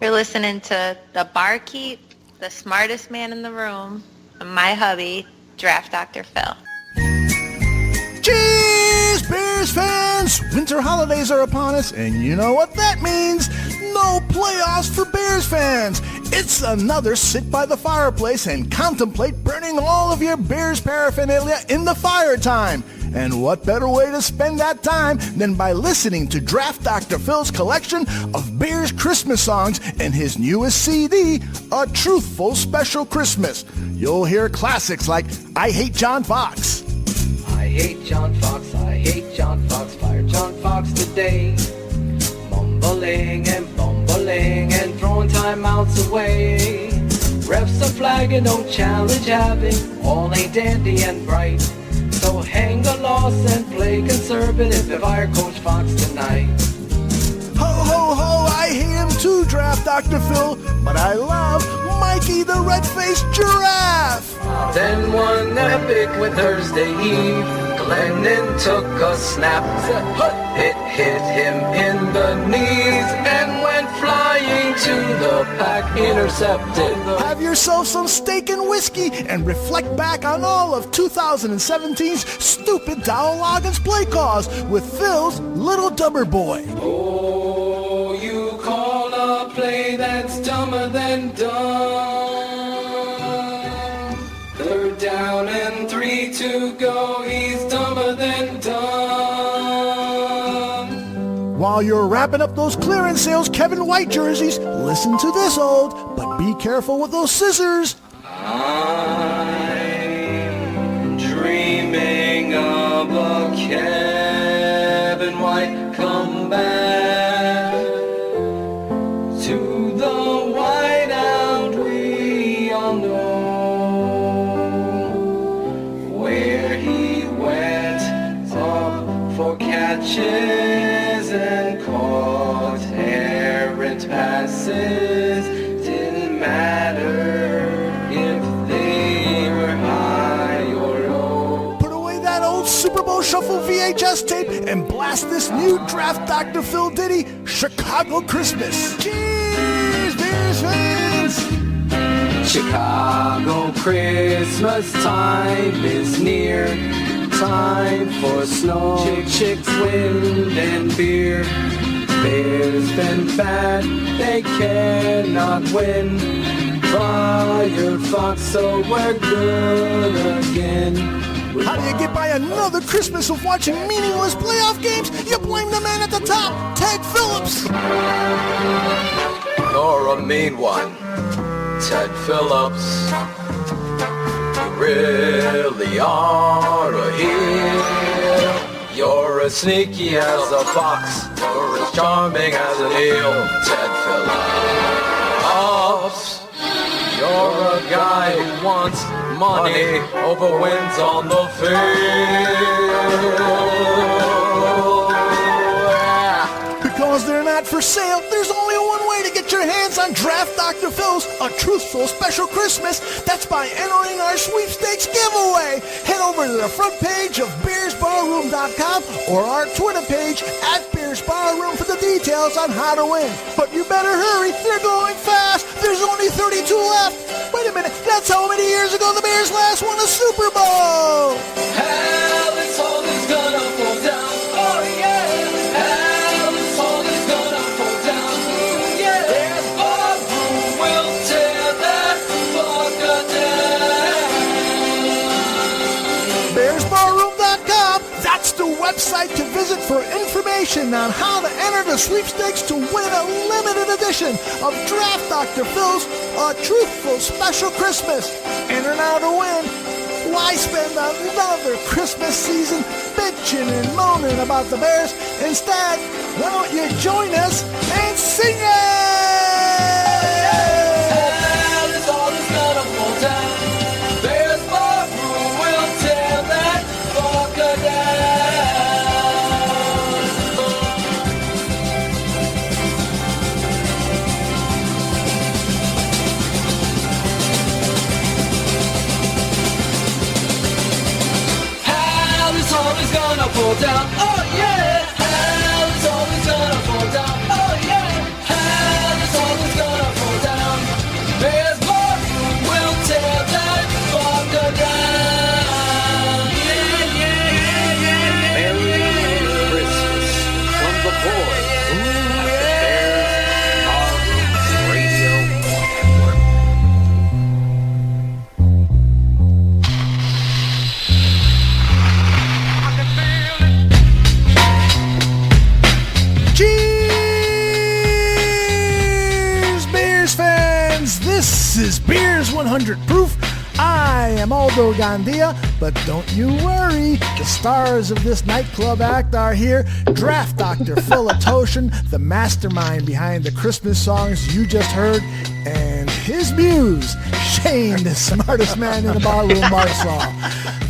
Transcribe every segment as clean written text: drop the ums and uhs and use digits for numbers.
You're listening to the barkeep, the smartest man in the room, and my hubby, Draft Dr. Phil. Cheers, Bears fans! Winter holidays are upon us, and you know what that means. No playoffs for Bears fans. It's another sit by the fireplace and contemplate burning all of your Bears paraphernalia in the fire time. And what better way to spend that time than by listening to Draft Dr. Phil's collection of Bears Christmas songs and his newest CD, A Truthful Special Christmas. You'll hear classics like I Hate John Fox. I hate John Fox, I hate John Fox, fire John Fox today. Mumbling and bumbling and throwing timeouts away. Refs are flagging, no challenge having, all ain't dandy and bright. So hang the loss and play conservative if I Coach Fox tonight. Ho, ho, ho, I hate him too, Draft Dr. Phil, but I love Mikey the red-faced giraffe. Then one epic with Thursday Eve, Glennon took a snap. It hit him in the knees and went flying to the pack, intercepted. Have yourself some steak and whiskey and reflect back on all of 2017's stupid Dowell Loggins play calls with Phil's Little Dumber Boy. Oh, you call a play that's dumber than dumb. Third down and 3 to go, he's dumber than dumb. While you're wrapping up those clearance sales Kevin White jerseys, listen to this old, but be careful with those scissors. I'm dreaming of a Kevin White comeback to the whiteout we all know, where he went up for catches and caught errant passes. Didn't matter if they were high or low. Put away that old Super Bowl Shuffle VHS tape and blast this new Draft Dr. Phil ditty, Chicago Christmas. Cheers, Bears fans! Chicago Christmas time is near. Time for snow, chicks, wind, and beer. Bears been bad, they cannot win. Fired Fox, so we're good again. How do you get by another Christmas of watching meaningless playoff games? You blame the man at the top, Ted Phillips. You're a mean one, Ted Phillips. You really are a heel. You're as sneaky as a fox. You're as charming as an eel, Ted Phillips. You're a guy who wants money over wins on the field. Because they're not for sale, there's only one way to get your hands on Draft Dr. Phil's A Truthful Special Christmas. That's by entering our sweepstakes giveaway. Head over to the front page of BearsBarroom.com or our Twitter page @BearsBarroom for the details on how to win. But you better hurry, they're going fast. There's only 32 left. Wait a minute, that's how many years ago the Bears last won a Super Bowl. Hell, this hole is gonna fall down. Oh yeah. Hell, this hole is gonna fall down. Yeah. There's Barroom will tear that fucker down. BearsBarroom.com. That's the website to visit for information on how to enter the sweepstakes to win a limited edition of Draft Dr. Phil's A Truthful Special Christmas. Enter now to win. Why spend another Christmas season bitching and moaning about the Bears? Instead, why don't you join us and sing it? Hell, this hole is gonna fall down. There's Barroom will tear that fucker down. Hell, this hole is gonna fall down. Oh yeah. Hell, this hole is gonna fall down. Oh yeah. Hell, this hole is gonna This is Beers 100 Proof. I am Aldo Gandia, but don't you worry. The stars of this nightclub act are here. Draft Dr. Phil Atoshin, the mastermind behind the Christmas songs you just heard, and his muse, Shane, the smartest man in the barroom, Marsaw.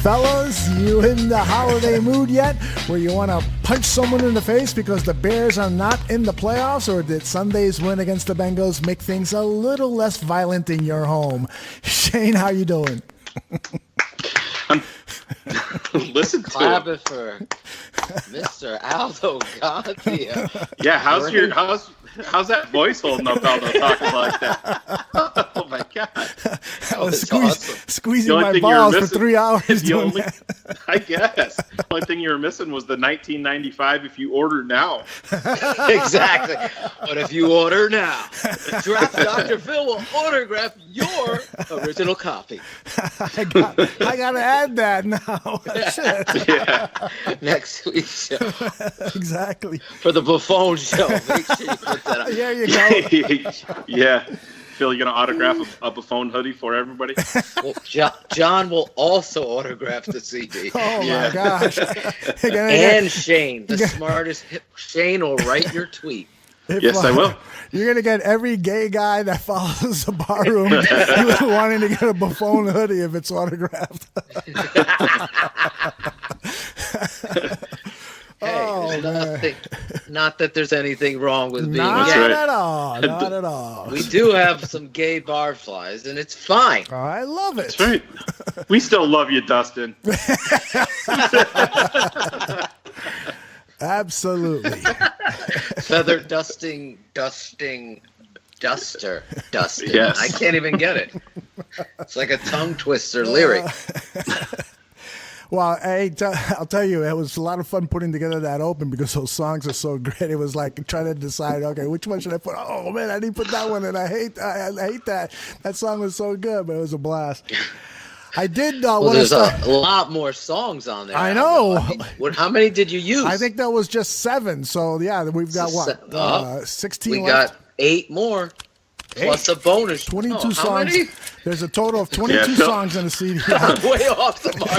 Fellas, you in the holiday mood yet, where you want to punch someone in the face because the Bears are not in the playoffs, or did Sunday's win against the Bengals make things a little less violent in your home? Shane, how you doing? Listen to clapping for Mr. Aldo Gandia. Yeah, how's that voice holding up, Aldo, talking like that? Oh my God! I was awesome. squeezing my balls for 3 hours doing that. I guess the only thing you were missing was the 1995 "If You Order Now." Exactly. But if you order now, Draft Dr. Phil will autograph your original copy. I got to add that now. Shit. Yeah, Next week's show. Exactly. For the Buffon show. Make sure you put that on. There you go. yeah. Phil, you gonna autograph a phone hoodie for everybody? Well, John will also autograph the CD. Oh Yeah. my gosh. And Shane, the smartest. Shane will write your tweet. Yes, I will. You're going to get every gay guy that follows the barroom wanting to get a Buffon hoodie if it's autographed. Hey, there's not that there's anything wrong with being Not gay. right. at all. Not at all. We do have some gay barflies, and it's fine. I love it. That's right. We still love you, Dustin. Absolutely. Feather dusting, duster. Yes. I can't even get it. It's like a tongue twister lyric. Well, I'll tell you, it was a lot of fun putting together that open because those songs are so great. It was like trying to decide, okay, which one should I put? Oh man, I didn't put that one, and I hate that. That song was so good, but it was a blast. I did. Well, there's a lot more songs on there. I know. How many did you use? I think that was just 7. So yeah, we've got what? 16. We left? got 8 more. Plus a bonus. 22 How songs. many? There's a total of 22 Phil- songs in the CD. Way off the mark.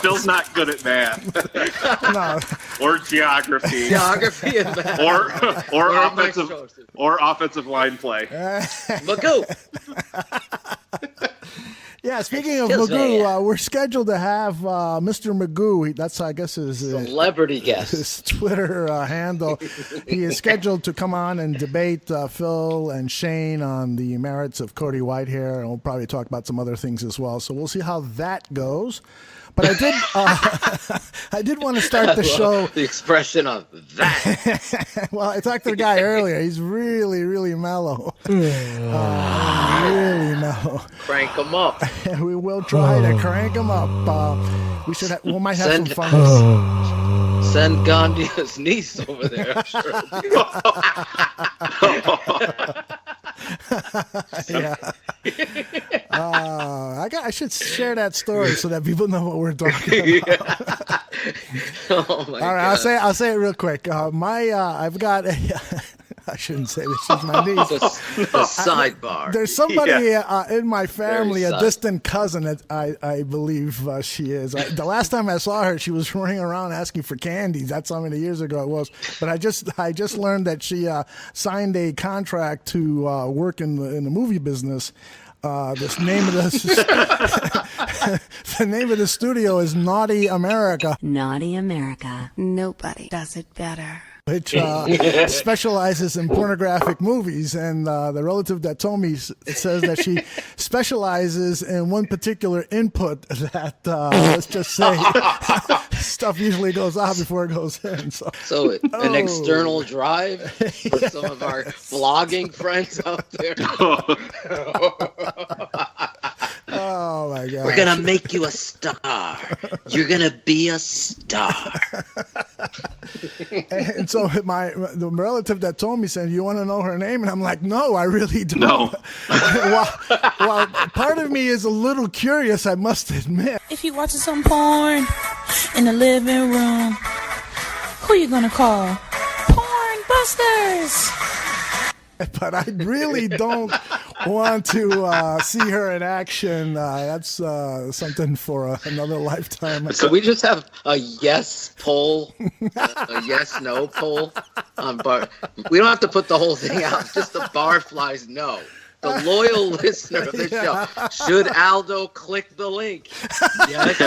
Phil's not good at math No. or geography Geography and math. or offensive line play. Magoo. Yeah, speaking of Excuse me. Magoo, we're scheduled to have Mr. Magoo. That's, I guess, his Celebrity guest. his Twitter handle. He is scheduled to come on and debate Phil and Shane on the merits of Cody Whitehair, and we'll probably talk about some other things as well. So we'll see how that goes. But I did want to start the show. The expression of that. Well, I talked to the guy earlier. He's really, really mellow. Really mellow. Crank them up. We will try to crank him up. We might have some fun. Send Gandia's niece over there. I'm sure. Yeah. I should share that story so that people know what we're talking about. Oh my All right, God. I'll say it real quick. I've got a. I shouldn't say this. She's my niece. The sidebar. There's somebody in my family, Very a distant cousin that I believe she is. The last time I saw her, she was running around asking for candies. That's how many years ago it was. But I just learned that she signed a contract to work in the movie business. The name of the studio is Naughty America. Naughty America. Nobody does it better. Which specializes in pornographic movies, and the relative that told me says that she specializes in one particular input that, let's just say, stuff usually goes out before it goes in. So an external drive for some of our vlogging friends out there. Oh my God! We're gonna make you a star. You're gonna be a star. And so the relative that told me said, "You want to know her name?" And I'm like, "No, I really don't." No. well, part of me is a little curious, I must admit. If you watching some porn in the living room, who you gonna call? Porn Busters! But I really don't want to see her in action, that's something for another lifetime. So we just have a yes poll, a yes no poll on bar. We don't have to put the whole thing out. Just the Barflies no. The loyal listener of this show. Should Aldo click the link? Yes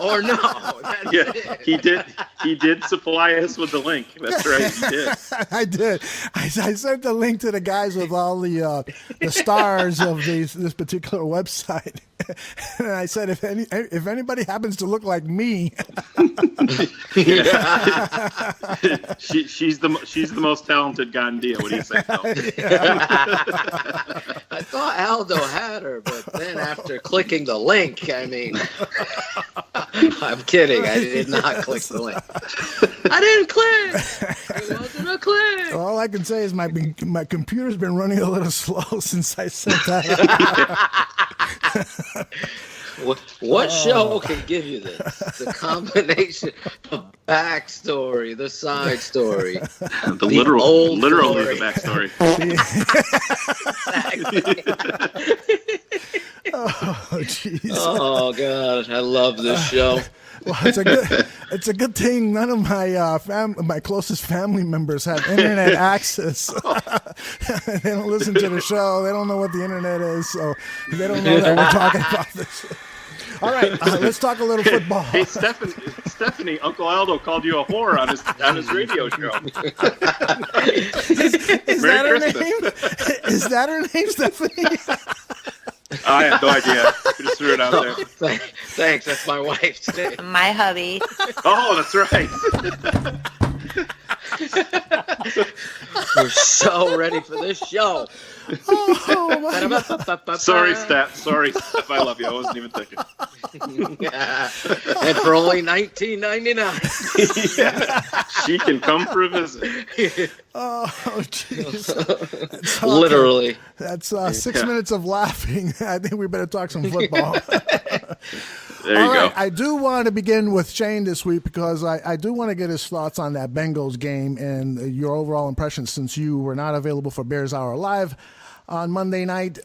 or no? That's it. He did supply us with the link. That's right, he did. I did. I sent the link to the guys with all the stars of this particular website, and I said, if anybody happens to look like me, she's the most talented Gandia. What do you say, Phil? I thought Aldo had her, but then after clicking the link, I mean, I'm kidding. I did not click the link. I didn't click. It wasn't a click. all I can say is my computer's been running a little slow since I sent that out. What show can give you this? The combination of backstory, the side story, the literal story. the backstory. Oh, jeez. Oh God, I love this show. Well, it's a good thing none of my my closest family members have internet access. They don't listen to the show. They don't know what the internet is, so they don't know that we're talking about this. All right, let's talk a little football. Hey, Stephanie, Uncle Aldo called you a whore on his radio show. Is that her name? Is that her name, Stephanie? I have no idea. I just threw it out there. Thanks, that's my wife today. My hubby. Oh, that's right. We're so ready for this show. Sorry, Steph. I love you. I wasn't even thinking. And for only $19.99. Yeah. She can come for a visit. Oh, jeez. Literally. That's 6 minutes of laughing. I think we better talk some football. There you go. I do want to begin with Shane this week because I do want to get his thoughts on that Bengals game and your overall impressions since you were not available for Bears Hour Live on Monday night.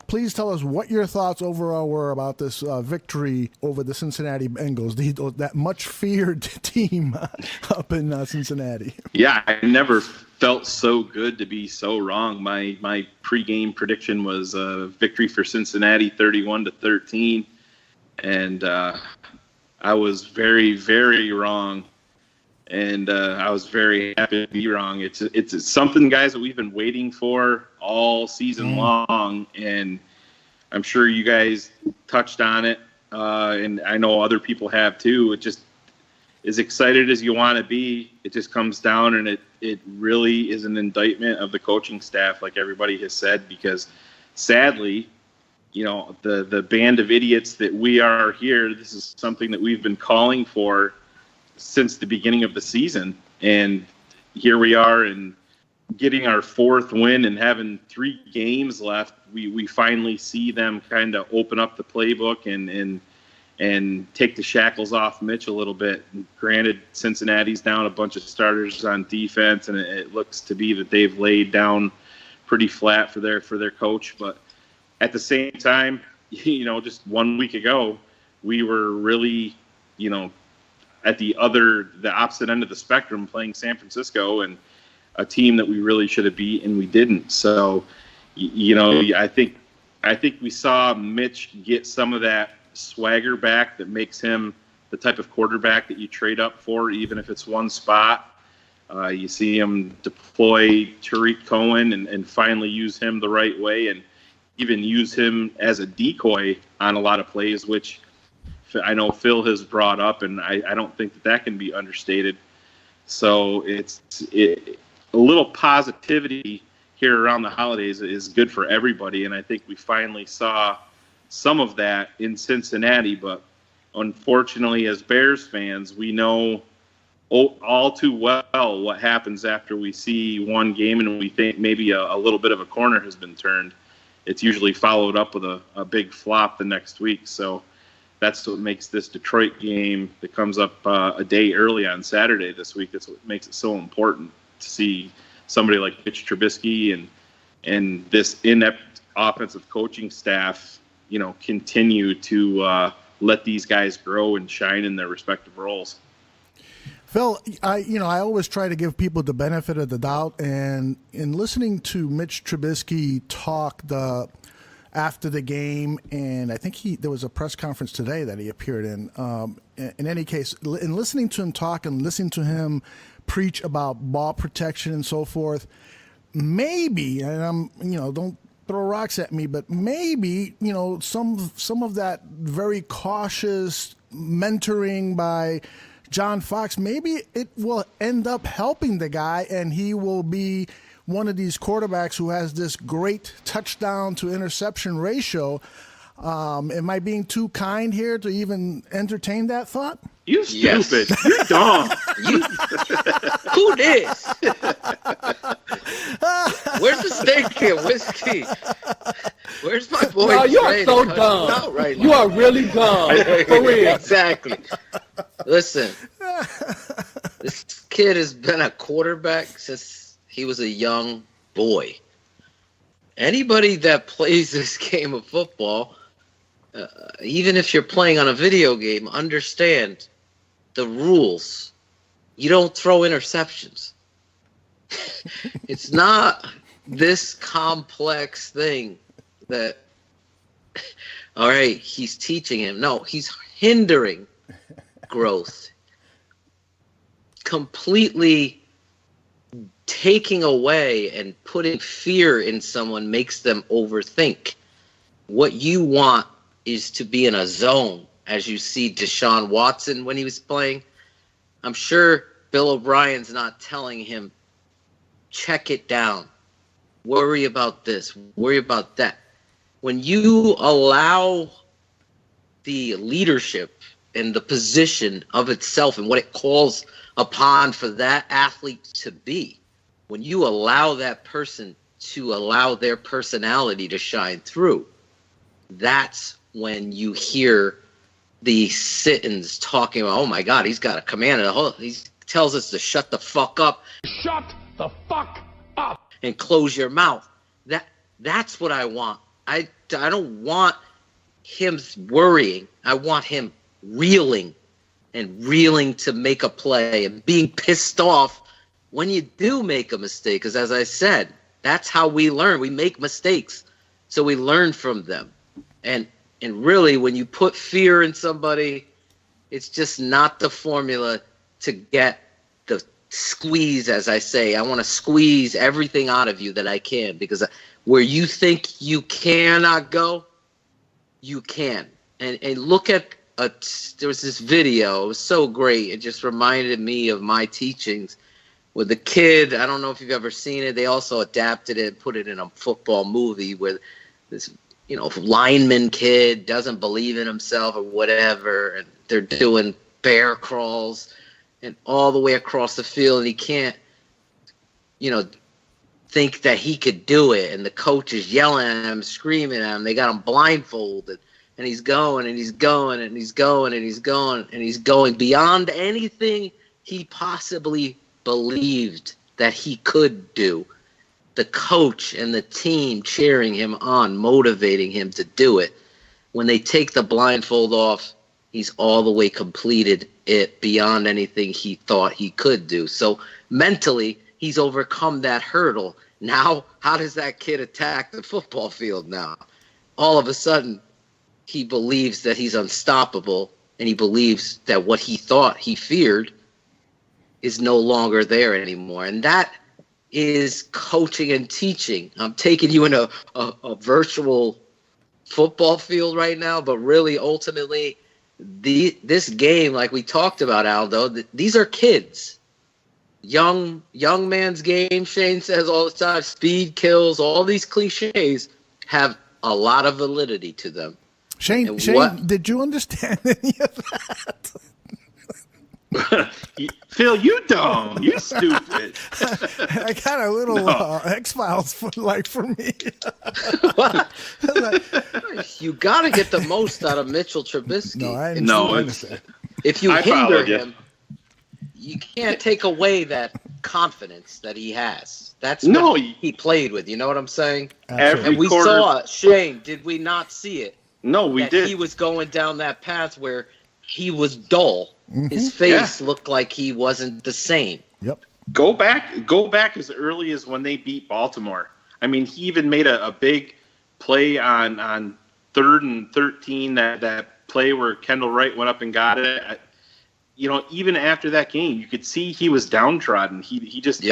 Please tell us what your thoughts overall were about this victory over the Cincinnati Bengals, that much feared team up in Cincinnati. Yeah, I never felt so good to be so wrong. My pregame prediction was victory for Cincinnati, 31-13. And I was very, very wrong, and I was very happy to be wrong. It's something, guys, that we've been waiting for all season long, and I'm sure you guys touched on it, and I know other people have too. It just, as excited as you want to be, it just comes down, and it really is an indictment of the coaching staff, like everybody has said, because sadly, you know, the band of idiots that we are here, this is something that we've been calling for since the beginning of the season. And here we are, and getting our fourth win and having 3 games left, we finally see them kind of open up the playbook and take the shackles off Mitch a little bit. And granted, Cincinnati's down a bunch of starters on defense, and it looks to be that they've laid down pretty flat for their coach, but at the same time, you know, just 1 week ago, we were really, you know, at the opposite end of the spectrum, playing San Francisco and a team that we really should have beat, and we didn't. So, you know, I think we saw Mitch get some of that swagger back that makes him the type of quarterback that you trade up for, even if it's one spot. You see him deploy Tariq Cohen and finally use him the right way, and even use him as a decoy on a lot of plays, which I know Phil has brought up, and I don't think that can be understated. So a little positivity here around the holidays is good for everybody, and I think we finally saw some of that in Cincinnati. But unfortunately, as Bears fans, we know all too well what happens after we see one game and we think maybe a little bit of a corner has been turned. It's usually followed up with a big flop the next week. So that's what makes this Detroit game that comes up a day early on Saturday this week. That's what makes it so important to see somebody like Mitch Trubisky and this inept offensive coaching staff, continue to let these guys grow and shine in their respective roles. Phil, I always try to give people the benefit of the doubt, and in listening to Mitch Trubisky talk after the game, and I think there was a press conference today that he appeared in. In any case, in listening to him talk and listening to him preach about ball protection and so forth, maybe, and I'm, don't throw rocks at me, but maybe, some of that very cautious mentoring by John Fox, maybe it will end up helping the guy, and he will be one of these quarterbacks who has this great touchdown to interception ratio. Am I being too kind here to even entertain that thought? You stupid. Yes. You're dumb. Who this? Where's the steak and whiskey? Where's my boy? No, you are so dumb. Right you are really dumb. For real. Exactly. Listen, this kid has been a quarterback since he was a young boy. Anybody that plays this game of football, even if you're playing on a video game, understand the rules. You don't throw interceptions. It's not this complex thing that, all right, he's teaching him. No, he's hindering growth. Completely taking away and putting fear in someone makes them overthink. What you want is to be in a zone, as you see Deshaun Watson when he was playing. I'm sure Bill O'Brien's not telling him, check it down, worry about this, worry about that. When you allow the leadership and the position of itself and what it calls upon for that athlete to be, when you allow that person to allow their personality to shine through, that's when you hear the sit-ins talking about, oh my God, he's got a command of the whole, he tells us to shut the fuck up. Shut the fuck up. And close your mouth. That's what I want. I don't want him worrying. I want him reeling to make a play and being pissed off when you do make a mistake. Because as I said, that's how we learn. We make mistakes, so we learn from them. And really, when you put fear in somebody, it's just not the formula to get the squeeze, as I say. I want to squeeze everything out of you that I can, because where you think you cannot go, you can. And look at, there was this video, it was so great, it just reminded me of my teachings with the kid. I don't know if you've ever seen it. They also adapted it and put it in a football movie where this lineman kid doesn't believe in himself or whatever, and they're doing bear crawls and all the way across the field, and he can't, think that he could do it, and the coach is yelling at him, screaming at him. They got him blindfolded, and he's going and he's going and he's going and he's going and he's going beyond anything he possibly believed that he could do. The coach and the team cheering him on, motivating him to do it. When they take the blindfold off, he's all the way completed it beyond anything he thought he could do. So mentally, he's overcome that hurdle. Now, how does that kid attack the football field now? All of a sudden, he believes that he's unstoppable, and he believes that what he thought he feared is no longer there anymore. And that is coaching and teaching. I'm taking you in a virtual football field right now, but really, ultimately, this game, like we talked about, Aldo, these are kids. Young man's game, Shane says all the time, speed kills, all these cliches have a lot of validity to them. Shane, did you understand any of that? Phil, you dumb. You stupid. I got a little X-Files for me. You got to get the most out of Mitchell Trubisky. No, I understand. If you hinder him, you can't take away that confidence that he has. That's No, what he played with. You know what I'm saying? every And we quarter. saw it. Shane, did we not see it? No, we That did. he was going down that path where he was dull. His face looked like he wasn't the same. Yep. Go back as early as when they beat Baltimore. I mean, he even made a big play on 3rd and 13, that play where Kendall Wright went up and got it. Even after that game, you could see he was downtrodden. He just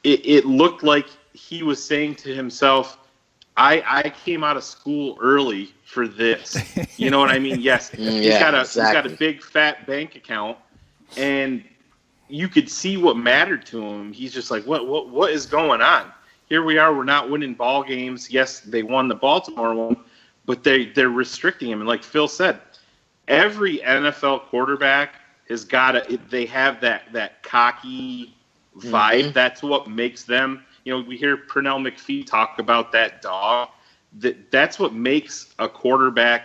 it looked like he was saying to himself, I came out of school early for this. You know what I mean? Yes. He's got a big fat bank account, and you could see what mattered to him. He's just like, what is going on? Here we are, we're not winning ball games. Yes, they won the Baltimore one, but they're restricting him. And like Phil said, every NFL quarterback has they have that cocky vibe. That's what makes them. We hear Pernell McPhee talk about that dog. That's what makes a quarterback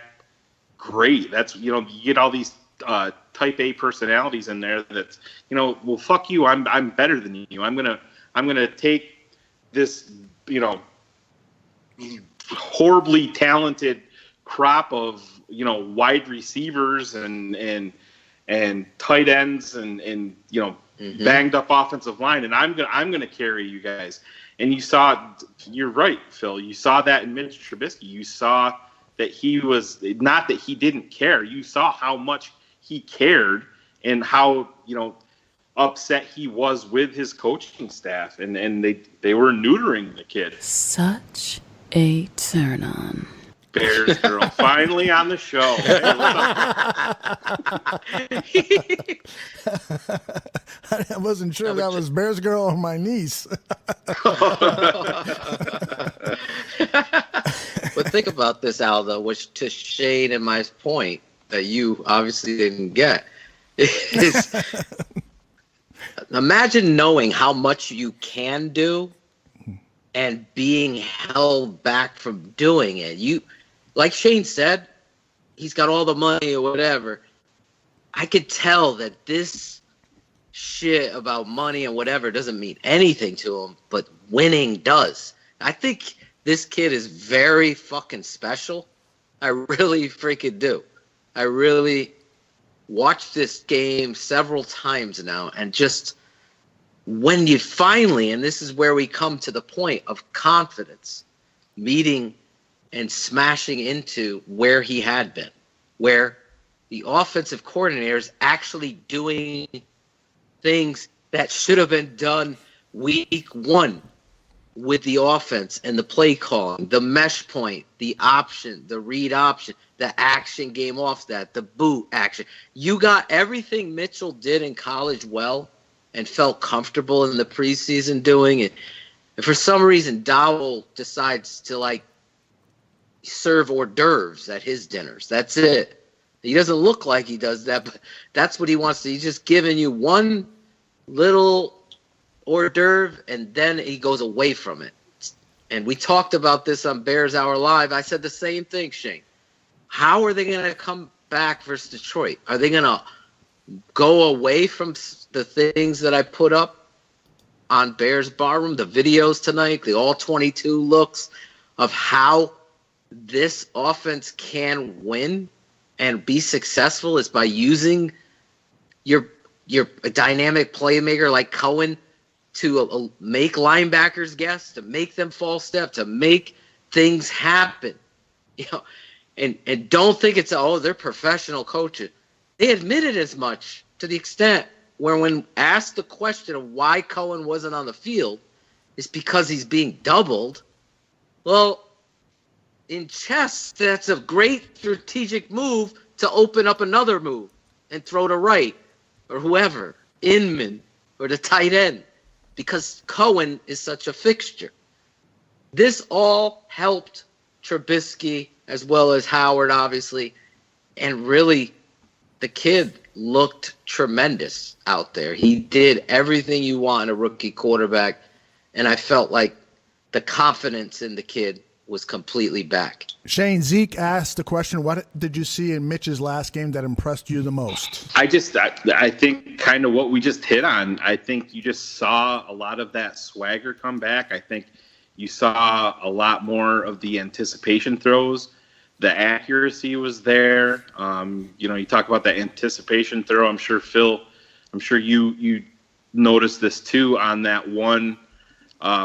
great. That's you get all these type A personalities in there. That's well, fuck you. I'm better than you. I'm gonna take this horribly talented crop of wide receivers and tight ends and banged up offensive line, and I'm gonna carry you guys. And you're right, Phil. You saw that in Mitch Trubisky. You saw that he was not that he didn't care. You saw how much he cared and how upset he was with his coaching staff, and they were neutering the kid. Such a turn on. Bears girl, finally on the show. I wasn't sure that was Bears girl or my niece. But think about this, Aldo, which to Shane and my point that you obviously didn't get is imagine knowing how much you can do and being held back from doing it. Like Shane said, he's got all the money or whatever. I could tell that this shit about money and whatever doesn't mean anything to him, but winning does. I think this kid is very fucking special. I really freaking do. I really watched this game several times now, and just when you finally, and this is where we come to the point of confidence, meeting and smashing into where he had been, where the offensive coordinator is actually doing things that should have been done week one with the offense and the play calling, the mesh point, the option, the read option, the action game off that, the boot action. You got everything Mitchell did in college well and felt comfortable in the preseason doing it. And for some reason, Dowell decides to serve hors d'oeuvres at his dinners. That's it. He doesn't look like he does that, but that's what he wants to. He's just giving you one little hors d'oeuvre, and then he goes away from it. And we talked about this on Bears Hour Live. I said the same thing, Shane. How are they going to come back versus Detroit? Are they going to go away from the things that I put up on Bears Barroom, the videos tonight, the all 22 looks of how this offense can win and be successful is by using your dynamic playmaker like Cohen to make linebackers guess, to make them false step, to make things happen. And don't think it's they're professional coaches. They admitted as much to the extent where when asked the question of why Cohen wasn't on the field, it's because he's being doubled. Well, in chess, that's a great strategic move to open up another move and throw to right or whoever, Inman or the tight end, because Cohen is such a fixture. This all helped Trubisky as well as Howard, obviously, and really the kid looked tremendous out there. He did everything you want in a rookie quarterback, and I felt like the confidence in the kid was completely back. Shane, Zeke asked the question, what did you see in Mitch's last game that impressed you the most? I think kind of what we just hit on. I think you just saw a lot of that swagger come back. I think you saw a lot more of the anticipation throws. The accuracy was there. You talk about that anticipation throw. I'm sure you noticed this too on that one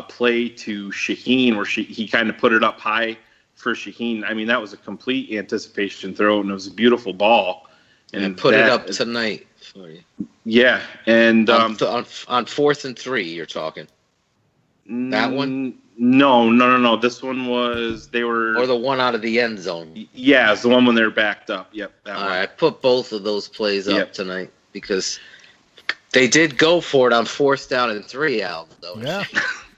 play to Shaheen where he kind of put it up high for Shaheen. I mean, that was a complete anticipation throw, and it was a beautiful ball. And put it up tonight for you. Yeah, and on 4th and 3, you're talking. That one? No. This one was or the one out of the end zone. Yeah, it's the one when they're backed up. Yep. That one. I put both of those plays up tonight because they did go for it on 4th down and 3, Al. Though. Yeah.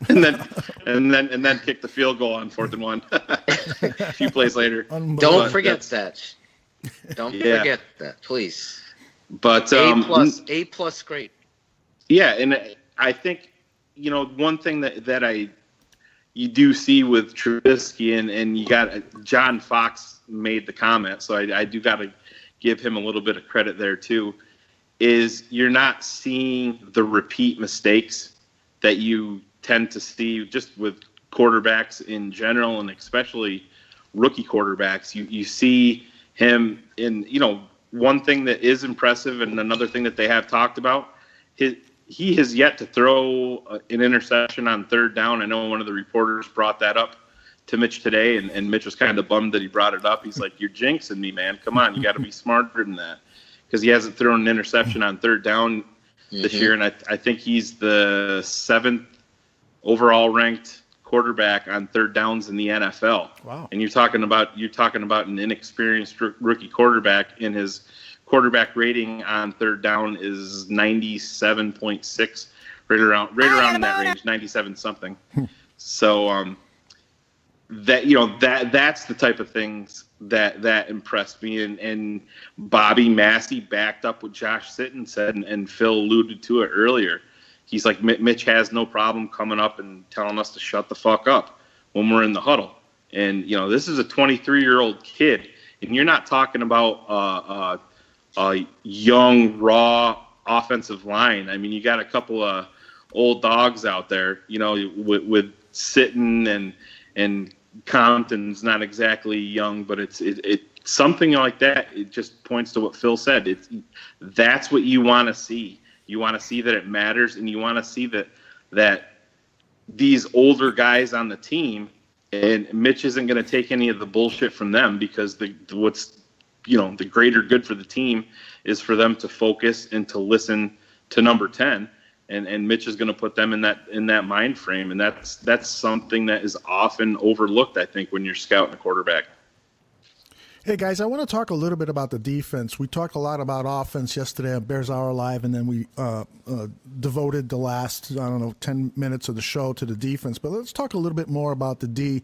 and then kick the field goal on 4th and 1. A few plays later. Don't forget that. Don't forget that, please. But A plus grade. Yeah, and I think one thing that you do see with Trubisky, and you got John Fox made the comment, so I do got to give him a little bit of credit there too, is you're not seeing the repeat mistakes that you tend to see just with quarterbacks in general, and especially rookie quarterbacks. You see him in, one thing that is impressive and another thing that they have talked about, he has yet to throw an interception on 3rd down. I know one of the reporters brought that up to Mitch today, and Mitch was kind of bummed that he brought it up. He's like, "You're jinxing me, man. Come on, you got to be smarter than that," because he hasn't thrown an interception on 3rd down this year, and I think he's the 7th overall ranked quarterback on 3rd downs in the NFL. Wow! And you're talking about an inexperienced rookie quarterback, in his quarterback rating on 3rd down is 97.6, right around in that range, 97 something. So that's the type of things that impressed me. And Bobby Massey backed up what Josh Sitton said, and Phil alluded to it earlier. He's like, Mitch has no problem coming up and telling us to shut the fuck up when we're in the huddle. And this is a 23-year-old kid, and you're not talking about a young, raw offensive line. I mean, you got a couple of old dogs out there, with Sitton and Compton's not exactly young, but it's something like that. It just points to what Phil said. That's what you want to see. You want to see that it matters, and you want to see that these older guys on the team, and Mitch isn't going to take any of the bullshit from them, because the greater good for the team is for them to focus and to listen to number 10, and Mitch is going to put them in that mind frame, and that's something that is often overlooked, I think, when you're scouting a quarterback. Hey, guys, I want to talk a little bit about the defense. We talked a lot about offense yesterday at Bears Hour Live, and then we devoted the last, 10 minutes of the show to the defense. But let's talk a little bit more about the D.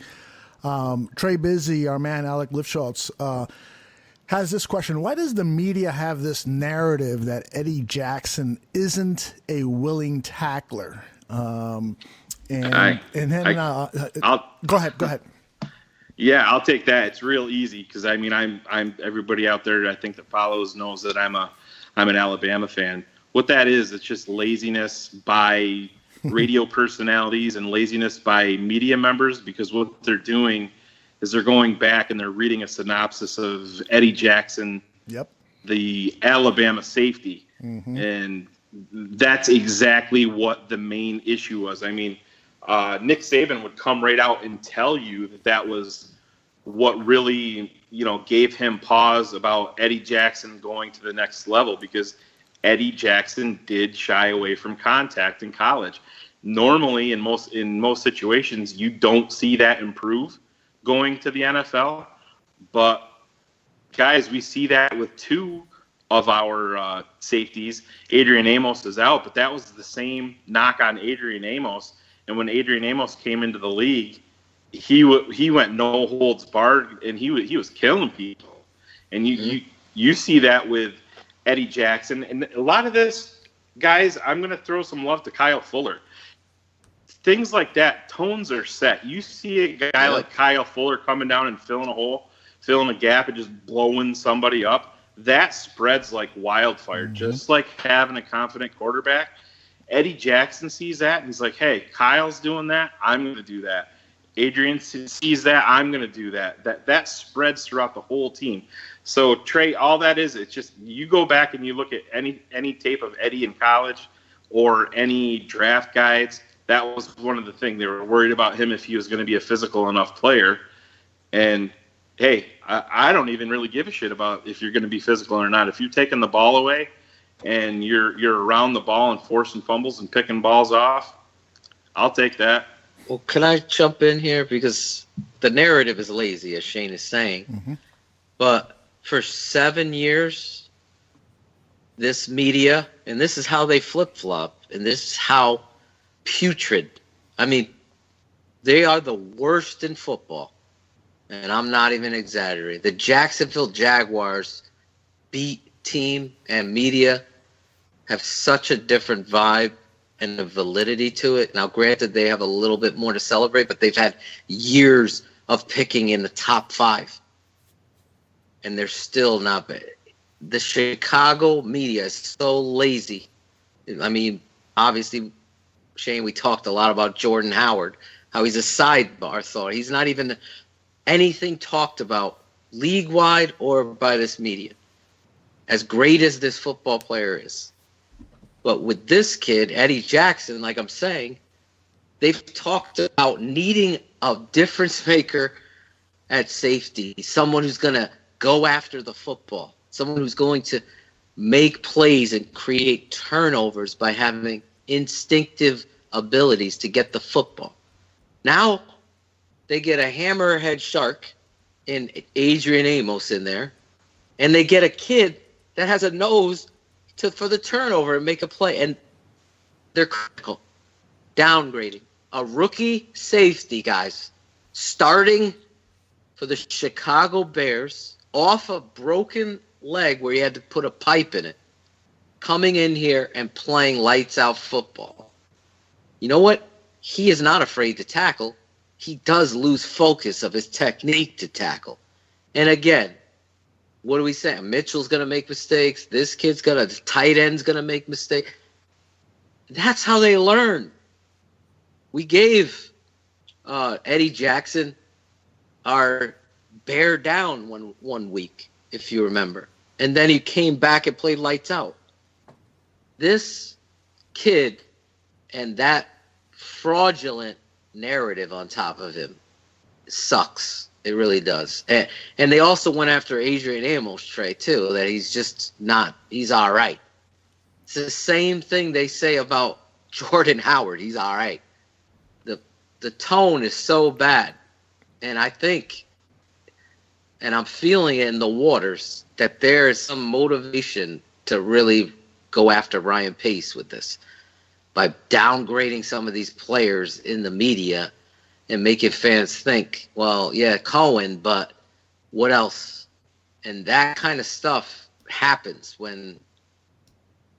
Trey Busy, our man Alec Lifschultz, has this question: why does the media have this narrative that Eddie Jackson isn't a willing tackler? Go ahead. Yeah, I'll take that. It's real easy because I'm everybody out there I think that follows knows that I'm an Alabama fan. What that is, it's just laziness by radio personalities and laziness by media members, because what they're doing is they're going back and they're reading a synopsis of Eddie Jackson, the Alabama safety, and that's exactly what the main issue was. Nick Saban would come right out and tell you that was what really, gave him pause about Eddie Jackson going to the next level, because Eddie Jackson did shy away from contact in college. Normally, in most situations, you don't see that improve going to the NFL. But, guys, we see that with two of our safeties. Adrian Amos is out, but that was the same knock on Adrian Amos. And when Adrian Amos came into the league, he went no holds barred, and he was killing people. And you see that with Eddie Jackson. And a lot of this, guys, I'm going to throw some love to Kyle Fuller. things like that, tones are set. You see a guy like Kyle Fuller coming down and filling a hole, filling a gap, and just blowing somebody up. That spreads like wildfire, just like having a confident quarterback. Eddie Jackson sees that, and he's like, hey, Kyle's doing that, I'm going to do that. Adrian sees that, I'm going to do that. That spreads throughout the whole team. So, Trey, all that is, it's just you go back and you look at any tape of Eddie in college or any draft guides. That was one of the things. They were worried about him if he was going to be a physical enough player. And, hey, I don't even really give a shit about if you're going to be physical or not. If you're taking the ball away and you're around the ball and forcing fumbles and picking balls off, I'll take that. Well, can I jump in here? Because the narrative is lazy, as Shane is saying. Mm-hmm. But for 7 years, this media, and this is how they flip-flop, and this is how putrid. I mean, they are the worst in football. And I'm not even exaggerating. The Jacksonville Jaguars beat team and media have such a different vibe and a validity to it. Now, granted, they have a little bit more to celebrate, but they've had years of picking in the top 5. And they're still not bad. The Chicago media is so lazy. I mean, obviously, Shane, we talked a lot about Jordan Howard, how he's a sidebar thought. He's not even anything talked about league-wide or by this media, as great as this football player is. But with this kid, Eddie Jackson, like I'm saying, they've talked about needing a difference maker at safety, someone who's going to go after the football, someone who's going to make plays and create turnovers by having instinctive abilities to get the football. Now they get a hammerhead shark in Adrian Amos in there, and they get a kid that has a nose for the turnover and make a play, and they're critical, downgrading a rookie safety, guys, starting for the Chicago Bears off a broken leg where he had to put a pipe in it, coming in here and playing lights out football. You know what? He is not afraid to tackle. He does lose focus of his technique to tackle. And again, what are we saying? Mitchell's going to make mistakes. This kid's the tight end's going to make mistakes. That's how they learn. We gave Eddie Jackson our bear down one week, if you remember. And then he came back and played lights out. This kid and that fraudulent narrative on top of him sucks. It really does. And they also went after Adrian Amos, Trey, too, that he's all right. It's the same thing they say about Jordan Howard. He's all right. The tone is so bad. And I think, and I'm feeling it in the waters, that there is some motivation to really go after Ryan Pace with this by downgrading some of these players in the media and making fans think, well, yeah, Cohen, but what else? And that kind of stuff happens when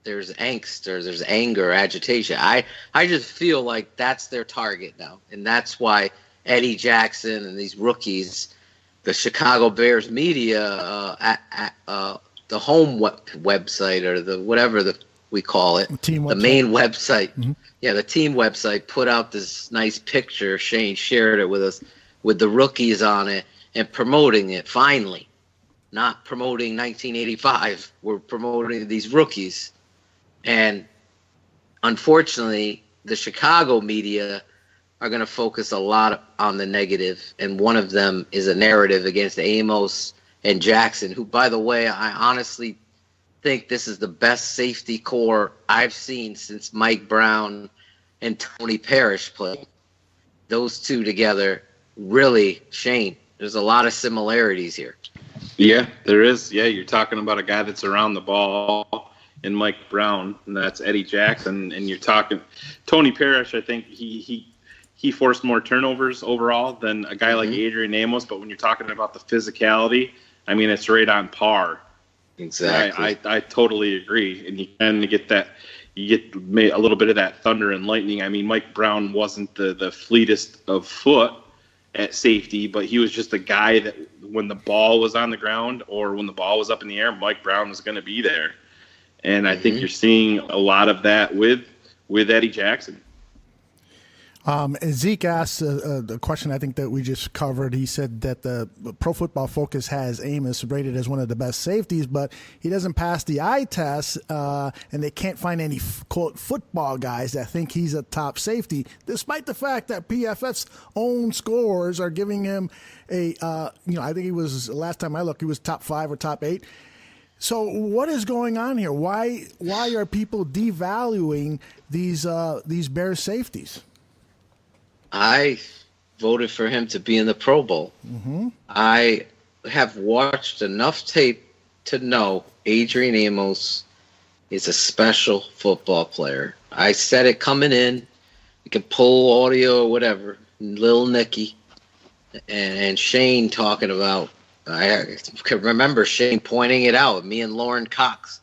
there's angst or there's anger, agitation. I just feel like that's their target now. And that's why Eddie Jackson and these rookies, the Chicago Bears media, the home website or the whatever we call it, the main website. Mm-hmm. Yeah, the team website put out this nice picture. Shane shared it with us with the rookies on it and promoting it finally. Not promoting 1985. We're promoting these rookies. And unfortunately, the Chicago media are going to focus a lot on the negative. And one of them is a narrative against Amos and Jackson, who, by the way, I honestly think this is the best safety core I've seen since Mike Brown and Tony Parrish played. Those two together, really, Shane, there's a lot of similarities here. Yeah, there is. Yeah, you're talking about a guy that's around the ball in Mike Brown, and that's Eddie Jackson. And you're talking Tony Parrish. I think he forced more turnovers overall than a guy like Adrian Amos. But when you're talking about the physicality, I mean, it's right on par. Exactly. I totally agree. And you tend to get that. you get a little bit of that thunder and lightning. I mean, Mike Brown wasn't the fleetest of foot at safety, but he was just a guy that when the ball was on the ground or when the ball was up in the air, Mike Brown was going to be there. And I think you're seeing a lot of that with Eddie Jackson. Zeke asked the question I think that we just covered. He said that the Pro Football Focus has Amos rated as one of the best safeties, but he doesn't pass the eye test, and they can't find any, quote, football guys that think he's a top safety, despite the fact that PFF's own scores are giving him a, I think he was, last time I looked, he was top 5 or top 8. So what is going on here? Why are people devaluing these Bears safeties? I voted for him to be in the Pro Bowl. Mm-hmm. I have watched enough tape to know Adrian Amos is a special football player. I said it coming in. You can pull audio or whatever. Lil Nicky and Shane talking about. I can remember Shane pointing it out. Me and Lauren Cox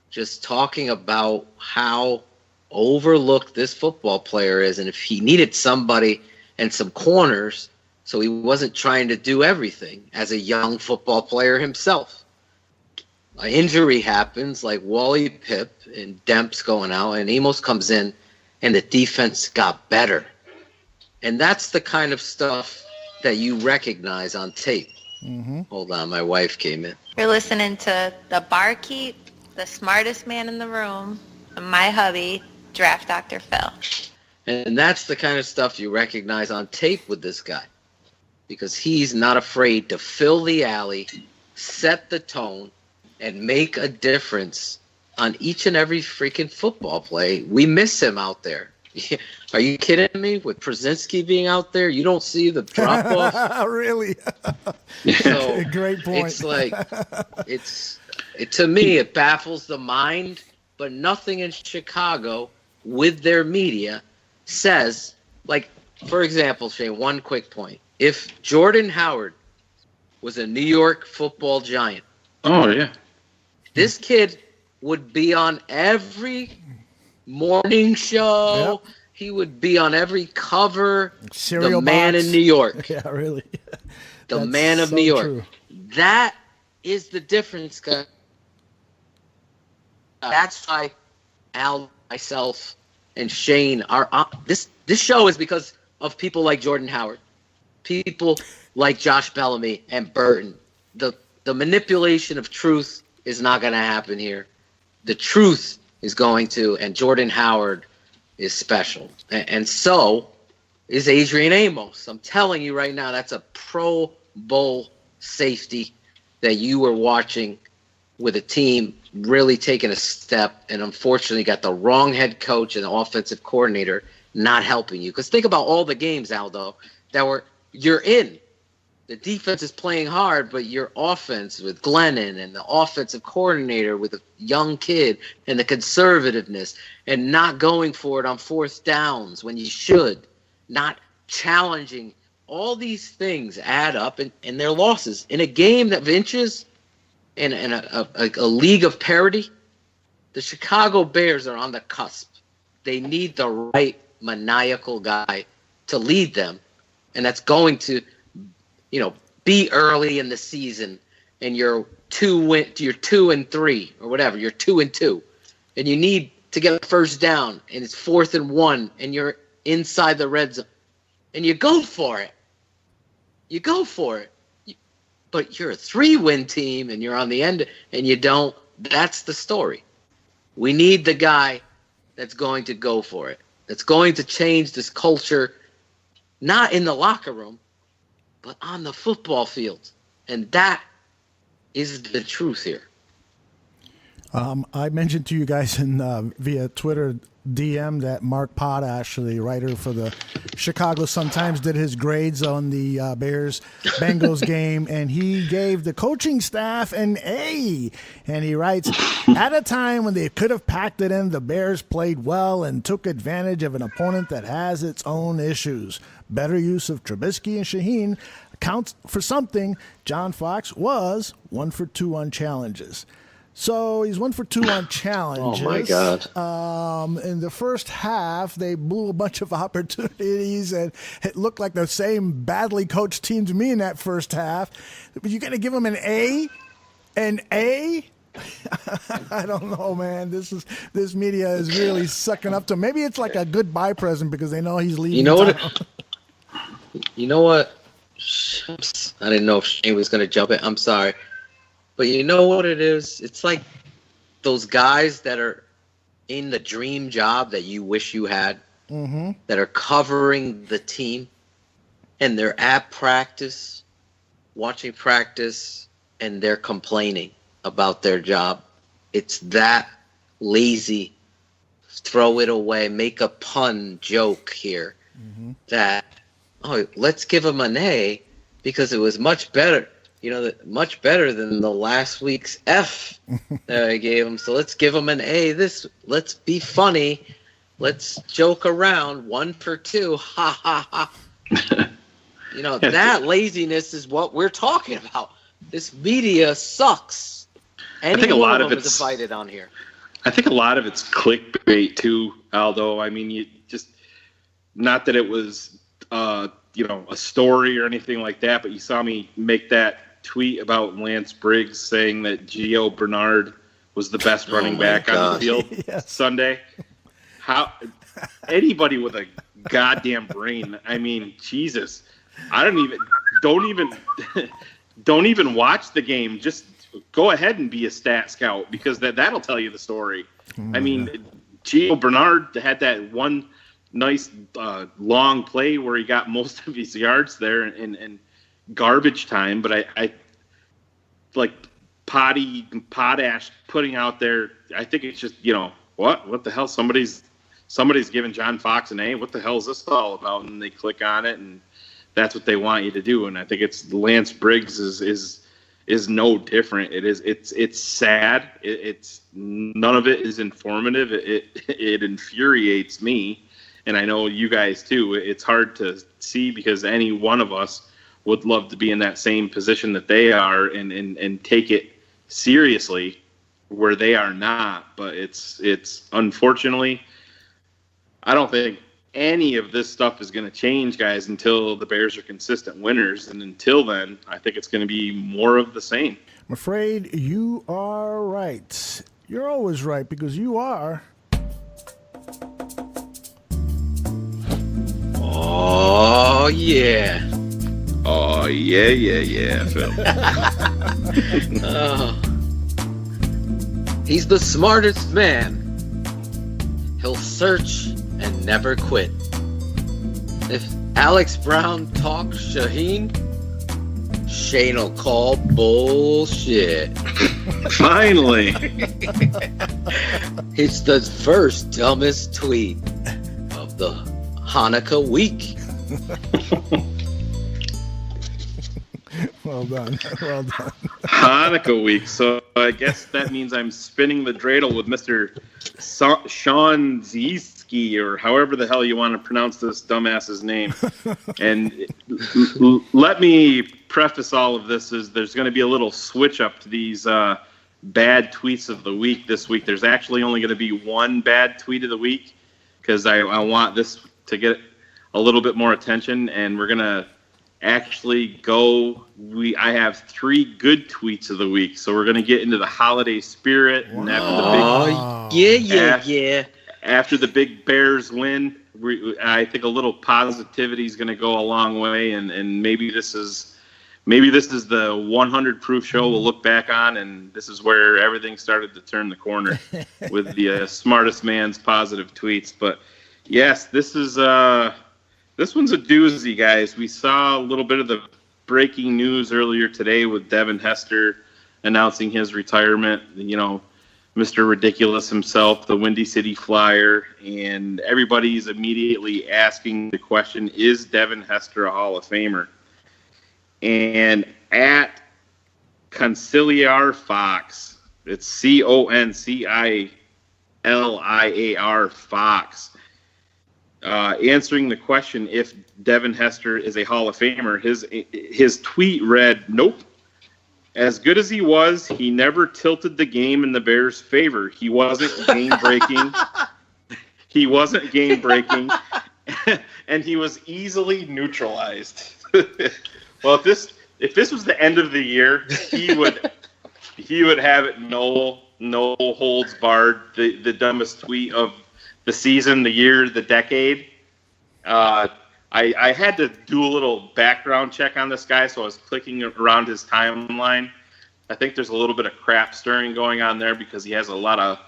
just talking about how overlooked this football player is, and if he needed somebody and some corners, so he wasn't trying to do everything as a young football player himself. An injury happens, like Wally Pipp and Demps going out, and Amos comes in, and the defense got better. And that's the kind of stuff that you recognize on tape. Mm-hmm. Hold on, my wife came in. You're listening to the barkeep, the smartest man in the room, and my hubby, Draft Dr. Phil. And that's the kind of stuff you recognize on tape with this guy, because he's not afraid to fill the alley, set the tone, and make a difference on each and every freaking football play. We miss him out there. Are you kidding me? With Przinski being out there, you don't see the drop off. Really? So great point. It's like to me, it baffles the mind. But nothing in Chicago with their media says, like, for example, Shane, one quick point. If Jordan Howard was a New York football giant, oh, yeah, this kid would be on every morning show. Yep. He would be on every cover. Cereal the man box. in New York. Yeah, really. The That's man of so New York. true. That is the difference, guys. That's why Al, myself, and Shane are this show is because of people like Jordan Howard, people like Josh Bellamy and Burton. The manipulation of truth is not going to happen here. The truth is going to, and Jordan Howard is special, and so is Adrian Amos. I'm telling you right now, that's a Pro Bowl safety that you were watching with a team really taking a step, and unfortunately got the wrong head coach and the offensive coordinator not helping you. Because think about all the games, Aldo, that you're in. The defense is playing hard, but your offense with Glennon and the offensive coordinator with a young kid and the conservativeness and not going for it on fourth downs when you should, not challenging, all these things add up and their losses. In a game that inches in a league of parity, the Chicago Bears are on the cusp. They need the right maniacal guy to lead them, and that's going to, be early in the season, and you're 2-3 or whatever. You're 2-2, and you need to get a first down, and it's 4th and 1, and you're inside the red zone, and you go for it. You go for it. But you're a 3-win team, and you're on the end, and you don't. That's the story. We need the guy that's going to go for it, that's going to change this culture, not in the locker room, but on the football field. And that is the truth here. I mentioned to you guys via Twitter DM that Mark Pott, actually, writer for the Chicago Sun-Times, did his grades on the Bears-Bengals game, and he gave the coaching staff an A. And he writes, at a time when they could have packed it in, the Bears played well and took advantage of an opponent that has its own issues. Better use of Trubisky and Shaheen accounts for something. John Fox was 1 for 2 on challenges. So he's 1 for 2 on challenges. Oh, my God. In the first half, they blew a bunch of opportunities, and it looked like the same badly coached team to me in that first half. But you're going to give him an A? An A? I don't know, man. This media is really sucking up to him. Maybe it's like a goodbye present because they know he's leaving. You know what? You know what? I didn't know if Shane was going to jump in. I'm sorry. But you know what it is? It's like those guys that are in the dream job that you wish you had, that are covering the team, and they're at practice, watching practice, and they're complaining about their job. It's that lazy, throw it away, make a pun joke here, that, let's give them an A because it was much better. Much better than the last week's F that I gave him. So let's give him an A. Let's be funny. Let's joke around. 1 for 2. Ha ha ha. That laziness is what we're talking about. This media sucks. I think a lot of it's invited on here. I think a lot of it's clickbait too, Aldo. I mean, you just, not that it was a story or anything like that, but you saw me make that tweet about Lance Briggs saying that Gio Bernard was the best running back on the field Sunday. How anybody with a goddamn brain? I mean, Jesus, don't even watch the game. Just go ahead and be a stat scout because that'll tell you the story. I mean, Gio Bernard had that one nice long play where he got most of his yards there and garbage time, but I like Potash putting out there. I think it's just what the hell, somebody's giving John Fox an A. What the hell is this all about? And they click on it, and that's what they want you to do. And I think it's Lance Briggs is no different. It's sad. It's none of it is informative. It infuriates me, and I know you guys too. It's hard to see because any one of us would love to be in that same position that they are and take it seriously where they are not. But it's unfortunately, I don't think any of this stuff is going to change, guys, until the Bears are consistent winners. And until then, I think it's going to be more of the same. I'm afraid you are right. You're always right because you are. Oh, yeah. Oh, yeah, Phil. He's the smartest man. He'll search and never quit. If Alex Brown talks Shaheen, Shane will call bullshit. Finally. It's the first dumbest tweet of the Hanukkah week. Well done. Hanukkah week. So I guess that means I'm spinning the dreidel with Mr. Sean Zieski, or however the hell you want to pronounce this dumbass's name. And let me preface all of this is there's going to be a little switch up to these bad tweets of the week this week. There's actually only going to be one bad tweet of the week because I want this to get a little bit more attention, and we're going to actually go. I have 3 good tweets of the week, so we're going to get into the holiday spirit. And after the big Bears win, I think a little positivity is going to go a long way, and maybe this is the 100 proof show we'll look back on, and this is where everything started to turn the corner with the smartest man's positive tweets. But yes, this one's a doozy, guys. We saw a little bit of the breaking news earlier today with Devin Hester announcing his retirement. Mr. Ridiculous himself, the Windy City Flyer, and everybody's immediately asking the question, is Devin Hester a Hall of Famer? And at Conciliar Fox, it's CONCILIAR Fox, answering the question if Devin Hester is a Hall of Famer, his tweet read, nope. as good as he was, he never tilted the game in the Bears' favor. He wasn't game-breaking. He wasn't game-breaking, and he was easily neutralized. Well, if this was the end of the year, he would have it no holds barred. The dumbest tweet of the season, the year, the decade. I had to do a little background check on this guy, so I was clicking around his timeline. I think there's a little bit of crap stirring going on there because he has a lot of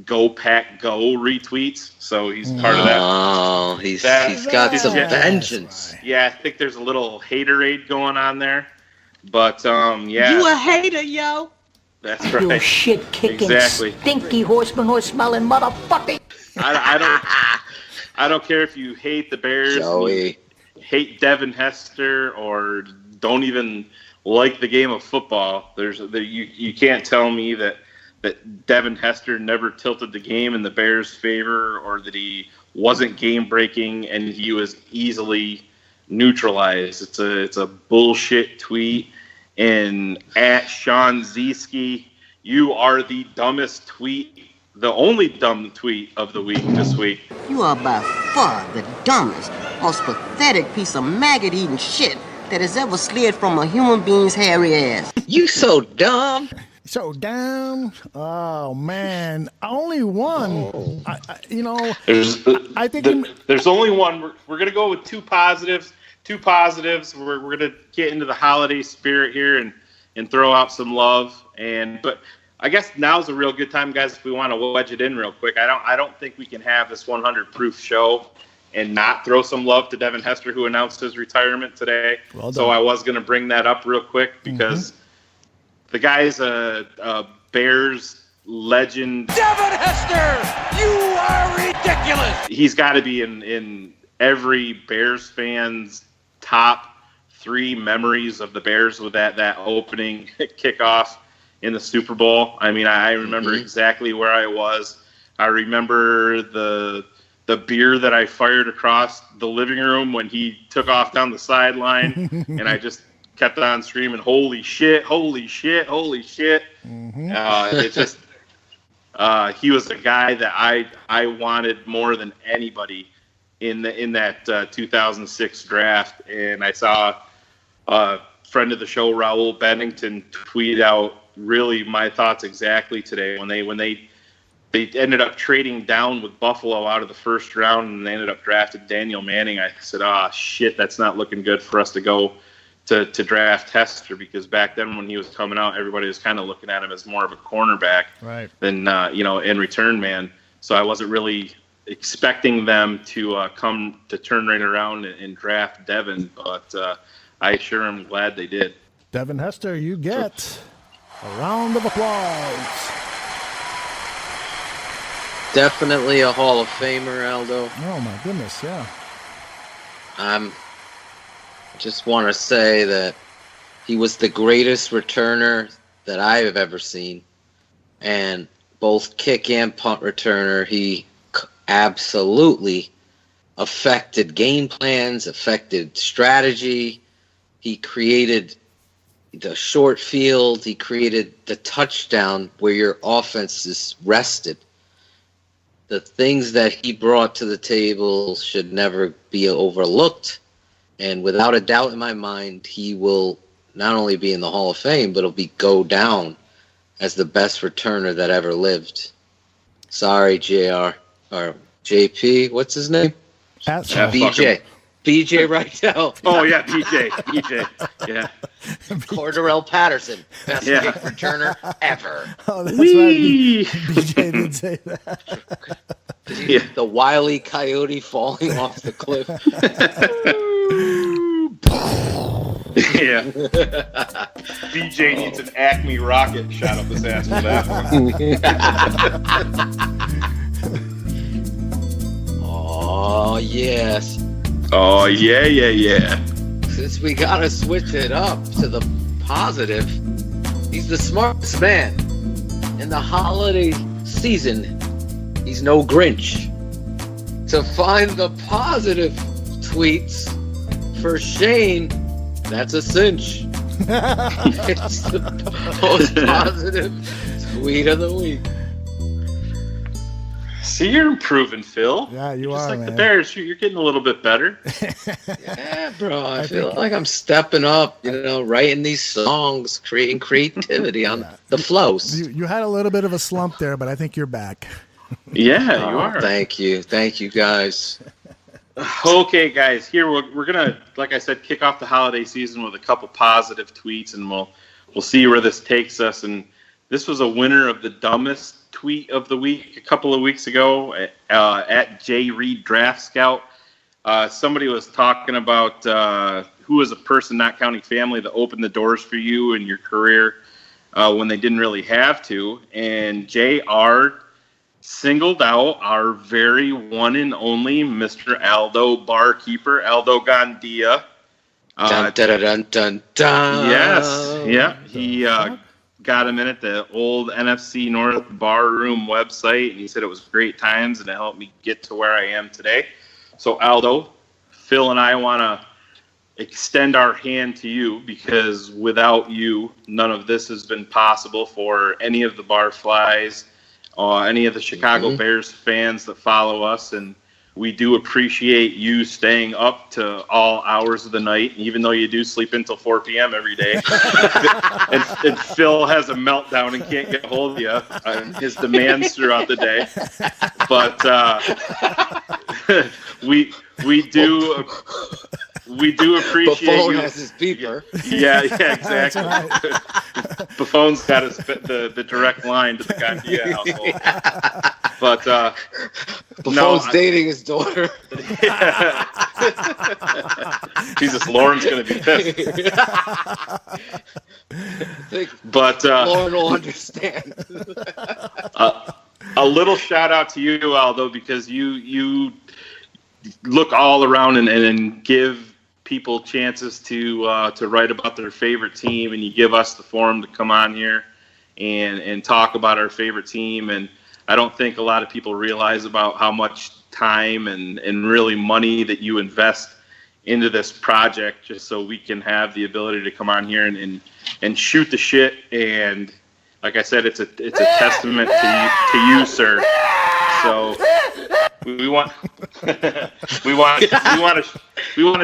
Go Pack Go retweets, so he's part of that. Oh, he's got some vengeance. Yeah, I think there's a little haterade going on there. But, yeah. You a hater, yo. That's right. You shit-kicking, exactly. stinky horse-smelling motherfucker. I don't care if you hate the Bears, Joey. hate Devin Hester, or don't even like the game of football. You can't tell me that Devin Hester never tilted the game in the Bears' favor, or that he wasn't game-breaking and he was easily neutralized. It's a bullshit tweet. And at Sean Zieski, you are the dumbest tweet. The only dumb tweet of the week this week. You are by far the dumbest, most pathetic piece of maggot-eating shit that has ever slid from a human being's hairy ass. You so dumb. So dumb. Oh, man. Only one. I think there's only one. We're going to go with two positives. We're going to get into the holiday spirit here and throw out some love. But I guess now's a real good time, guys, if we want to wedge it in real quick. I don't think we can have this 100 proof show and not throw some love to Devin Hester, who announced his retirement today. Well done. So I was going to bring that up real quick because the guy's a Bears legend. Devin Hester, you are ridiculous. He's got to be in every Bears fan's top 3 memories of the Bears with that opening kickoff in the Super Bowl. I mean, I remember exactly where I was. I remember the beer that I fired across the living room when he took off down the sideline, and I just kept on screaming, "Holy shit! Holy shit! Holy shit!" It's just he was a guy that I wanted more than anybody in that 2006 draft, and I saw a friend of the show, Raul Bennington, tweet out really my thoughts exactly today when they ended up trading down with Buffalo out of the first round, and they ended up drafting Daniel Manning. I said, shit, that's not looking good for us to go to draft Hester, because back then when he was coming out, everybody was kind of looking at him as more of a cornerback than in return man. So I wasn't really expecting them to come to turn right around and draft Devin, but I sure am glad they did. Devin Hester, you get a round of applause. Definitely a Hall of Famer, Aldo. Oh my goodness, yeah. Just want to say that he was the greatest returner that I have ever seen, and both kick and punt returner. He absolutely affected game plans, affected strategy. He created the short field. He created the touchdown where your offense is rested. The things that he brought to the table should never be overlooked. And without a doubt in my mind, he will not only be in the Hall of Fame, but he'll go down as the best returner that ever lived. Sorry, JR. Or JP, what's his name? BJ. BJ Rightel. Oh, yeah, BJ. Yeah. Cordarrelle Patterson, best kick returner ever. Oh, that's right. BJ did say that. The Wile E. Coyote falling off the cliff. Yeah. BJ needs an Acme rocket shot up his ass for that one. Oh, yes. Oh, yeah. Since we gotta switch it up to the positive, he's the smartest man. In the holiday season, he's no Grinch. To find the positive tweets for Shane, that's a cinch. It's the most positive tweet of the week. See, you're improving, Phil. Yeah, you Just are, like man. the Bears, you're getting a little bit better. Yeah, bro. I feel like I'm stepping up, writing these songs, creating creativity on the flows. You had a little bit of a slump there, but I think you're back. Yeah, you are. Thank you. Thank you, guys. Okay, guys, here we're gonna, like I said, kick off the holiday season with a couple positive tweets, and we'll see where this takes us. And this was a winner of the dumbest tweet of the week a couple of weeks ago at J Reed Draft Scout. Somebody was talking about who was a person not counting family that opened the doors for you in your career when they didn't really have to, and JR singled out our very one and only Mr. Aldo Barkeeper, Aldo Gandia. Dun, dun, dun, dun, dun. Yes, yeah. He got him in at the old NFC North Bar Room website, and he said it was great times, and it helped me get to where I am today. So, Aldo, Phil and I want to extend our hand to you, because without you, none of this has been possible for any of the Barflies, any of the Chicago Bears fans that follow us, and we do appreciate you staying up to all hours of the night, even though you do sleep until 4 p.m. every day. and Phil has a meltdown and can't get a hold of you on his demands throughout the day. But we do appreciate The phone you. has his beeper. Yeah, exactly. Buffone's got the direct line to the Gandia household. But Buffone's dating his daughter. Jesus, Lauren's going to be pissed. But Lauren will understand. A little shout out to you, Aldo, because you look all around and give people chances to write about their favorite team, and you give us the forum to come on here and talk about our favorite team. And I don't think a lot of people realize about how much time and really money that you invest into this project, just so we can have the ability to come on here and shoot the shit. And like I said, it's a testament to you, sir. So we want to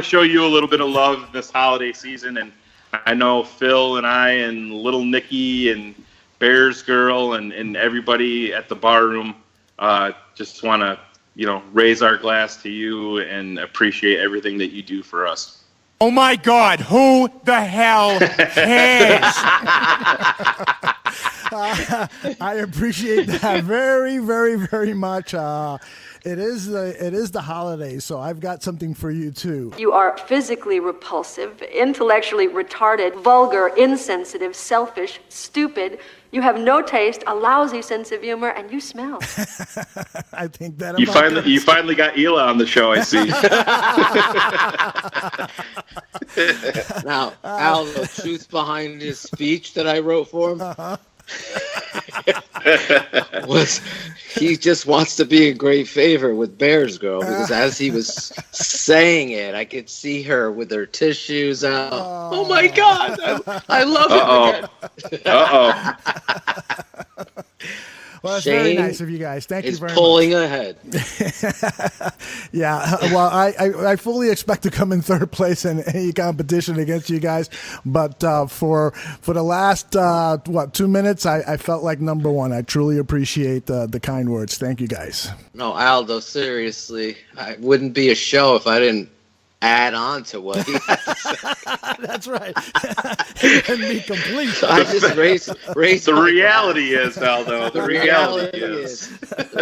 show you a little bit of love this holiday season. And I know Phil and I and little Nikki and Bears Girl and everybody at the bar room just want to raise our glass to you and appreciate everything that you do for us. Oh my God, who the hell cares? I appreciate that very, very, very much. It is the holidays, so I've got something for you too. You are physically repulsive, intellectually retarded, vulgar, insensitive, selfish, stupid. You have no taste, a lousy sense of humor, and you smell. I think that you finally got Hila on the show, I see. Now, Al, the truth behind his speech that I wrote for him was he just wants to be a great favor with Bears Girl, because as he was saying it, I could see her with her tissues out. Oh my God, I love it. Uh-oh. Well, that's Shane very nice of you guys. Thank you very much. Pulling ahead. Yeah, well, I fully expect to come in third place in any competition against you guys, but for the last 2 minutes, I felt like number one. I truly appreciate the kind words. Thank you guys. No, Aldo, seriously, I wouldn't be a show if I didn't add on to what he had to say. That's right. It can be complete. I just raised the reality is, Aldo. The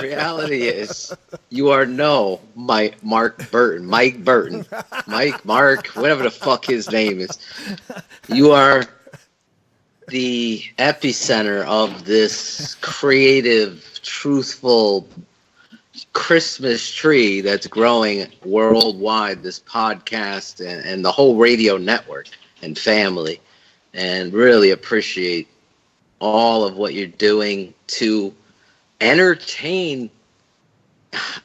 reality is, you are Mike Burton, Mike, Mark, whatever the fuck his name is. You are the epicenter of this creative, truthful Christmas tree that's growing worldwide, this podcast and the whole radio network and family, and really appreciate all of what you're doing to entertain.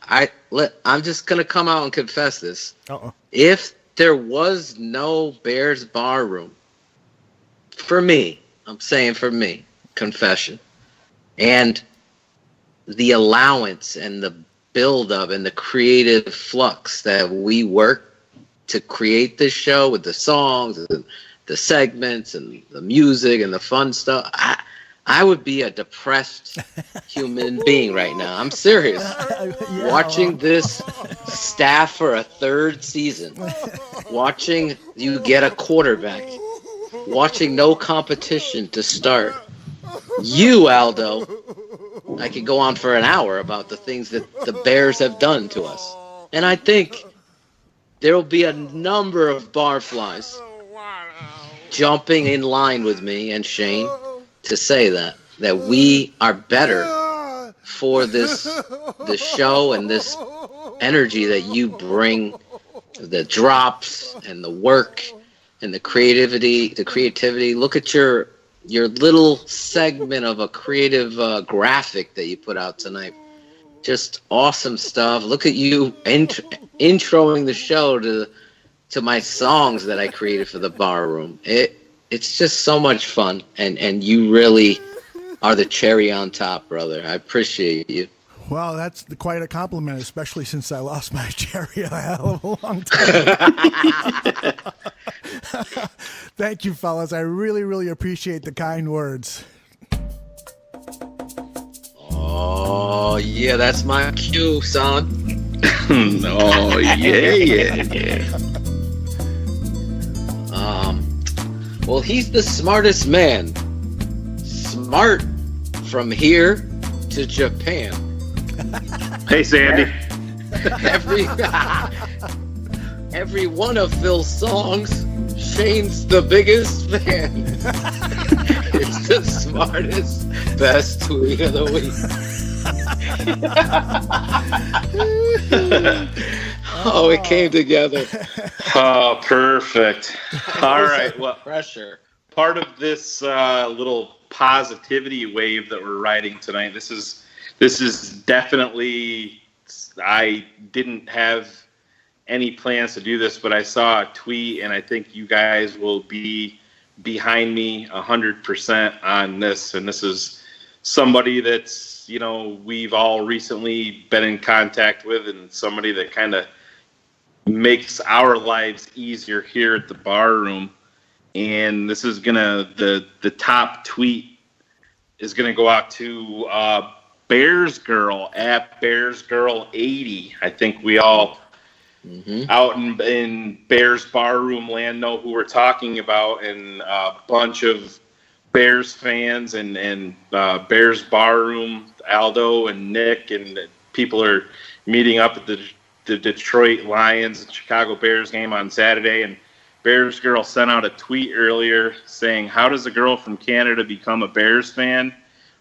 I'm just going to come out and confess this. Uh-oh. If there was no Bears Bar Room, for me, I'm saying for me, confession, and the allowance and the build-up and the creative flux that we work to create this show with the songs and the segments and the music and the fun stuff, I would be a depressed human being right now. I'm serious. Watching this staff for a third season, watching you get a quarterback, watching no competition to start. You, Aldo, I could go on for an hour about the things that the Bears have done to us. And I think there will be a number of barflies jumping in line with me and Shane to say that we are better for this show and this energy that you bring, the drops and the work and the creativity. Look at your little segment of a creative graphic that you put out tonight. Just awesome stuff. Look at you introing the show to my songs that I created for the bar room. It's just so much fun, and you really are the cherry on top, brother. I appreciate you. Well, that's quite a compliment, especially since I lost my cherry a hell of a long time. Thank you, fellas. I really, really appreciate the kind words. Oh, yeah, that's my cue, son. Oh, yeah. Well, he's the smartest man. Smart from here to Japan. Hey, Sandy. Every one of Phil's songs, Shane's the biggest fan. It's the smartest, best tweet of the week. Oh, it came together. Oh, perfect. All right. Well, pressure. Part of this little positivity wave that we're riding tonight. This is definitely. I didn't have any plans to do this, but I saw a tweet, and I think you guys will be behind me 100% on this. And this is somebody that's, we've all recently been in contact with, and somebody that kind of makes our lives easier here at the bar room. And this is the top tweet is gonna go out to Bears Girl at Bears Girl 80. I think we all out in Bears bar room land know who we're talking about, and a bunch of Bears fans and Bears bar room, Aldo and Nick and people are meeting up at the Detroit Lions and Chicago Bears game on Saturday, and Bears Girl sent out a tweet earlier saying, "How does a girl from Canada become a Bears fan?"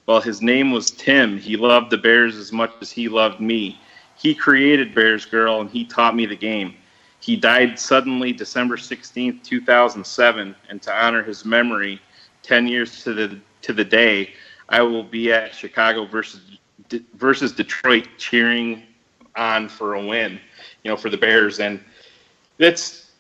Well, his name was Tim. He loved the Bears as much as he loved me. He created Bears Girl, and he taught me the game. He died suddenly December 16th, 2007, and to honor his memory, 10 years to the day, I will be at Chicago versus Detroit cheering on for a win, for the Bears. And that's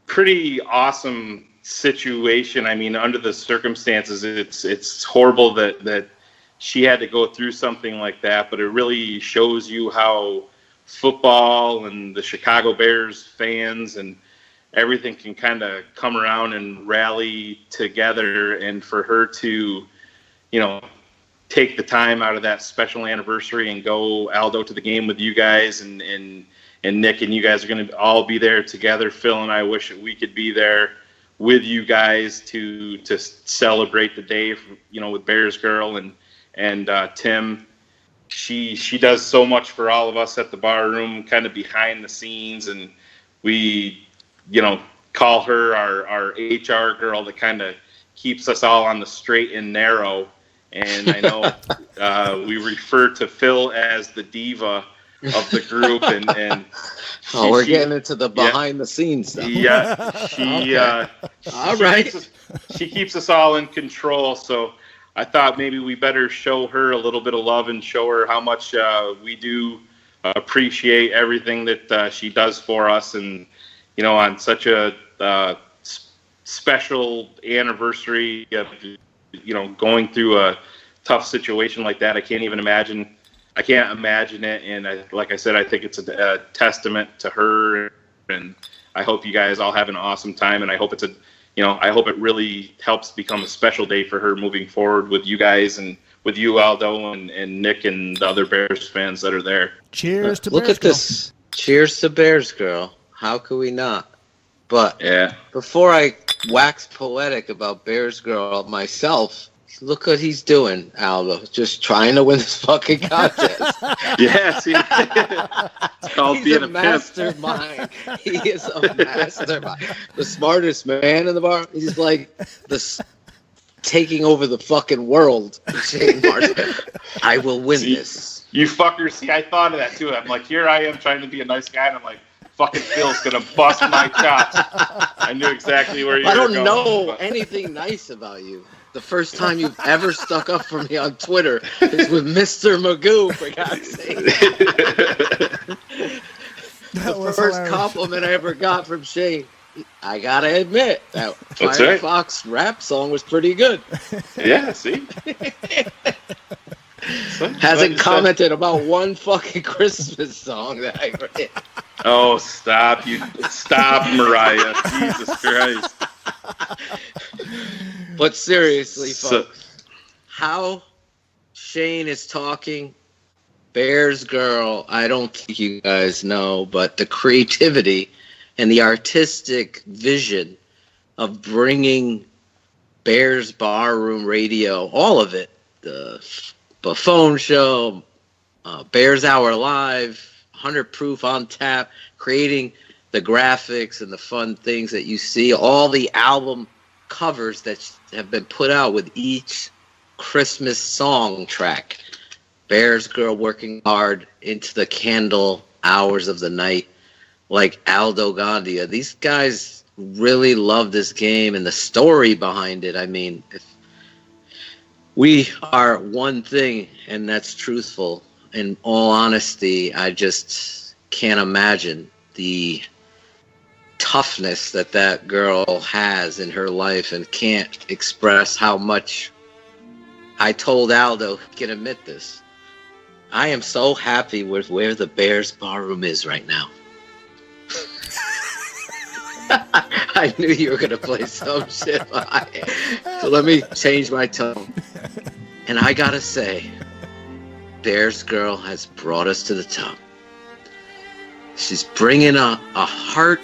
pretty awesome situation. I mean, under the circumstances, it's horrible that she had to go through something like that, but it really shows you how football and the Chicago Bears fans and everything can kind of come around and rally together. And for her to, take the time out of that special anniversary and go, Aldo, to the game with you guys, and Nick and you guys are going to all be there together. Phil and I wish that we could be there with you guys to celebrate the day, with Bears Girl and Tim. She does so much for all of us at the bar room, kind of behind the scenes, and we, call her our HR girl that kind of keeps us all on the straight and narrow. And I know we refer to Phil as the diva of the group, and we're getting into the behind the scenes stuff. Yeah, she all right. She keeps us all in control. So I thought maybe we better show her a little bit of love and show her how much we do appreciate everything that she does for us, and on such a special anniversary of, going through a tough situation like that. I can't imagine it. And like I said, I think it's a testament to her. And I hope you guys all have an awesome time. And I hope I hope it really helps become a special day for her moving forward with you guys and with you, Aldo, and Nick and the other Bears fans that are there. Cheers to Look Bears at this. Cheers to Bears Girl. How could we not? But before I wax poetic about Bears Girl myself, look what he's doing, Aldo. Just trying to win this fucking contest. Yes, it's called being a mastermind. He is a mastermind. The smartest man in the bar. He's like taking over the fucking world. Shane Martin. I will win this. You fuckers. See, I thought of that too. I'm like, here I am trying to be a nice guy, and I'm like, fucking Phil's gonna bust my chops. I knew exactly where you were going. I don't know anything nice about you. The first time you've ever stuck up for me on Twitter is with Mr. Magoo, for God's sake. The first compliment I ever got from Shane, I gotta admit, that Firefox rap song was pretty good. Yeah, see? Hasn't commented about one fucking Christmas song that I read. Oh, stop, Mariah. Jesus Christ. But seriously, folks, how Shane is talking, Bears Girl, I don't think you guys know, but the creativity and the artistic vision of bringing Bears Barroom Radio, all of it, the Buffon Show, Bears Hour Live, 100 Proof on Tap, creating the graphics and the fun things that you see, all the album covers that have been put out with each Christmas song track. Bears Girl working hard into the candle hours of the night, like Aldo Gandia. These guys really love this game and the story behind it. I mean, if we are one thing, and that's truthful. In all honesty, I just can't imagine the toughness that girl has in her life and can't express how much. I told Aldo, he can admit this. I am so happy with where the Bears Barroom is right now. I knew you were going to play some shit. So let me change my tone. And I got to say, Bears Girl has brought us to the top. She's bringing a heart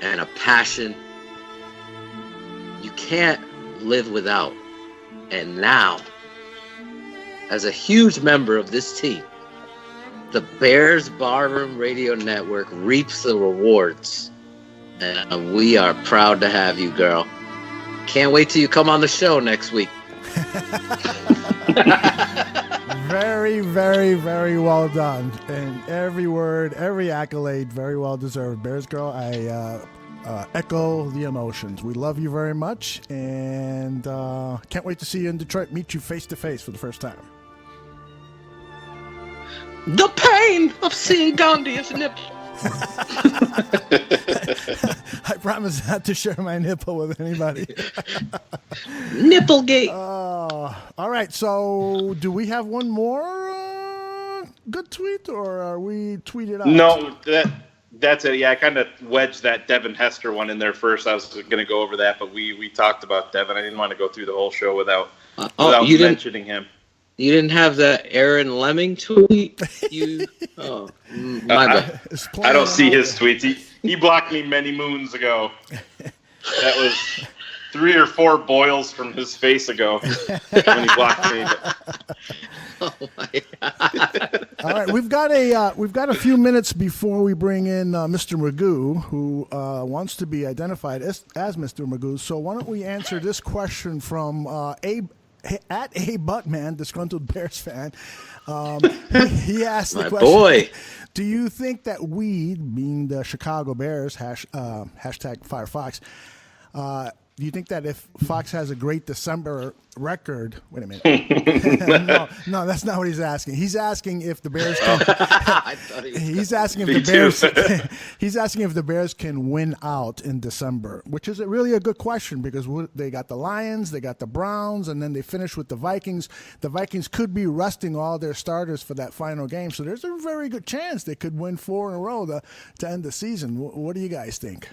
and a passion you can't live without. And now, as a huge member of this team, the Bears Barroom Radio Network reaps the rewards. And we are proud to have you, girl. Can't wait till you come on the show next week. Very, very, very well done. And every word, every accolade, very well deserved. Bears Girl, I echo the emotions. We love you very much, and can't wait to see you in Detroit, meet you face to face for the first time. The pain of seeing Gandhi's nipple. I promise not to share my nipple with anybody. Nipplegate. All right, so do we have one more good tweet, or are we tweeted out? No, that's it. Yeah, I kind of wedged that Devin Hester one in there first. I was going to go over that, but we talked about Devin. I didn't want to go through the whole show without mentioning him. You didn't have that Aaron Lemming tweet? My bad. I don't see his tweets. He blocked me many moons ago. That was 3 or 4 boils from his face ago when he blocked me. Oh my God. All right, we've got a few minutes before we bring in Mr. Magoo, who wants to be identified as Mr. Magoo. So why don't we answer this question from at A Buttman, disgruntled Bears fan. He asked the question, boy. Do you think that we, being the Chicago Bears, hashtag Firefox, Do you think that if Fox has a great December record, wait a minute. no, that's not what he's asking. He's asking if the Bears can. He's asking if the Bears. He's asking if the Bears can win out in December, which is really a good question because they got the Lions, they got the Browns, and then they finish with the Vikings. The Vikings could be resting all their starters for that final game, so there's a very good chance they could win 4 in a row to end the season. What do you guys think?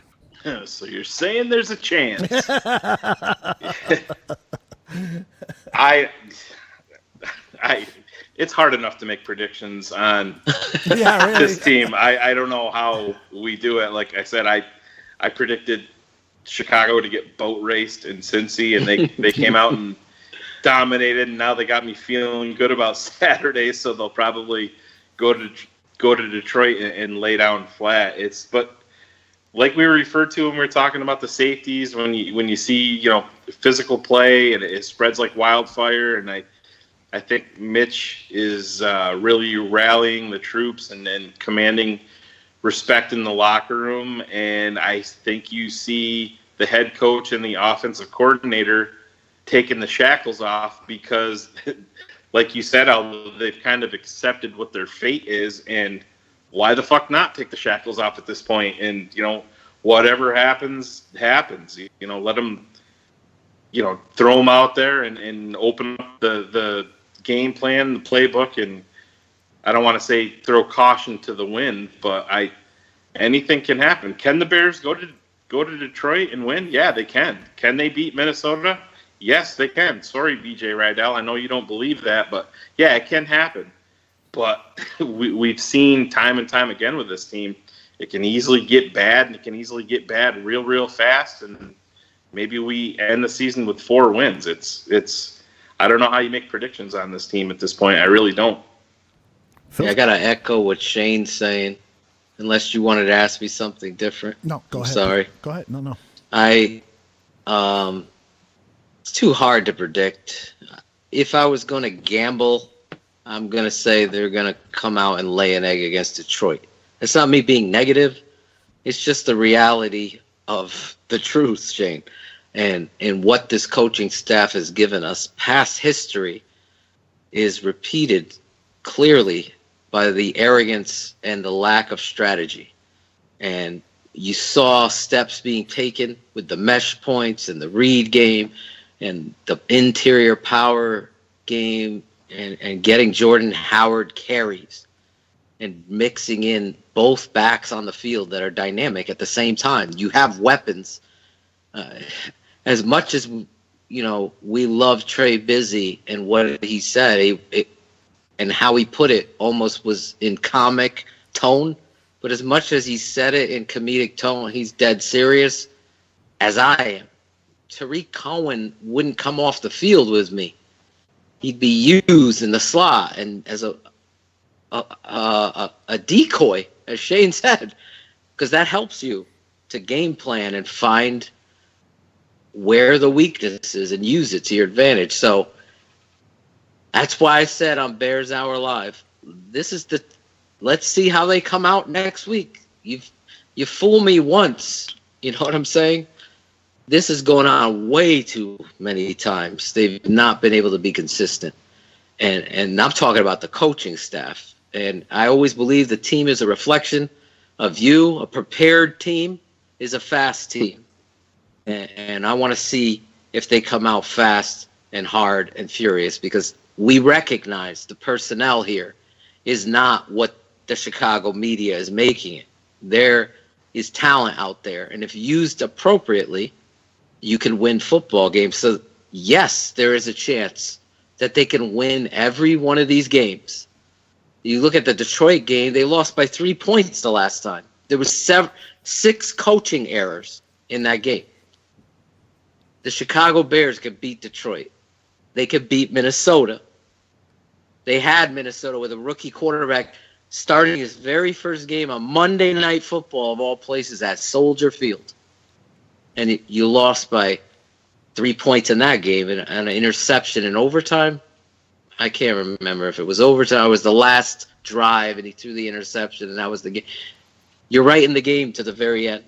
So you're saying there's a chance? It's hard enough to make predictions on this team. I don't know how we do it. Like I said, I predicted Chicago to get boat raced in Cincy, and they came out and dominated. And now they got me feeling good about Saturday, so they'll probably go to Detroit and lay down flat. But like we referred to when we were talking about the safeties, when you see physical play and it spreads like wildfire, and I think Mitch is really rallying the troops and commanding respect in the locker room, and I think you see the head coach and the offensive coordinator taking the shackles off because, like you said, they've kind of accepted what their fate is, and why the fuck not take the shackles off at this point? And, whatever happens. Let them, throw them out there and open up the game plan, the playbook. And I don't want to say throw caution to the wind, but anything can happen. Can the Bears go to Detroit and win? Yeah, they can. Can they beat Minnesota? Yes, they can. Sorry, BJ Rydell. I know you don't believe that, but yeah, it can happen. But we've seen time and time again with this team, it can easily get bad, and it can easily get bad real, real fast. And maybe we end the season with 4 wins. It's. I don't know how you make predictions on this team at this point. I really don't. Yeah, I gotta echo what Shane's saying, unless you wanted to ask me something different. No, go ahead. Sorry. Go ahead. No. It's too hard to predict. If I was going to gamble, I'm going to say they're going to come out and lay an egg against Detroit. It's not me being negative. It's just the reality of the truth, Shane, and what this coaching staff has given us. Past history is repeated clearly by the arrogance and the lack of strategy. And you saw steps being taken with the mesh points and the read game and the interior power game and getting Jordan Howard carries and mixing in both backs on the field that are dynamic at the same time. You have weapons. As much as, we love Trey Busy and what he said, and how he put it almost was in comic tone. But as much as he said it in comedic tone, he's dead serious, as I am. Tariq Cohen wouldn't come off the field with me. He'd be used in the slot and as a decoy, as Shane said, because that helps you to game plan and find where the weakness is and use it to your advantage. So that's why I said on Bears Hour Live, let's see how they come out next week. You fool me once, you know what I'm saying? This is going on way too many times. They've not been able to be consistent. And I'm talking about the coaching staff. And I always believe the team is a reflection of you. A prepared team is a fast team. And I want to see if they come out fast and hard and furious, because we recognize the personnel here is not what the Chicago media is making it. There is talent out there. And if used appropriately, you can win football games. So, yes, there is a chance that they can win every one of these games. You look at the Detroit game, they lost by 3 points the last time. There was 6 coaching errors in that game. The Chicago Bears could beat Detroit. They could beat Minnesota. They had Minnesota with a rookie quarterback starting his very first game on Monday Night Football, of all places, at Soldier Field. And you lost by 3 points in that game and an interception in overtime. I can't remember if it was overtime. It was the last drive, and he threw the interception, and that was the game. You're right in the game to the very end.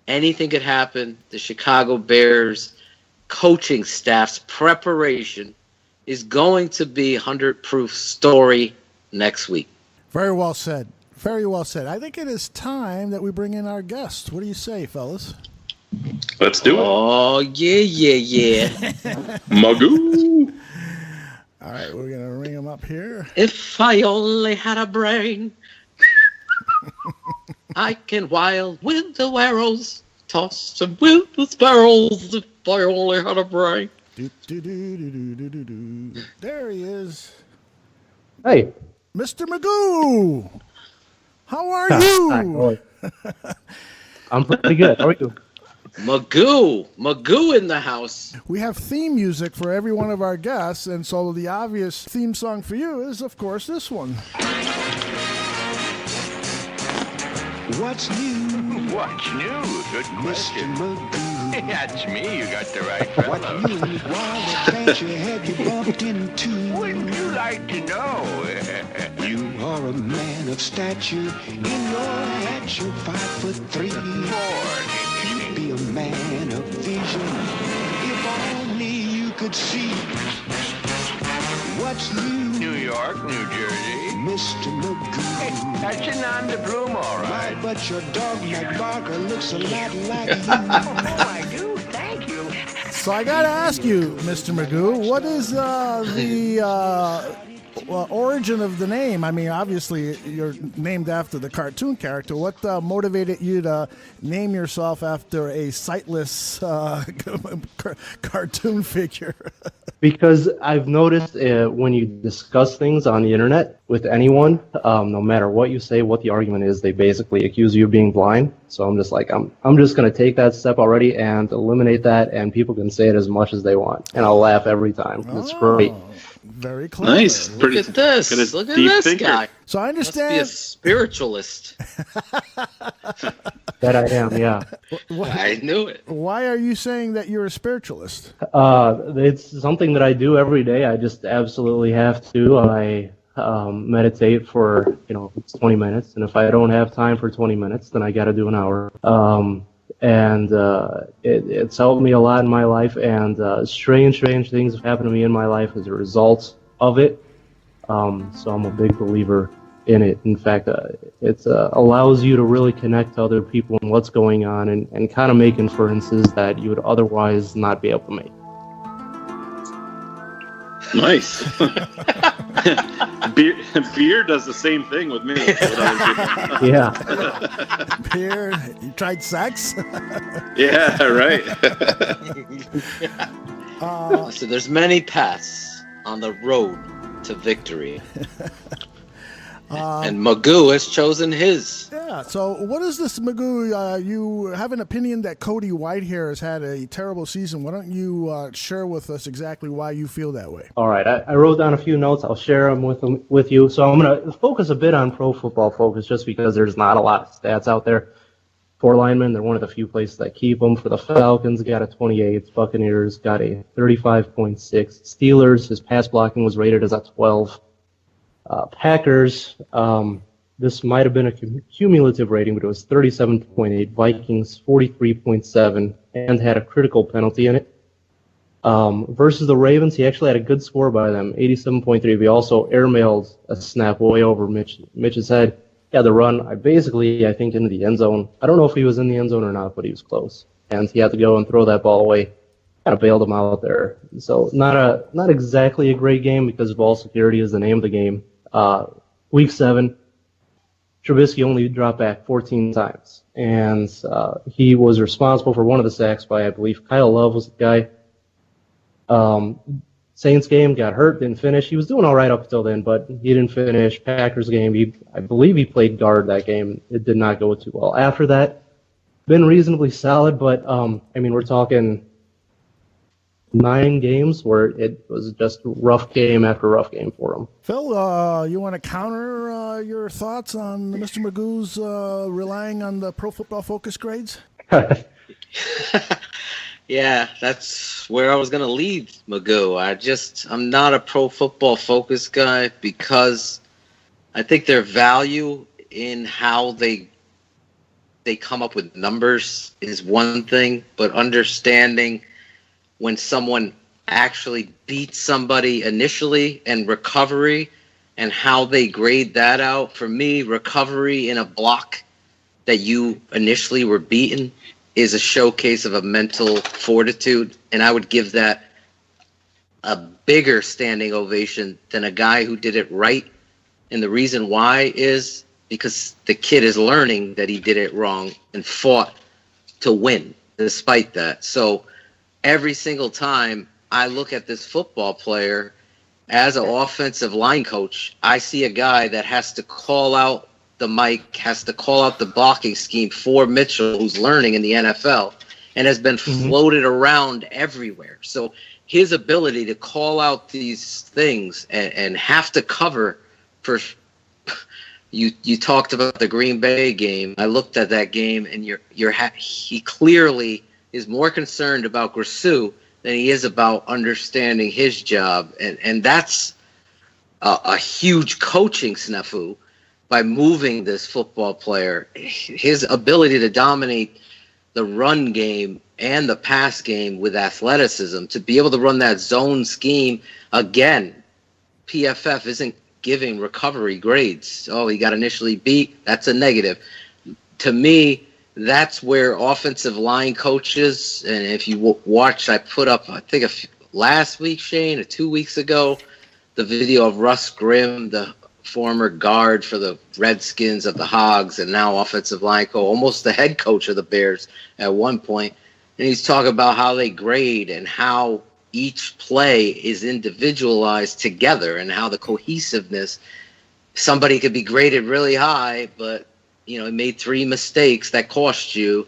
anything could happen. The Chicago Bears coaching staff's preparation is going to be 100 proof story next week. Very well said. Very well said. I think it is time that we bring in our guest. What do you say, fellas? Let's do it. Oh, yeah. Magoo. All right, we're going to ring him up here. If I only had a brain, I can wild with the arrows, toss them with the sparrows. If I only had a brain. There he is. Hey. Mr. Magoo. How are you? I'm pretty good. How are you? Magoo in the house. We have theme music for every one of our guests, and so the obvious theme song for you is, of course, this one. What's new? What's new? Good question. Mr. Magoo. That's me. You got the right fellow. What new wild adventure have you bumped into? Wouldn't you like to know? You are a man of stature. In your hat, you're 5'3". You'd be a man of vision. If only you could see what's new. New York, New Jersey. Mr. Magoo. Hey, that's an on the bloom, all right. But your dog, Barker, looks a lot like you. Oh, I do. Thank you. So I got to ask you, Mr. Magoo, what is the origin of the name? I mean, obviously, you're named after the cartoon character. What motivated you to name yourself after a sightless cartoon figure? Because I've noticed when you discuss things on the internet with anyone, no matter what you say, what the argument is, they basically accuse you of being blind. So I'm just like, I'm just going to take that step already and eliminate that, and people can say it as much as they want. And I'll laugh every time. It's great. Very clever. Nice. Look at this. Look at this guy. So I understand. Must be a spiritualist. That I am, yeah. I knew it. Why are you saying that you're a spiritualist? It's something that I do every day. I just absolutely have to. I meditate for 20 minutes, and if I don't have time for 20 minutes, then I got to do an hour. It's helped me a lot in my life, and strange things have happened to me in my life as a result of it. So I'm a big believer in it. In fact, it allows you to really connect to other people and what's going on, and kind of make inferences that you would otherwise not be able to make. Nice. Beer does the same thing with me. Yeah. Beer? You tried sex? Yeah, right. So there's many paths on the road to victory. And Magoo has chosen his. Yeah, so what is this, Magoo? You have an opinion that Cody Whitehair has had a terrible season. Why don't you share with us exactly why you feel that way? All right, I wrote down a few notes. I'll share them with you. So I'm going to focus a bit on Pro Football Focus just because there's not a lot of stats out there. For linemen, they're one of the few places that keep them. For the Falcons, got a 28. Buccaneers got a 35.6. Steelers, his pass blocking was rated as a 12. Packers, this might have been a cumulative rating, but it was 37.8. Vikings, 43.7, and had a critical penalty in it. Versus the Ravens, he actually had a good score by them, 87.3. We also airmailed a snap way over Mitch's head. He had the run, I think, into the end zone. I don't know if he was in the end zone or not, but he was close. And he had to go and throw that ball away. Kind of bailed him out there. So not exactly a great game because ball security is the name of the game. Week 7, Trubisky only dropped back 14 times, and he was responsible for one of the sacks by, I believe, Kyle Love was the guy. Saints game, got hurt, didn't finish. He was doing all right up until then, but he didn't finish. Packers game, I believe he played guard that game. It did not go too well. After that, been reasonably solid, but we're talking 9 games where it was just rough game after rough game for him. Phil, you want to counter your thoughts on Mr. Magoo's relying on the Pro Football Focus grades? Yeah, that's where I was going to lead Magoo. I'm not a Pro Football Focus guy because I think their value in how they they come up with numbers is one thing, but understanding when someone actually beats somebody initially and recovery and how they grade that out. For me, recovery in a block that you initially were beaten is a showcase of a mental fortitude, and I would give that a bigger standing ovation than a guy who did it right. And the reason why is because the kid is learning that he did it wrong and fought to win despite that. So every single time I look at this football player as an offensive line coach, I see a guy that has to call out the mic, has to call out the blocking scheme for Mitchell, who's learning in the NFL and has been floated around everywhere. So his ability to call out these things and have to cover for you talked about the Green Bay game. I looked at that game, and he clearly is more concerned about Grisou than he is about understanding his job, and that's a huge coaching snafu by moving this football player. His ability to dominate the run game and the pass game with athleticism, to be able to run that zone scheme again. PFF isn't giving recovery grades. Oh, he got initially beat. That's a negative. To me, that's where offensive line coaches, and if you watch, I put up, I think last week, Shane, or 2 weeks ago, the video of Russ Grimm, the former guard for the Redskins of the Hogs and now offensive line coach, almost the head coach of the Bears at one point. And he's talking about how they grade and how each play is individualized together and how the cohesiveness, somebody could be graded really high, but he made 3 mistakes that cost you.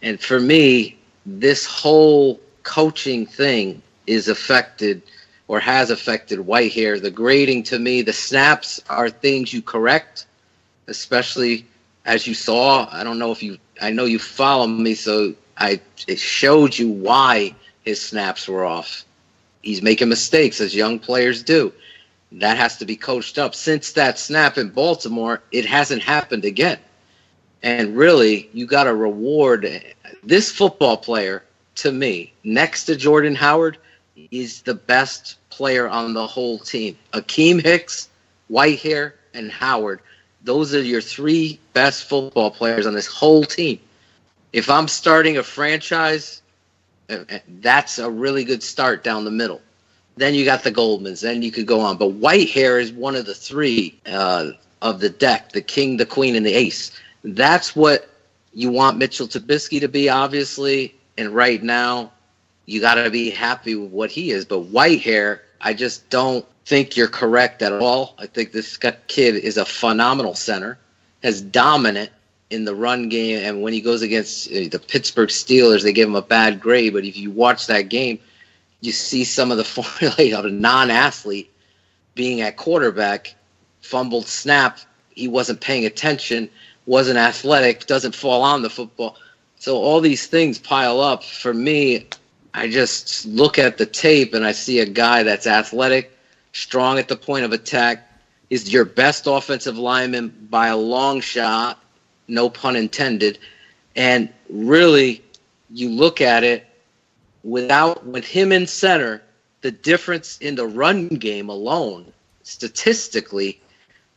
And for me, this whole coaching thing is affected or has affected Whitehair. The grading, to me, the snaps are things you correct, especially as you saw. I know you follow me, so it showed you why his snaps were off. He's making mistakes, as young players do. That has to be coached up. Since that snap in Baltimore, it hasn't happened again. And really, you got to reward this football player. To me, next to Jordan Howard, is the best player on the whole team. Akeem Hicks, Whitehair, and Howard. Those are your 3 best football players on this whole team. If I'm starting a franchise, that's a really good start down the middle. Then you got the Goldmans. Then you could go on. But Whitehair is one of the 3 of the deck, the king, the queen, and the ace. That's what you want Mitchell Trubisky to be, obviously. And right now, you got to be happy with what he is. But Whitehair, I just don't think you're correct at all. I think this kid is a phenomenal center, as dominant in the run game. And when he goes against the Pittsburgh Steelers, they give him a bad grade. But if you watch that game, you see some of the formula of a non-athlete being at quarterback, fumbled snap, he wasn't paying attention, wasn't athletic, doesn't fall on the football. So all these things pile up. For me, I just look at the tape and I see a guy that's athletic, strong at the point of attack, is your best offensive lineman by a long shot, no pun intended. And really, you look at it, with him in center, the difference in the run game alone, statistically,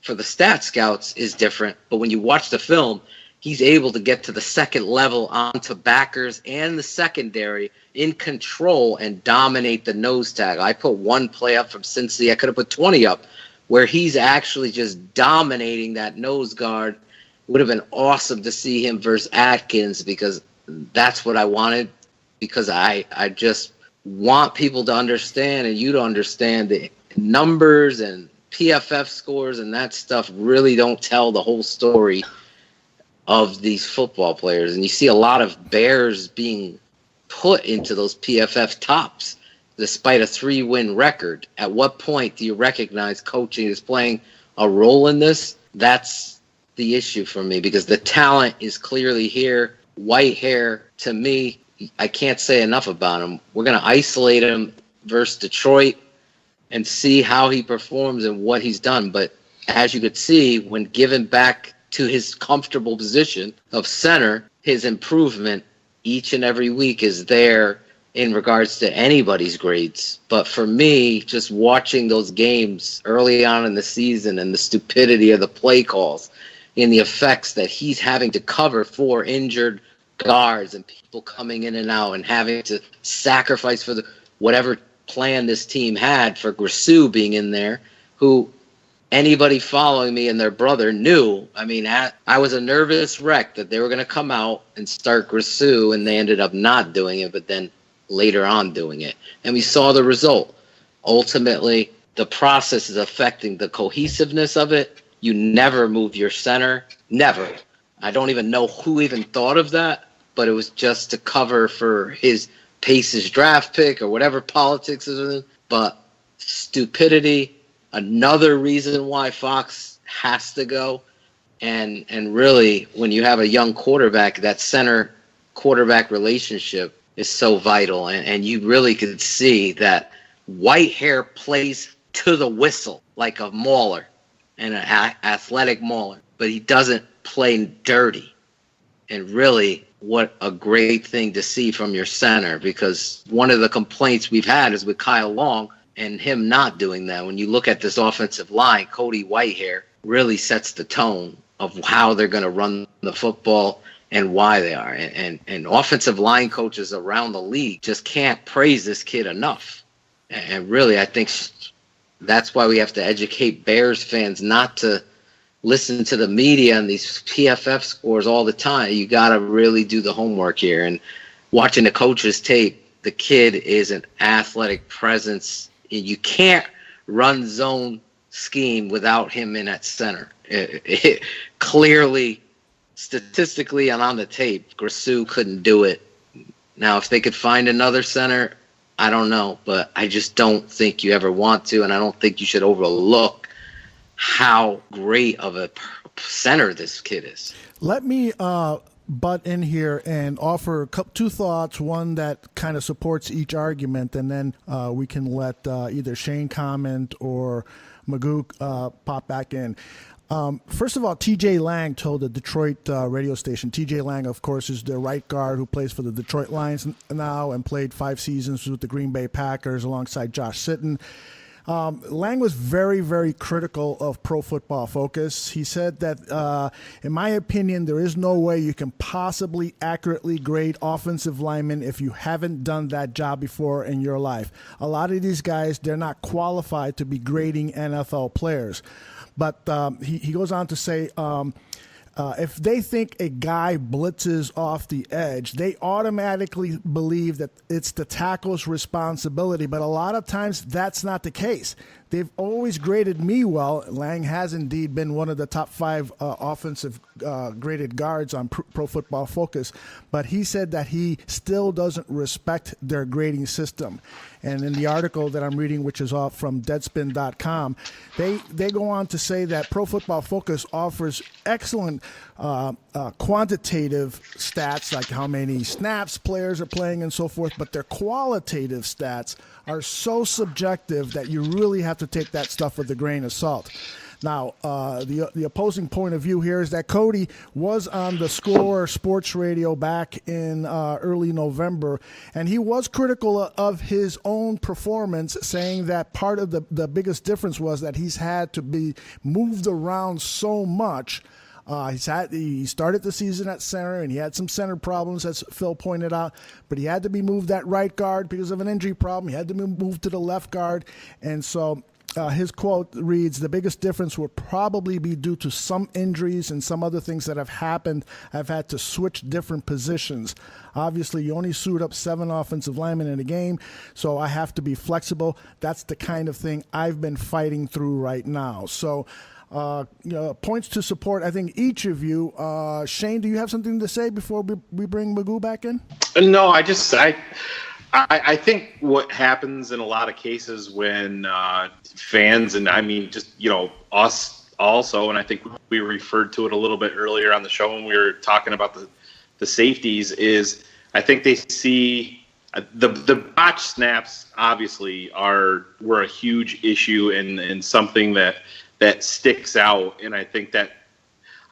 for the stat scouts is different. But when you watch the film, he's able to get to the second level onto backers and the secondary in control and dominate the nose tackle. I put 1 play up from Cincy. I could have put 20 up where he's actually just dominating that nose guard. It would have been awesome to see him versus Atkins, because that's what I wanted, because I just want people to understand and you to understand the numbers and PFF scores and that stuff really don't tell the whole story of these football players. And you see a lot of Bears being put into those PFF tops despite a 3-win record. At what point do you recognize coaching is playing a role in this? That's the issue for me, because the talent is clearly here. Whitehair, to me, I can't say enough about him. We're going to isolate him versus Detroit and see how he performs and what he's done. But as you could see, when given back to his comfortable position of center, his improvement each and every week is there in regards to anybody's grades. But for me, just watching those games early on in the season and the stupidity of the play calls and the effects that he's having to cover for injured guards and people coming in and out and having to sacrifice for whatever plan this team had for Grisou being in there, who anybody following me and their brother knew. I mean, I was a nervous wreck that they were going to come out and start Grisou, and they ended up not doing it, but then later on doing it. And we saw the result. Ultimately, the process is affecting the cohesiveness of it. You never move your center. Never. I don't even know who even thought of that, but it was just to cover for his Pacers draft pick or whatever politics is in. But stupidity, another reason why Fox has to go. And really, when you have a young quarterback, that center quarterback relationship is so vital. And you really could see that Whitehair plays to the whistle like a mauler and an athletic mauler, but he doesn't play dirty. And really, what a great thing to see from your center, because one of the complaints we've had is with Kyle Long and him not doing that. When you look at this offensive line, Cody Whitehair really sets the tone of how they're going to run the football and why they are. And offensive line coaches around the league just can't praise this kid enough. And really, I think that's why we have to educate Bears fans not to listen to the media and these PFF scores all the time. You got to really do the homework here. And watching the coach's tape, the kid is an athletic presence. You can't run zone scheme without him in at center. It clearly, statistically, and on the tape, Grisou couldn't do it. Now, if they could find another center, I don't know, but I just don't think you ever want to, and I don't think you should overlook how great of a center this kid is. Let me butt in here and offer two thoughts, one that kind of supports each argument, and then we can let either Shane comment or Magoo pop back in. First of all, TJ Lang told the Detroit radio station. TJ Lang, of course, is the right guard who plays for the Detroit Lions now and played 5 seasons with the Green Bay Packers alongside Josh Sitton. Lang was very, very critical of Pro Football Focus. He said that, in my opinion, there is no way you can possibly accurately grade offensive linemen if you haven't done that job before in your life. A lot of these guys, they're not qualified to be grading NFL players. But he goes on to say, if they think a guy blitzes off the edge, they automatically believe that it's the tackle's responsibility. But a lot of times that's not the case. They've always graded me well. Lang has indeed been one of the top 5 offensive graded guards on Pro Football Focus. But he said that he still doesn't respect their grading system. And in the article that I'm reading, which is off from Deadspin.com, they go on to say that Pro Football Focus offers excellent quantitative stats, like how many snaps players are playing and so forth, but their qualitative stats are so subjective that you really have to take that stuff with a grain of salt. Now, the opposing point of view here is that Cody was on the Score Sports Radio back in early November, and he was critical of his own performance, saying that part of the biggest difference was that he's had to be moved around so much. He started the season at center, and he had some center problems, as Phil pointed out, but he had to be moved at right guard because of an injury problem. He had to be moved to the left guard, and so his quote reads, "The biggest difference would probably be due to some injuries and some other things that have happened. I've had to switch different positions. Obviously, you only suit up 7 offensive linemen in a game, so I have to be flexible. That's the kind of thing I've been fighting through right now." So, points to support, I think, each of you. Shane, do you have something to say before we bring Magoo back in? No, I think what happens in a lot of cases when fans, and I mean just us also, and I think we referred to it a little bit earlier on the show when we were talking about the safeties, is I think they see the botch snaps obviously were a huge issue and something that sticks out, and I think that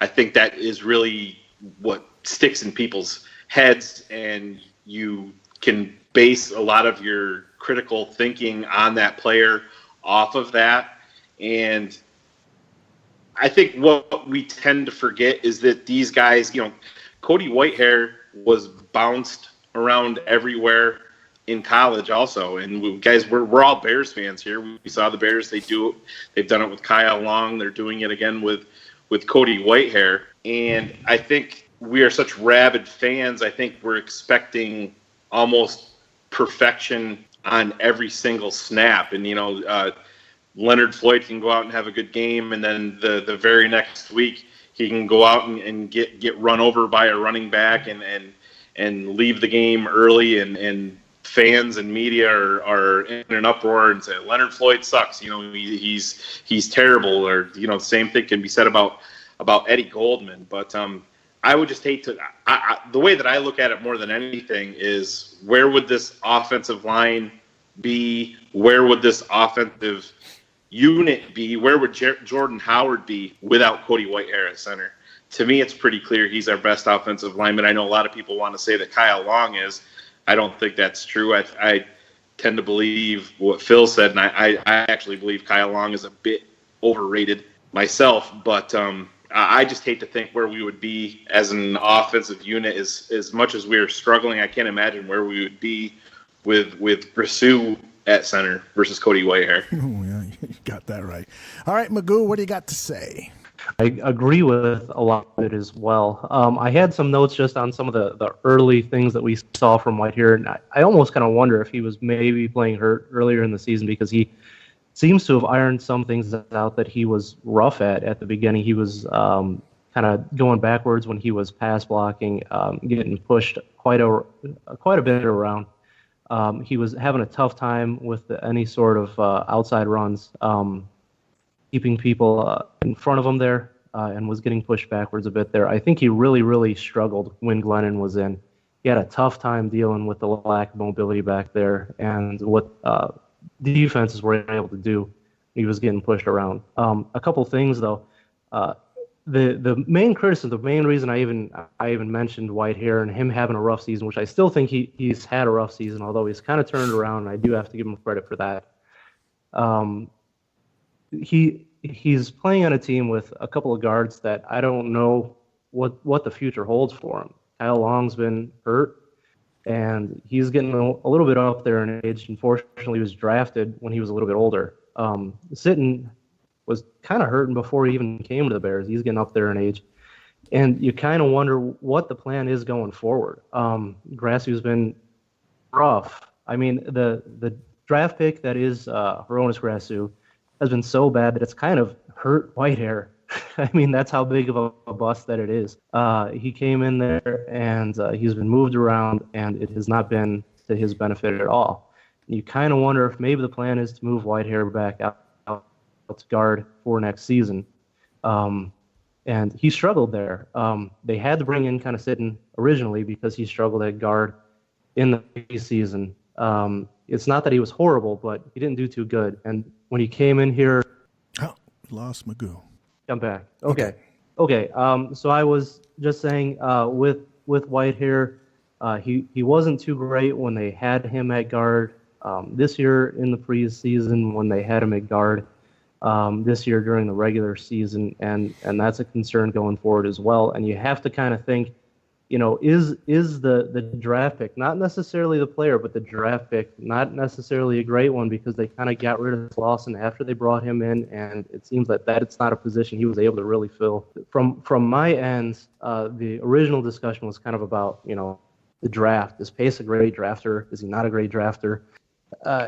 I think that is really what sticks in people's heads, and you can base a lot of your critical thinking on that player off of that. And I think what we tend to forget is that these guys, Cody Whitehair was bounced around everywhere in college also. And we're all Bears fans here. We saw the Bears. They've done it with Kyle Long. They're doing it again with Cody Whitehair. And I think we are such rabid fans. I think we're expecting almost perfection on every single snap. And, Leonard Floyd can go out and have a good game, and then the very next week he can go out and get run over by a running back and leave the game early, and fans and media are in an uproar and say Leonard Floyd sucks. He's terrible, or the same thing can be said about Eddie Goldman. But I would just hate to. The way that I look at it more than anything is, where would this offensive line be? Where would this offensive unit be? Where would Jordan Howard be without Cody Whitehair at center? To me, it's pretty clear he's our best offensive lineman. I know a lot of people want to say that Kyle Long is. I don't think that's true. I tend to believe what Phil said, and I actually believe Kyle Long is a bit overrated myself. But I just hate to think where we would be as an offensive unit. As much as we're struggling, I can't imagine where we would be with Brissou at center versus Cody Whitehair. Oh, yeah, you got that right. All right, Magoo, what do you got to say? I agree with a lot of it as well. I had some notes just on some of the early things that we saw from Whitehair, and I almost kind of wonder if he was maybe playing hurt earlier in the season, because he seems to have ironed some things out that he was rough at the beginning. He was kind of going backwards when he was pass blocking, getting pushed quite a bit around. He was having a tough time with any sort of outside runs, keeping people in front of him there, and was getting pushed backwards a bit there. I think he really, really struggled when Glennon was in. He had a tough time dealing with the lack of mobility back there and what defenses were able to do. He was getting pushed around. A couple things, though. The main criticism, the main reason I even mentioned Whitehair and him having a rough season, which I still think he's had a rough season, although he's kind of turned around, and I do have to give him credit for that. He's playing on a team with a couple of guards that I don't know what the future holds for him. Kyle Long's been hurt, and he's getting a little bit up there in age. Unfortunately, he was drafted when he was a little bit older. Sitton was kind of hurting before he even came to the Bears. He's getting up there in age. And you kind of wonder what the plan is going forward. Grassou's been rough. I mean, the draft pick that is Hronis Grassou has been so bad that it's kind of hurt Whitehair. I mean, that's how big of a bust that it is. He came in there, and he's been moved around, and it has not been to his benefit at all. You kind of wonder if maybe the plan is to move Whitehair back out to guard for next season. And he struggled there. They had to bring in kind of Sitton originally because he struggled at guard in the preseason. It's not that he was horrible, but he didn't do too good. And when he came in here... Oh, lost Magoo. I'm back. Okay. So I was just saying with Whitehair, he wasn't too great when they had him at guard. This year in the preseason when they had him at guard. This year during the regular season, and that's a concern going forward as well. And you have to kind of think, is the draft pick, not necessarily the player, but the draft pick, not necessarily a great one, because they kind of got rid of Lawson after they brought him in, and it seems that it's not a position he was able to really fill. From my end, the original discussion was kind of about, the draft. Is Pace a great drafter? Is he not a great drafter?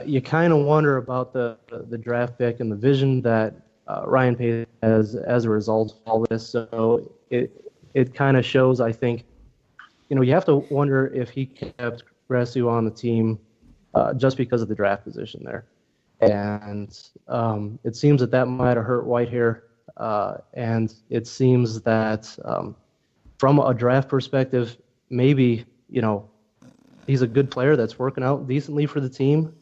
You kind of wonder about the draft pick and the vision that Ryan Pace has as a result of all this. So it kind of shows, I think, you have to wonder if he kept Grassou on the team just because of the draft position there. And it seems that might have hurt Whitehair. And it seems that from a draft perspective, maybe, he's a good player that's working out decently for the team.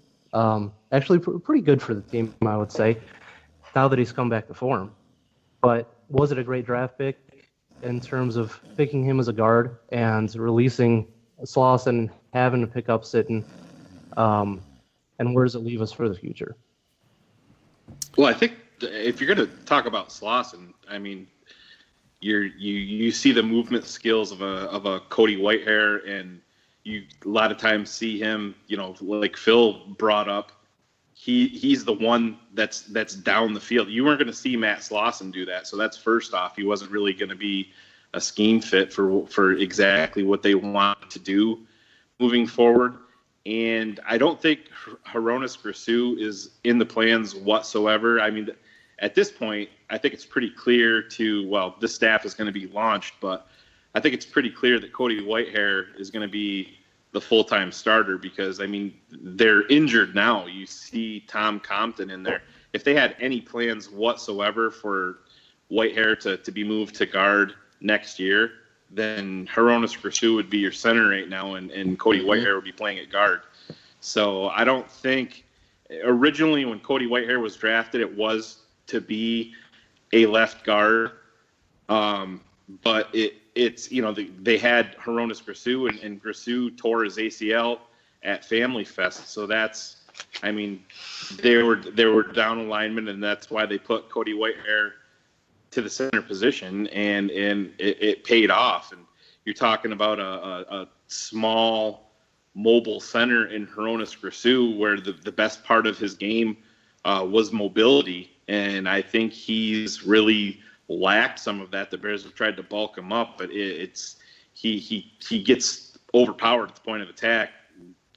Actually, pretty good for the team, I would say, now that he's come back to form. But was it a great draft pick? in terms of picking him as a guard and releasing Slauson, having to pick up Sitton, and where does it leave us for the future? Well, I think if you're going to talk about Slauson, I mean, you see the movement skills of a Cody Whitehair, and you a lot of times see him, like Phil brought up. He's the one that's down the field. You weren't going to see Matt Slauson do that. So that's first off. He wasn't really going to be a scheme fit for exactly what they want to do moving forward. And I don't think Hronis Grisou is in the plans whatsoever. I mean, at this point, I think it's pretty clear this staff is going to be launched, but I think it's pretty clear that Cody Whitehair is going to be the full-time starter because, I mean, they're injured now. You see Tom Compton in there. If they had any plans whatsoever for Whitehair to be moved to guard next year, then Hronis Grisou would be your center right now, and Cody Whitehair would be playing at guard. So I don't think originally when Cody Whitehair was drafted, it was to be a left guard, but it's they had Hronis Grisou, and Grisou tore his ACL at Family Fest. So that's, I mean, they were down alignment, and that's why they put Cody Whitehair to the center position, and it paid off. And you're talking about a small mobile center in Hronis Grisou, where the best part of his game was mobility, and I think he's really lacked some of that. The Bears have tried to bulk him up, but he gets overpowered at the point of attack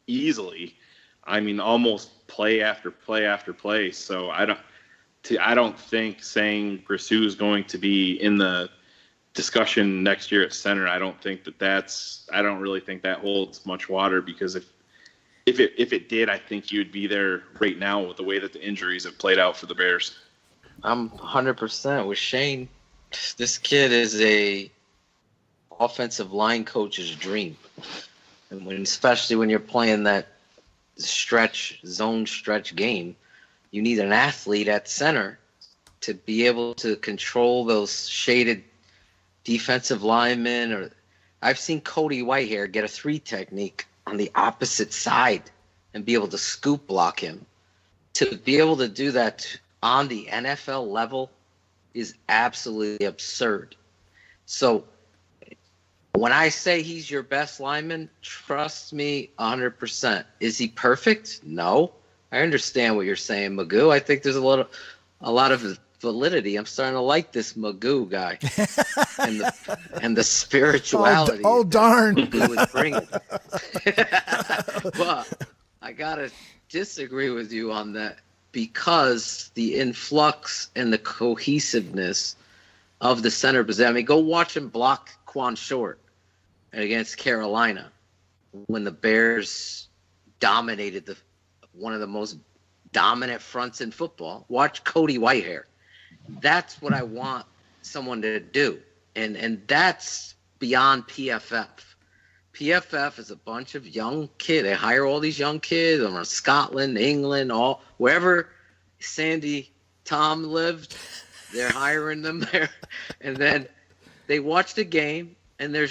easily. I mean, almost play after play after play. So I don't think saying Grisou is going to be in the discussion next year at center. I don't really think that holds much water, because if it did, I think you'd be there right now with the way that the injuries have played out for the Bears. I'm 100% with Shane. This kid is a offensive line coach's dream, and especially when you're playing that zone stretch game, you need an athlete at center to be able to control those shaded defensive linemen. Or I've seen Cody Whitehair get a 3 technique on the opposite side and be able to scoop block him. To be able to do that on the NFL level is absolutely absurd. So when I say he's your best lineman, trust me 100%. Is he perfect? No. I understand what you're saying, Magoo. I think there's a lot of validity. I'm starting to like this Magoo guy and the spirituality. Oh darn! Magoo is bringing. But I gotta disagree with you on that, because the influx and the cohesiveness of the center position. I mean, go watch him block Quan Short against Carolina when the Bears dominated one of the most dominant fronts in football. Watch Cody Whitehair. That's what I want someone to do. And that's beyond PFF. PFF is a bunch of young kids. They hire all these young kids from Scotland, England, wherever Sandy Tom lived, they're hiring them there. And then they watch the game, and I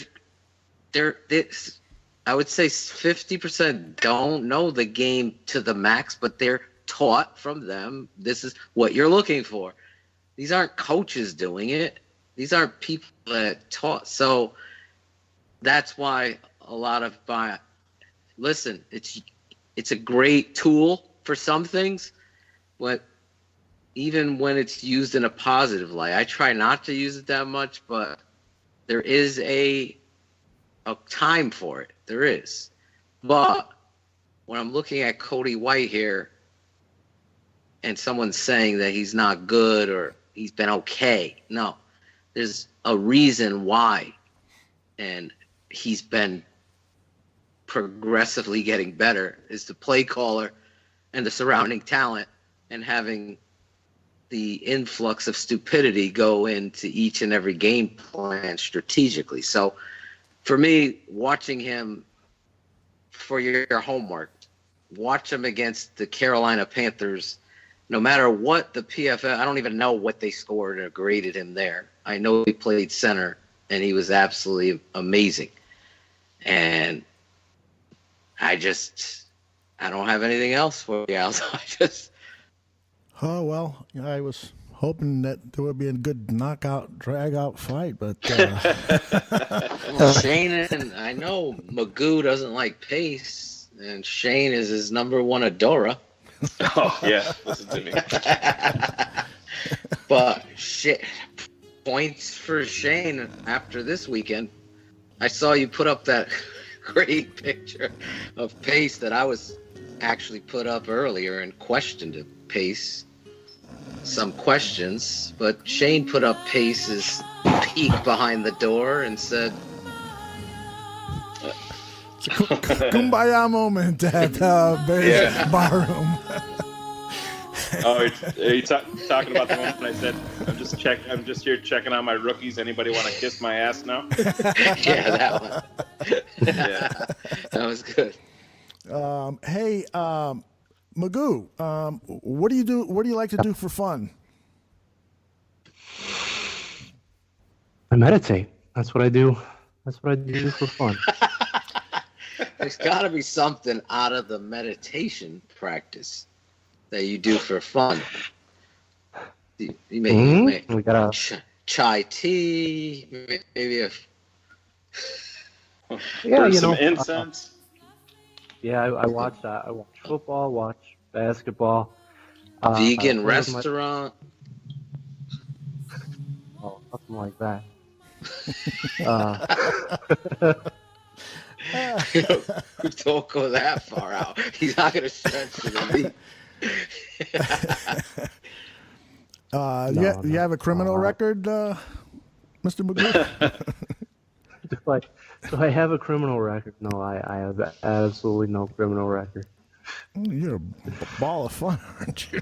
would say 50% don't know the game to the max, but they're taught from them. This is what you're looking for. These aren't coaches doing it. These aren't people that taught. So that's why a lot of listen, it's a great tool for some things, but even when it's used in a positive light, I try not to use it that much, but there is a time for it. There is. But when I'm looking at Cody Whitehair and someone's saying that he's not good or he's been okay, no, there's a reason why, and he's been progressively getting better, is the play caller and the surrounding talent and having the influx of stupidity go into each and every game plan strategically. So for me, watching him for your homework, watch him against the Carolina Panthers. No matter what the PFF, I don't even know what they scored or graded him there. I know he played center and he was absolutely amazing. And I don't have anything else for you, Al. Oh, well, I was hoping that there would be a good knockout, drag-out fight, but... Well, Shane, and I know Magoo doesn't like pace, and Shane is his number one adorer. Oh, yeah, listen to me. But shit, points for Shane after this weekend. I saw you put up that great picture of Pace that I was actually put up earlier and questioned Pace some questions, but Shane put up Pace's peek behind the door and said, It's a kumbaya moment at Bear's Barroom. Oh, are you talking about the moment when I said, I'm just here checking on my rookies. Anybody want to kiss my ass now? Yeah, that one. Yeah, that was good. Hey, Magoo, what do you do? What do you like to do for fun? I meditate. That's what I do. That's what I do for fun. There's got to be something out of the meditation practice that you do for fun. You make We gotta chai tea, maybe yeah, some incense. Yeah, I watch that. I watch football, watch basketball. Vegan restaurant. Oh, something like that. Don't go that far out. He's not going to stretch to the meat. You have a criminal record, Mr. Magoo? Do I have a criminal record? No, I have absolutely no criminal record. You're a ball of fun, aren't you?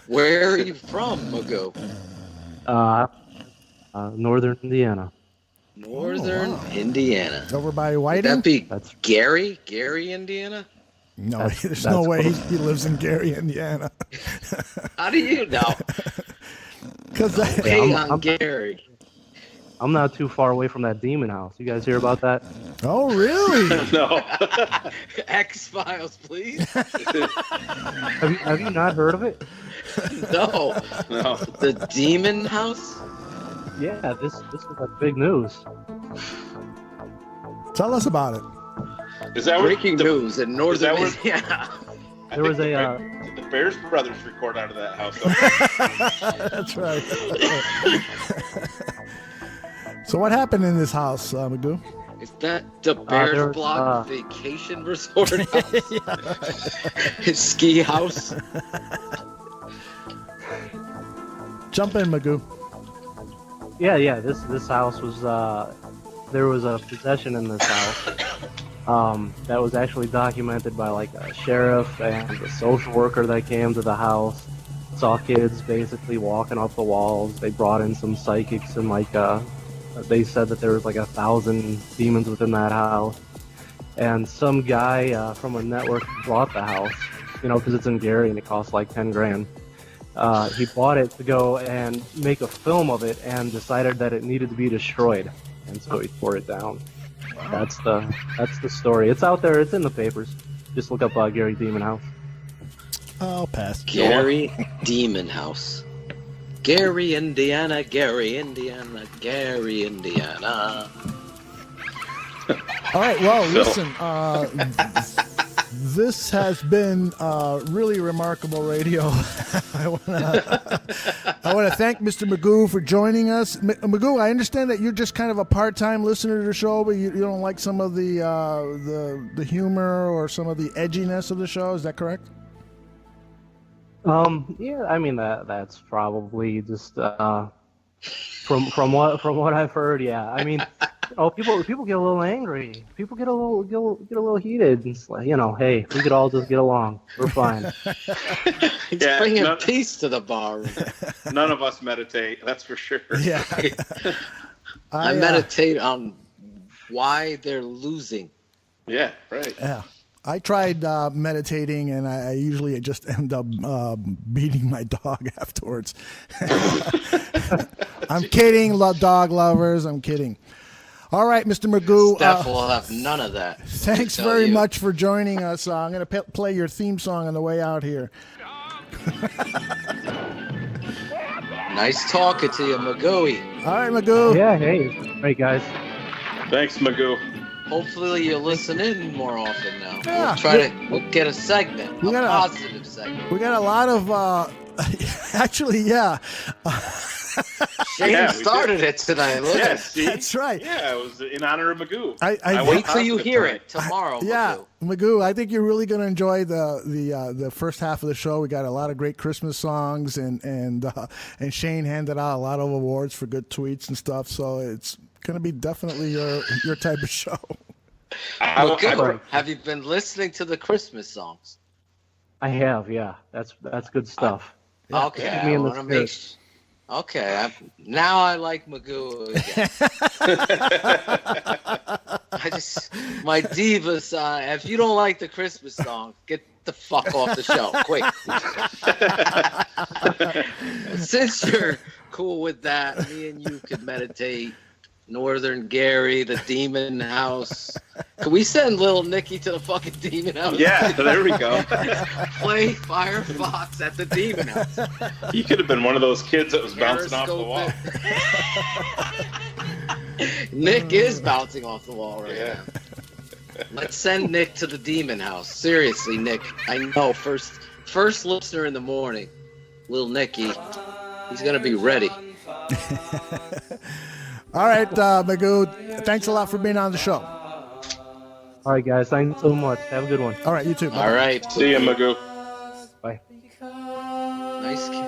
Where are you from, Magoo? Northern Indiana. Northern Indiana. Over by Whiting? Would that be Gary, Indiana? No, there's no way he lives in Gary, Indiana. How do you know? Because I'm Gary. I'm not too far away from that demon house. You guys hear about that? Oh, really? No. X-Files, please. Have you not heard of it? No. The demon house? Yeah, this was like big news. Tell us about it. Is that breaking news in Northern Indiana? There was the Bears brothers record out of that house. That's right. So what happened in this house, Magoo? Is that the Bears Block Vacation Resort house? His ski house? Jump in, Magoo. Yeah. This house was there was a possession in this house that was actually documented by like a sheriff and a social worker that came to the house. Saw kids basically walking up the walls. They brought in some psychics and they said that there was like 1,000 demons within that house. And some guy from a network bought the house, because it's in Gary and it costs like 10 grand. He bought it to go and make a film of it and decided that it needed to be destroyed. And so he tore it down. That's the story. It's out there. It's in the papers. Just look up Gary Demon House. I'll pass. Gary Demon House. Gary, Indiana, Gary, Indiana, Gary, Indiana. All right, well, listen, this has been really remarkable radio. I want to thank Mr. Magoo for joining us. Magoo, I understand that you're just kind of a part-time listener to the show, but you don't like some of the humor or some of the edginess of the show. Is that correct? Yeah, I mean that's probably just from what I've heard. Yeah, I mean, people get a little angry. People get a little heated. It's like, hey, we could all just get along. We're fine. He's bringing peace to the bar. None of us meditate. That's for sure. Yeah. I meditate on why they're losing. Yeah, right. Yeah. I tried meditating, and I usually just end up beating my dog afterwards. I'm kidding, dog lovers. I'm kidding. All right, Mr. Magoo. Steph will have none of that. Thanks very much for joining us. I'm going to play your theme song on the way out here. Nice talking to you, Magoo. All right, Magoo. Yeah, hey. Hey, guys. Thanks, Magoo. Hopefully you'll listen in more often now. Yeah. We'll get a segment, a positive segment. We got a lot of, actually, yeah. Shane started it tonight. Look. Yeah, see? That's right. Yeah, it was in honor of Magoo. I wait till you hear it tomorrow. Yeah, Magoo, I think you're really going to enjoy the first half of the show. We got a lot of great Christmas songs, and Shane handed out a lot of awards for good tweets and stuff. So it's going to be definitely your type of show. Good. Have you been listening to the Christmas songs? I have, yeah. That's good stuff. Okay, I want to make. Okay, now I like Magoo again. My divas. If you don't like the Christmas song, get the fuck off the show, quick. Since you're cool with that, me and you could meditate. Northern Gary, the Demon House. Can we send little Nicky to the fucking Demon House? Yeah, there we go. Play Firefox at the Demon House. He could have been one of those kids that was bouncing off the wall. Nick is bouncing off the wall right now. Let's send Nick to the Demon House. Seriously, Nick. I know, first listener in the morning, little Nicky, he's going to be ready. All right, Magoo, thanks a lot for being on the show. All right, guys. Thanks so much. Have a good one. All right, you too. Bye. All right. See you, Magoo. Bye. Nice kid.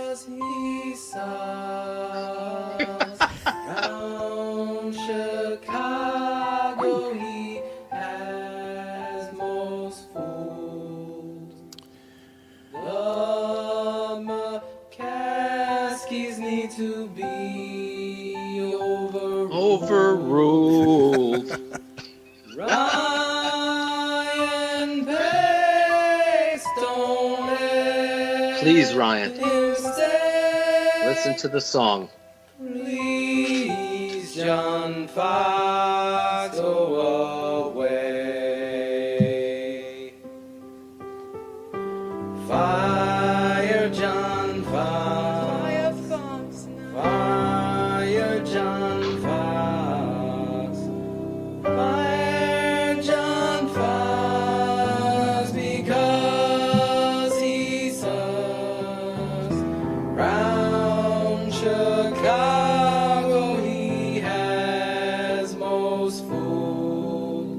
Chicago, he has most fools. The McCaskies need to be overruled. Ryan Pace, don't let Please, Ryan. him stay. Listen to the song. Please, John Fox, go away. Fire John Fox. Fire John Fox. Fire John Fox because he sucks. Round Chicago he has most fools.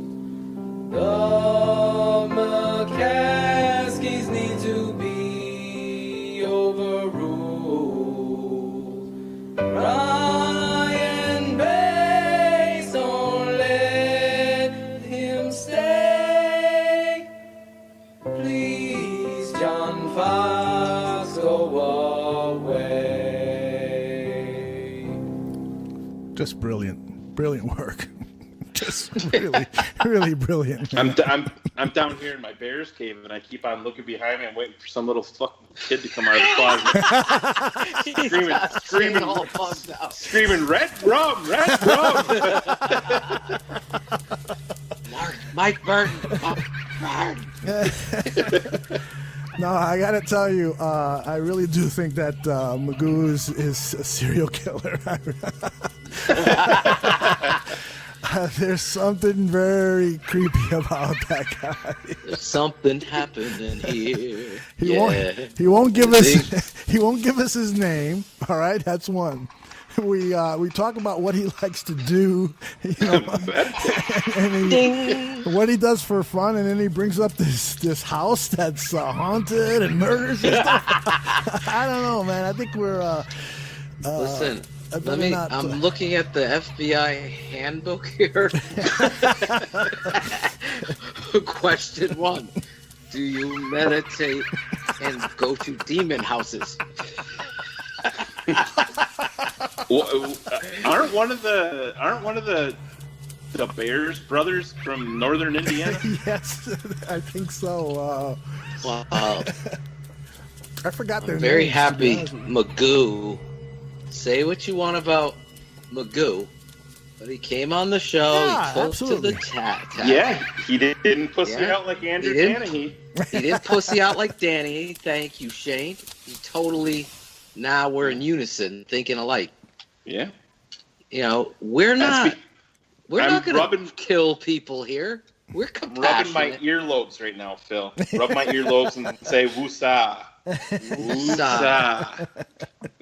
The McCaskies need to be overruled. Ryan Bass, don't let him stay. Please, John Fox, go away. Just brilliant work. Just really, really brilliant. I'm down here in my Bears cave, and I keep on looking behind me and waiting for some little fucking kid to come out of the closet, screaming, "Red rum, red rum!" Mike Burton. No, I got to tell you, I really do think that Magoo is a serial killer. There's something very creepy about that guy. There's something happening here. He won't give us his name. All right, that's one. We talk about what he likes to do, you know, and what he does for fun, and then he brings up this house that's haunted and murders and stuff. I don't know, man. I think we're listen. I'm looking at the FBI handbook here. Question 1: do you meditate and go to demon houses? Aren't one of the the Bears brothers from Northern Indiana? Yes, I think so. Wow. I forgot their Very names, happy to be honest with you. Magoo. Say what you want about Magoo, but he came on the show. Yeah, He took absolutely. to the chat. Yeah, he didn't pussy out like Andrew He didn't- Danahy. He didn't pussy out like Danny. Thank you, Shane. He totally. Now we're in unison, thinking alike. Yeah. You know, we're not. We're I'm not going rubbing- to kill people here. We're Rubbing compassionate. my earlobes right now, Phil. Rub my earlobes and say woosah. Woosah.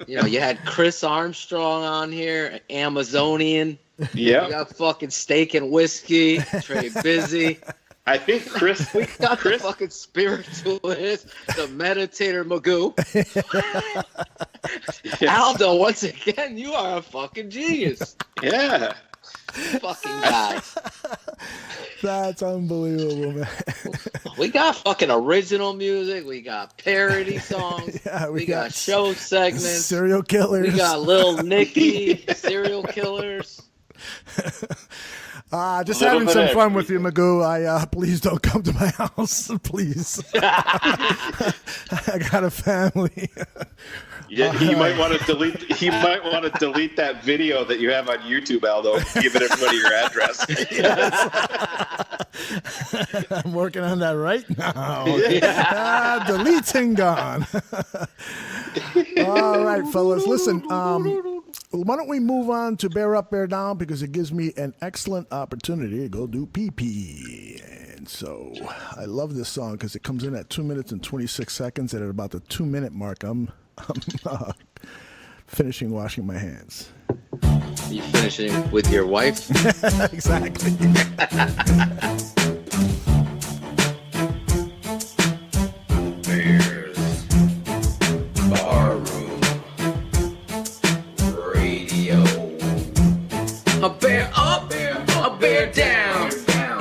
You know, you had Chris Armstrong on here, Amazonian. Yeah. You got fucking Steak and Whiskey, Trey Busy. I think Chris. We got the fucking spiritualist, the meditator Magoo. Aldo, once again, you are a fucking genius. Yeah. Fucking guy. That's unbelievable, man. We got fucking original music. We got parody songs. Yeah, we got show segments. Serial killers. We got Lil Nicky, serial killers. Just Little having bit some of fun with you, Magoo. Please don't come to my house, please. I got a family. Yeah, he might want to delete. He might want to delete that video that you have on YouTube, Aldo. Giving everybody your address. I'm working on that right now. Yeah. Deleting gone. All right, fellas. Listen, why don't we move on to Bear Up, Bear Down, because it gives me an excellent opportunity to go do pee-pee. And so I love this song because it comes in at 2 minutes and 26 seconds, and at about the 2 minute mark, I'm finishing washing my hands. You finishing with your wife? Exactly. Bears Barroom Radio. A bear up, a bear down.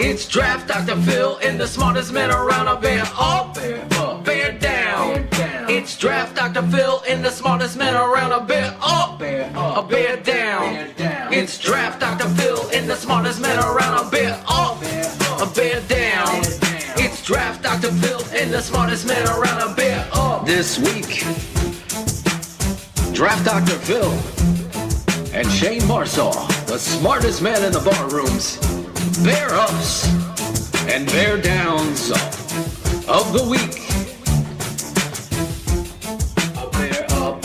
It's Draft Dr. Phil and the smartest man around. A bear up, a bear down. It's Draft Dr. Phil and the smartest man around. A bear up, a bear down. It's Draft Dr. Phil and the smartest man around. A bear up, a bear down. It's Draft Dr. Phil and the smartest man around. A bear up. This week, Draft Dr. Phil and Shane Marsaw, the smartest man in the bar rooms, bear ups and bear downs of the week. A bear up,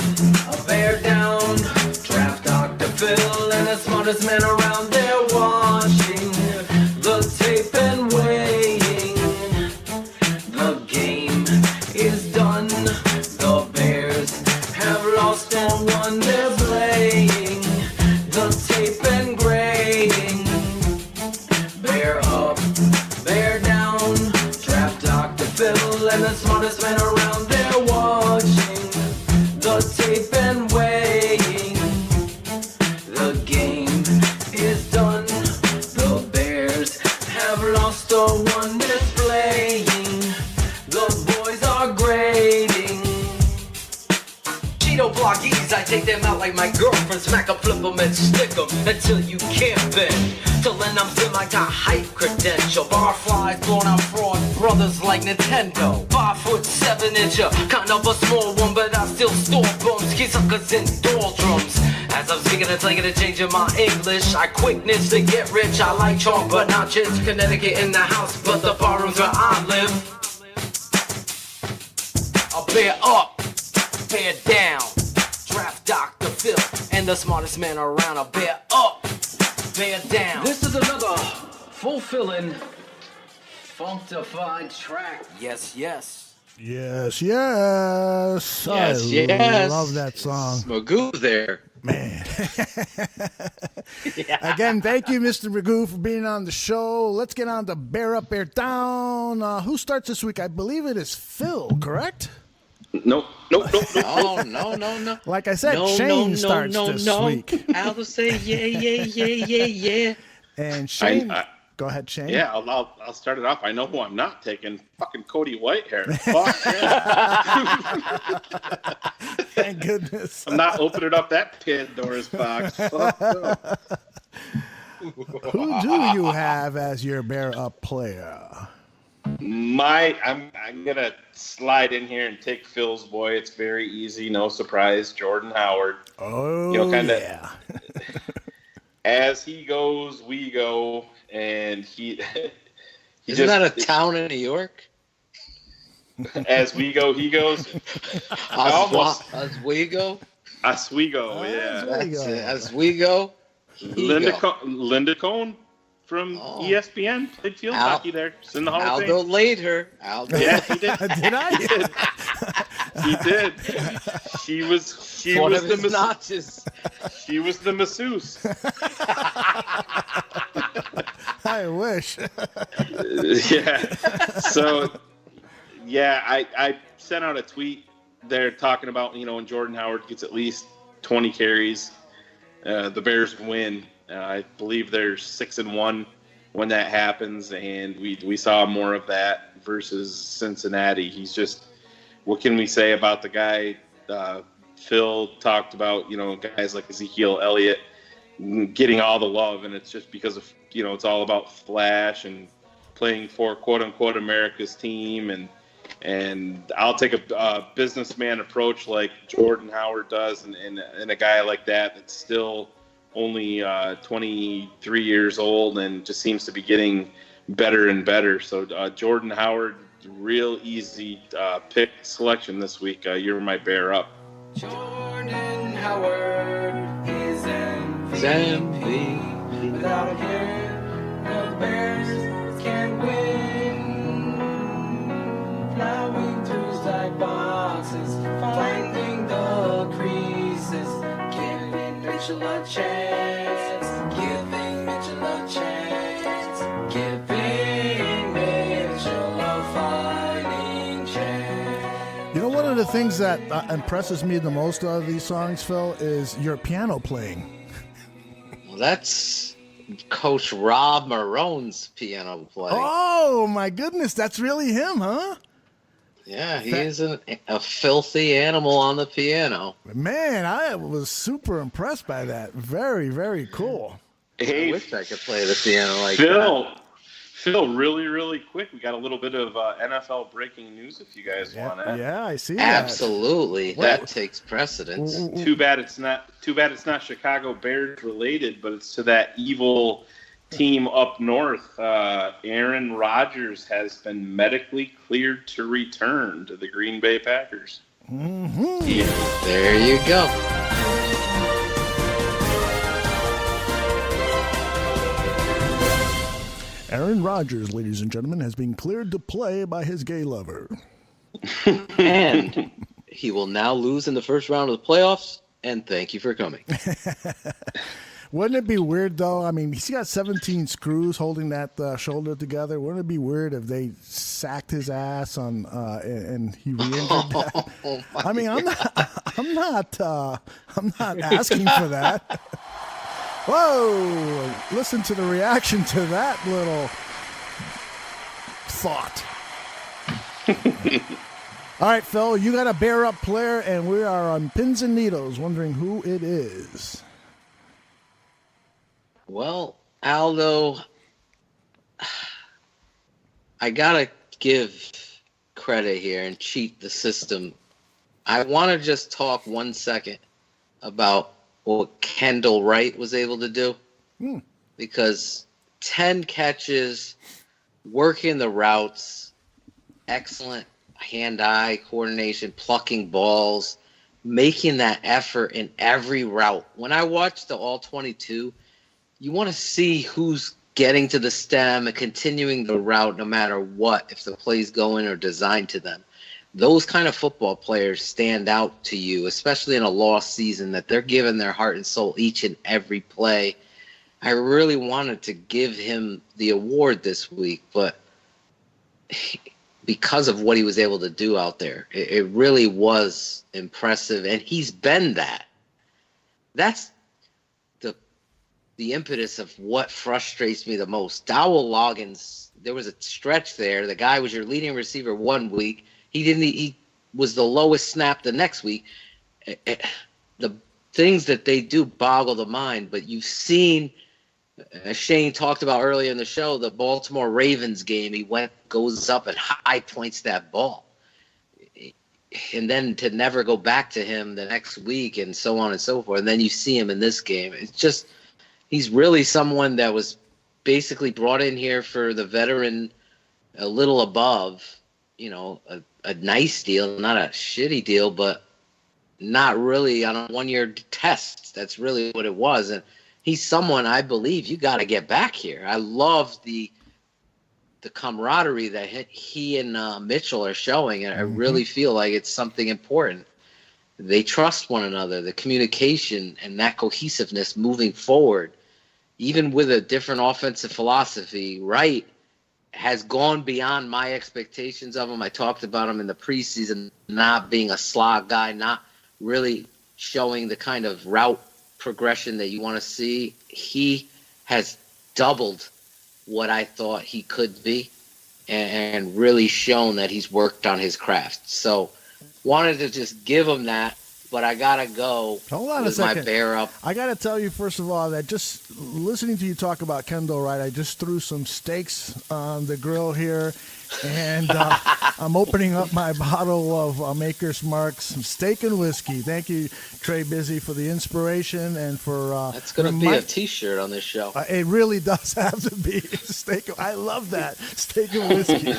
a bear down. Draft Dr. Phil and the smartest man around there watching the tape and weighing. The game is done. The Bears have lost and won. They're playing the tape and grading. Bear up, bear down. Draft Dr. Phil and the smartest man around there watching the tape and weighing. The game is done. The Bears have lost or won. They're playing. The boys are grading. Cheeto blockies, I take them out like my girlfriend. Smack 'em, flip 'em, and stick 'em until you can't bend. Till then I'm still I got hype credential. Barflies blowing out fraud brothers like Nintendo. 5'7" kind of a small one, but I still store bums. Key suckers in doldrums. As I'm speaking and taking a change in my English, I quickness to get rich. I like chalk, but not chips. Connecticut in the house, but the barrooms where I live. I'll bear up, bear down. Draft Dr. Phil and the smartest man around. I'll bear up, bear down. This is another fulfilling, functified track. Yes, yes. Yes, yes. Yes, I yes. love that song. Magoo there. Man. Again, thank you, Mr. Magoo, for being on the show. Let's get on to Bear Up, Bear Down. Who starts this week? I believe it is Phil, correct? Nope. Oh, no. Like I said, Shane starts this week. I'll say yeah. And Shane, go ahead, Shane. Yeah, I'll start it off. I know who I'm not taking. Fucking Cody Whitehair. Fuck yeah. Thank goodness. I'm not opening up that Pandora's box. Fuck no. Who do you have as your Bear Up player? I'm gonna slide in here and take Phil's boy. It's very easy, no surprise. Jordan Howard. Oh, yeah. As he goes, we go, and he Isn't that a town in New York? As we go, he goes. Oswego? Oswego, yeah. That's it. Oswego. Linda Cohn from ESPN played field hockey there. She's in the Hall of Fame. Aldo laid her. Yeah, he did. Did I? He did. She was the notches. She was the masseuse. I wish. Yeah. So, yeah, I sent out a tweet there talking about, when Jordan Howard gets at least 20 carries, the Bears win. I believe they're 6-1 when that happens, and we saw more of that versus Cincinnati. He's just, what can we say about the guy? Phil talked about, guys like Ezekiel Elliott getting all the love, and it's just because of, it's all about flash and playing for quote unquote America's team, and I'll take a businessman approach like Jordan Howard does, and a guy like that's still only 23 years old and just seems to be getting better and better. So Jordan Howard, real easy pick selection this week. You're my Bear Up. Jordan Howard is MVP. Without him, the Bears can win. Plowing through stack boxes, finding the creases, giving Mitchell a chance, giving Mitchell a chance, giving Mitchell a fighting chance. One of the things that impresses me the most out of these songs, Phil, is your piano playing. Well, that's Coach Rob Marone's piano playing. Oh, my goodness. That's really him, huh? Yeah, he is a filthy animal on the piano. Man, I was super impressed by that. Very, very cool. Hey, I wish I could play the piano like that. Phil, really, really quick. We got a little bit of NFL breaking news if you guys want it. Yeah, I see Absolutely. That takes precedence. Too bad it's not Chicago Bears related, but it's to that evil team up north. Aaron Rodgers has been medically cleared to return to the Green Bay Packers. Mm-hmm. Yeah, there you go. Aaron Rodgers, ladies and gentlemen, has been cleared to play by his gay lover. And he will now lose in the first round of the playoffs, and thank you for coming. Wouldn't it be weird, though? I mean, he's got 17 screws holding that shoulder together. Wouldn't it be weird if they sacked his ass on and he re-injured that? I mean, I'm not asking for that. Whoa! Listen to the reaction to that little thought. All right, Phil, you got a Bear Up player, and we are on pins and needles wondering who it is. Well, Aldo, I got to give credit here and cheat the system. I want to just talk 1 second about what Kendall Wright was able to do. Because 10 catches, working the routes, excellent hand-eye coordination, plucking balls, making that effort in every route. When I watch the All-22, you want to see who's getting to the stem and continuing the route no matter what, if the play's going or designed to them. Those kind of football players stand out to you, especially in a lost season, that they're giving their heart and soul each and every play. I really wanted to give him the award this week, but because of what he was able to do out there, it really was impressive, and he's been that. That's the impetus of what frustrates me the most. Dowell Loggins, there was a stretch there. The guy was your leading receiver 1 week. He was the lowest snap the next week. The things that they do boggle the mind, but you've seen as Shane talked about earlier in the show, the Baltimore Ravens game, he goes up and high points that ball. And then to never go back to him the next week and so on and so forth. And then you see him in this game. It's just, he's really someone that was basically brought in here for the veteran, a little above, a nice deal, not a shitty deal, but not really on a one-year test. That's really what it was. And he's someone I believe you got to get back here. I love the camaraderie that he and Mitchell are showing, and I really feel like it's something important. They trust one another, the communication and that cohesiveness moving forward, even with a different offensive philosophy. Wright has gone beyond my expectations of him. I talked about him in the preseason not being a slog guy, not really showing the kind of route progression that you want to see. He has doubled what I thought he could be, and really shown that he's worked on his craft. So wanted to just give him that, but I gotta go. Hold on with a second. my bear up. I gotta tell you first of all that just listening to you talk about Kendall Wright, I just threw some steaks on the grill here, and I'm opening up my bottle of Maker's Mark, some steak and whiskey. Thank you, Trey Busy, for the inspiration and for. That's gonna be a T-shirt on this show. It really does have to be steak. I love that steak and whiskey.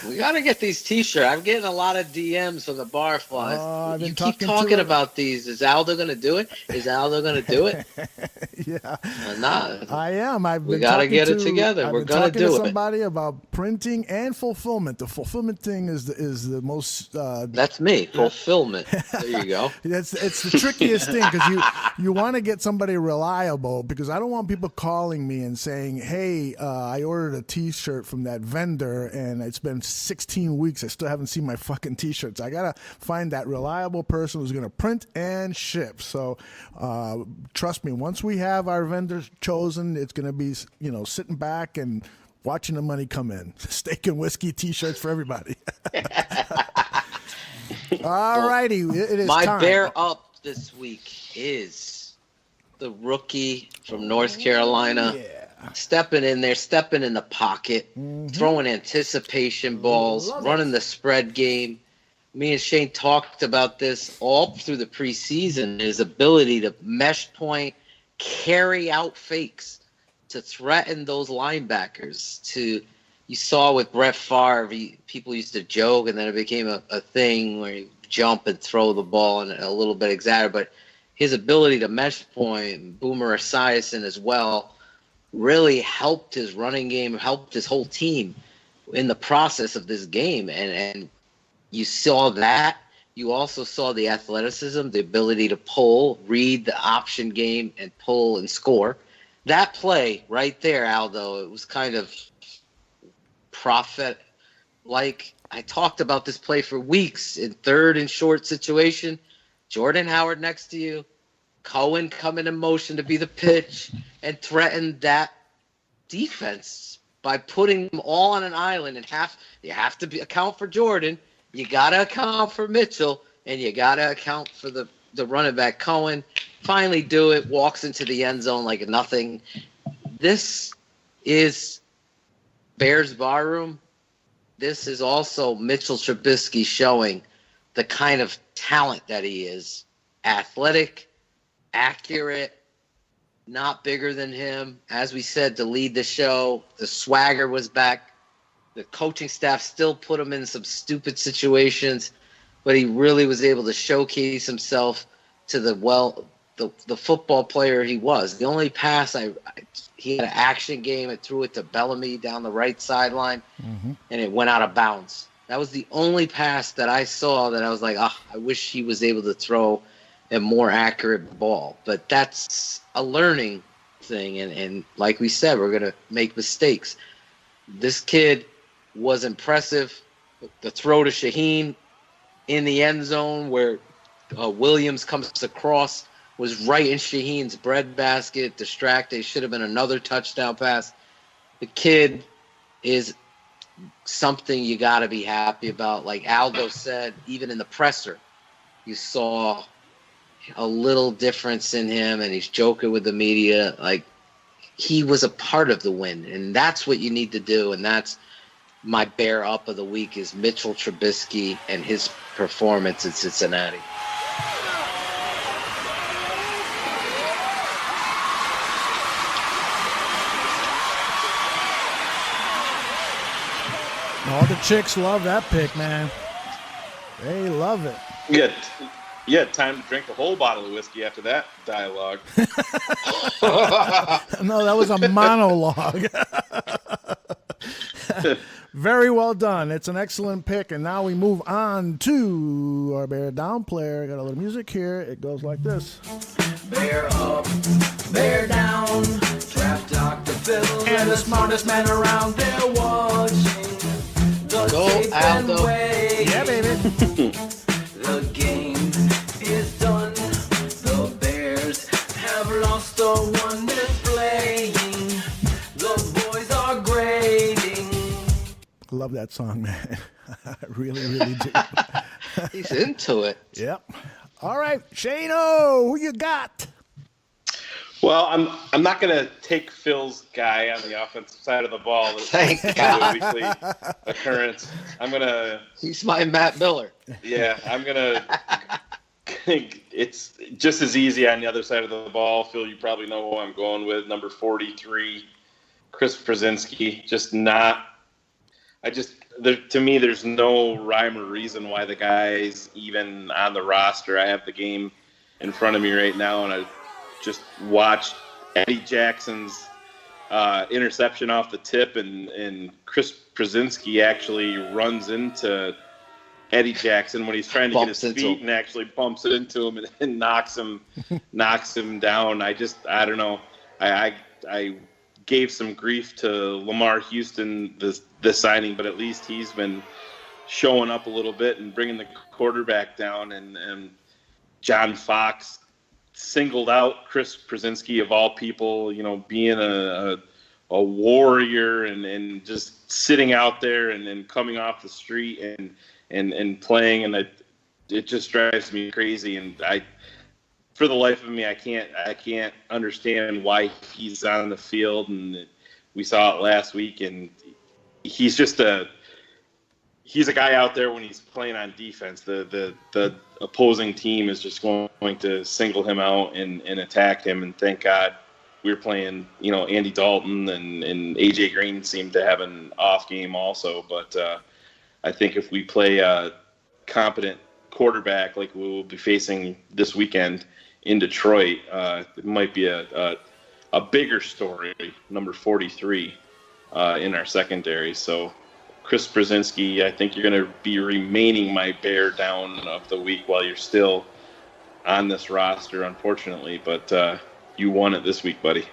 We gotta get these T-shirts. I'm getting a lot of DMs from the barflies. You keep talking about these. Is Aldo gonna do it? Is Aldo gonna do it? Yeah. Not. I am. We gotta get it together. We're gonna do it. I've been talking to somebody about printing and fulfillment. The fulfillment thing is the most. That's me. Fulfillment. There you go. It's the trickiest thing because you want to get somebody reliable, because I don't want people calling me and saying, "Hey, I ordered a T-shirt from that vendor and it's been 16 weeks. I still haven't seen my fucking T-shirts." I gotta find that reliable person who's gonna print and ship. So trust me, once we have our vendors chosen, it's gonna be sitting back and watching the money come in. Steak and whiskey T-shirts for everybody. All righty, it is my time. bear up this week is the rookie from North Carolina. Stepping in there, stepping in the pocket, throwing anticipation balls, running the spread game. Me and Shane talked about this all through the preseason, his ability to mesh point, carry out fakes, to threaten those linebackers. You saw with Brett Favre, people used to joke, and then it became a thing where you jump and throw the ball and a little bit exaggerate. But his ability to mesh point, Boomer Esiason as well, really helped his running game, helped his whole team in the process of this game. And you saw that. You also saw the athleticism, the ability to pull, read the option game, and pull and score. That play right there, Aldo, it was kind of prophet-like. I talked about this play for weeks in third and short situation. Jordan Howard next to you. Cohen coming in motion to be the pitch and threaten that defense by putting them all on an island. And you have to account for Jordan. You got to account for Mitchell, and you got to account for the running back Cohen. Finally do it, walks into the end zone like nothing. This is Bears Barroom. This is also Mitchell Trubisky showing the kind of talent that he is. Athletic, accurate, not bigger than him. As we said, to lead the show, the swagger was back. The coaching staff still put him in some stupid situations, but he really was able to showcase himself to the football player he was. The only pass he had an action game. It threw it to Bellamy down the right sideline, and it went out of bounds. That was the only pass that I saw that I was like, I wish he was able to throw a more accurate ball. But that's a learning thing, and like we said, we're going to make mistakes. This kid was impressive. The throw to Shaheen in the end zone where Williams comes across was right in Shaheen's breadbasket, distracted. Should have been another touchdown pass. The kid is something you got to be happy about. Like Aldo said, even in the presser, you saw a little difference in him, and he's joking with the media. Like, he was a part of the win, and that's what you need to do. And that's my bear up of the week is Mitchell Trubisky and his performance in Cincinnati. All the chicks love that pick, man. They love it. You had time to drink a whole bottle of whiskey after that dialogue. No, that was a monologue. Very well done. It's an excellent pick. And now we move on to our Bear Down player. Got a little music here. It goes like this. Bear up, bear down. Draft Dr. Phil and the smartest man around. They're watching the tape and wait. Yeah, baby. The game is done. The Bears have lost or won. They're playing. The boys are grading. I love that song, man. I really, really do. He's into it. Yep. All right, Shano, who you got? Well, I'm not going to take Phil's guy on the offensive side of the ball. Thank God. Weekly occurrence. I'm going to... He's my Matt Miller. Yeah, I'm going to... It's just as easy on the other side of the ball. Phil, you probably know who I'm going with. Number 43, Chris Brzezinski. To me, there's no rhyme or reason why the guy's even on the roster. I have the game in front of me right now, and I just watched Eddie Jackson's interception off the tip, and Chris Brzezinski actually runs into Eddie Jackson when he's trying to get his feet and actually bumps it into him and knocks him down. I don't know. I gave some grief to Lamar Houston this signing, but at least he's been showing up a little bit and bringing the quarterback down. And John Fox singled out Chris Brzezinski of all people, being a warrior and just sitting out there and coming off the street and playing, and it just drives me crazy. And for the life of me, I can't understand why he's on the field. And we saw it last week, and he's a guy out there when he's playing on defense. The opposing team is just going to single him out and attack him. And thank God we were playing, Andy Dalton and AJ Green seemed to have an off game also. But I think if we play a competent quarterback like we will be facing this weekend in Detroit, it might be a bigger story, number 43 in our secondary. So Chris Brzezinski, I think you're going to be remaining my bear down of the week while you're still on this roster, unfortunately. But you won it this week, buddy.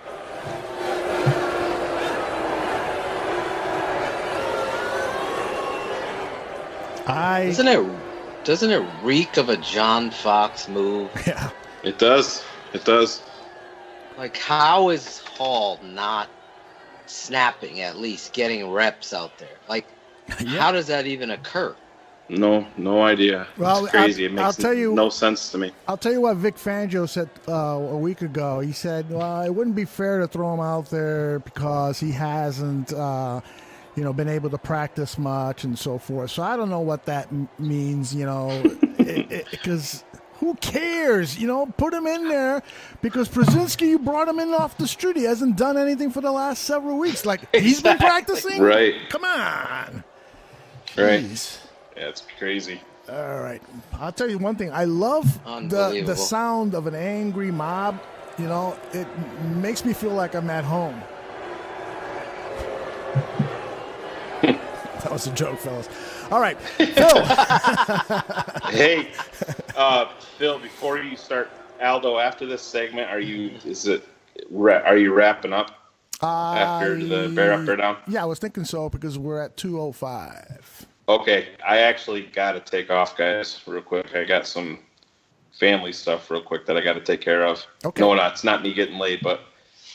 Doesn't it reek of a John Fox move? Yeah. It does. Like, how is Hall not snapping, at least getting reps out there? Like, how does that even occur? No idea. Well, it's crazy. It makes I'll tell you, no sense to me. I'll tell you what Vic Fangio said a week ago. He said, well, it wouldn't be fair to throw him out there because he hasn't been able to practice much and so forth. So I don't know what that means, because who cares? Put him in there because Brzezinski, you brought him in off the street. He hasn't done anything for the last several weeks. Like, he's been practicing? Right. Come on. Right. Jeez. Yeah, it's crazy. All right. I'll tell you one thing. I love the sound of an angry mob. It makes me feel like I'm at home. That was a joke, fellas. All right, Phil. Hey, Phil. Before you start, Aldo, after this segment, are you wrapping up after the bear up, bear down? Yeah, I was thinking so because we're at 2:05. Okay, I actually got to take off, guys, real quick. I got some family stuff real quick that I got to take care of. Okay. No, it's not me getting laid, but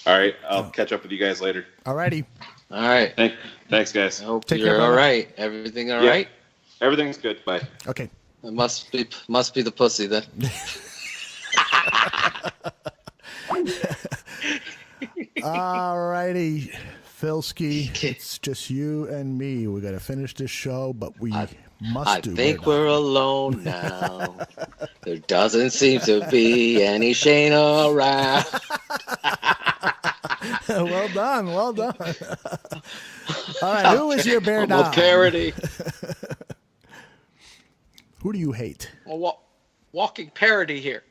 all right, I'll catch up with you guys later. All righty. All right. Thanks, guys. I hope Take you're care, all brother. right. Everything all right? Everything's good. Bye. Okay. It must be the pussy then. All righty, Philski. It's just you and me. We got to finish this show, but we must I do. think we're alone now. There doesn't seem to be any Shane around. Well done. Well done. All right, who is your bear I'm down? a parody. Who do you hate? Walking parody here.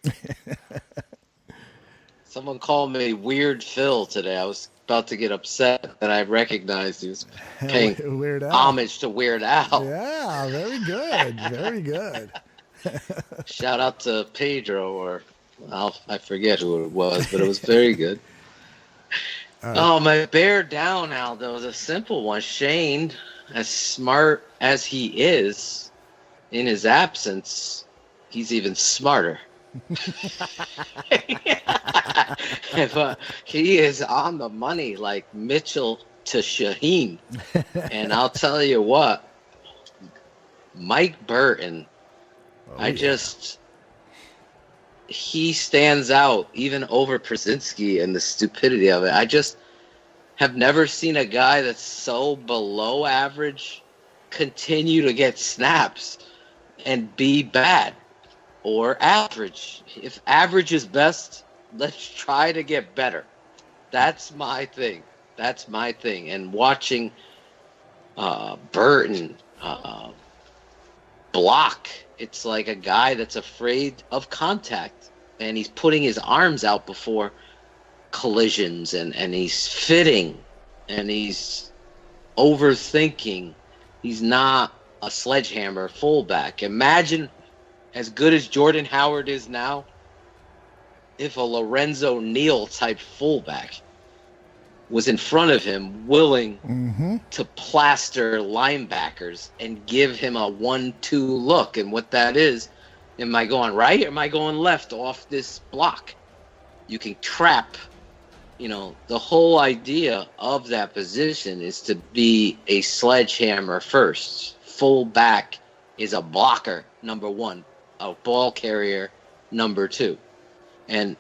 Someone called me Weird Phil today. I was about to get upset that I recognized he was paying Weird Al. homage to Weird Al. Yeah, very good. Very good. Shout out to Pedro, or I forget who it was, but it was very good. Oh, my bear down, Aldo, is a simple one. Shane, as smart as he is, in his absence, he's even smarter. He is on the money like Mitchell to Shaheen. And I'll tell you what, Mike Burton, he stands out even over Przinski and the stupidity of it. I just have never seen a guy that's so below average continue to get snaps and be bad or average. If average is best, let's try to get better. That's my thing. And watching Burton block, it's like a guy that's afraid of contact, and he's putting his arms out before collisions, and he's fitting, and he's overthinking. He's not a sledgehammer fullback. Imagine, as good as Jordan Howard is now, if a Lorenzo Neal type fullback was in front of him, willing to plaster linebackers and give him a 1-2 look. And what that is, am I going right or am I going left off this block? You can trap, the whole idea of that position is to be a sledgehammer first. Fullback is a blocker, number one, a ball carrier, number two. And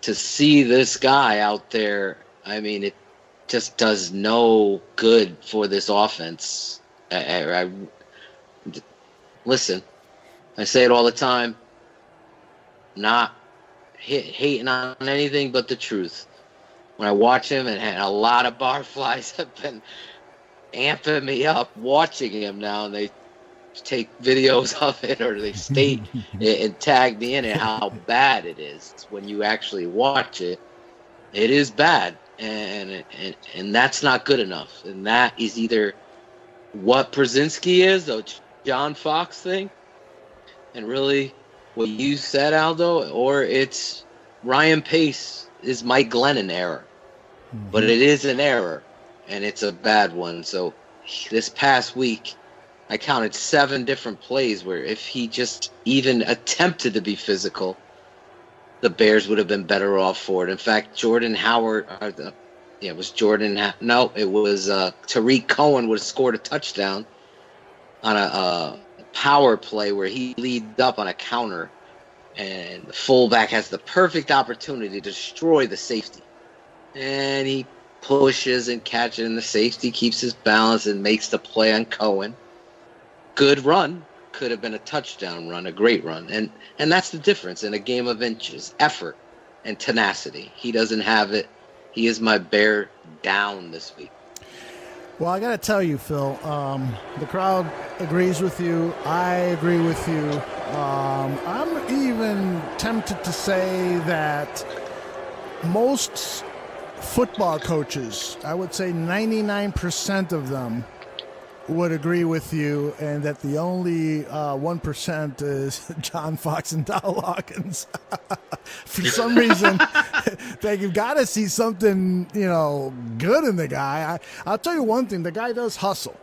to see this guy out there, I mean, it just does no good for this offense. Listen, I say it all the time, not hating on anything but the truth. When I watch him, and a lot of barflies have been amping me up watching him now, and they take videos of it, or they state it and tag me in it how bad it is. When you actually watch it, it is bad, and that's not good enough. And that is either what Przinski is, the John Fox thing, and really what you said, Aldo, or it's Ryan Pace is Mike Glennon error. But it is an error, and it's a bad one. So this past week, I counted 7 different plays where if he just even attempted to be physical, the Bears would have been better off for it. In fact, Jordan Howard, it was Tariq Cohen would have scored a touchdown on a power play where he leads up on a counter, and the fullback has the perfect opportunity to destroy the safety. And he pushes and catches, and the safety keeps his balance and makes the play on Cohen. Good run. Could have been a touchdown run, a great run. And that's the difference in a game of inches. Effort and tenacity. He doesn't have it. He is my bear down this week. Well, I got to tell you, Phil, the crowd agrees with you. I agree with you. I'm even tempted to say that most football coaches, I would say 99% of them, would agree with you, and that the only 1% is John Fox and Donald Hawkins. For some reason, they've got to see something, good in the guy. I'll tell you one thing: the guy does hustle.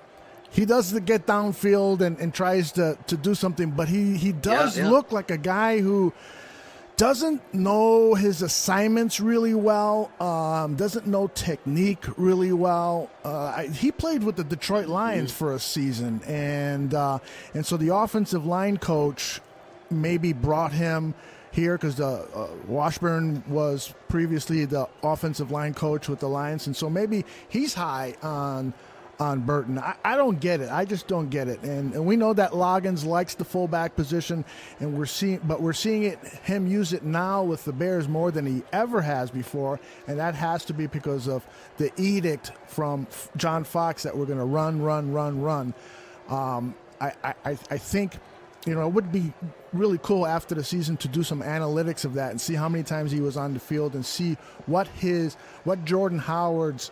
He does get downfield and tries to do something, but he does look like a guy who doesn't know his assignments really well, doesn't know technique really well. He played with the Detroit Lions for a season, and so the offensive line coach maybe brought him, here because Washburn was previously the offensive line coach with the Lions, and so maybe he's high on Burton. I don't get it. I just don't get it. And we know that Loggins likes the fullback position, and we're seeing him use it now with the Bears more than he ever has before, and that has to be because of the edict from John Fox that we're going to run. I think, it would be really cool after the season to do some analytics of that and see how many times he was on the field and see what Jordan Howard's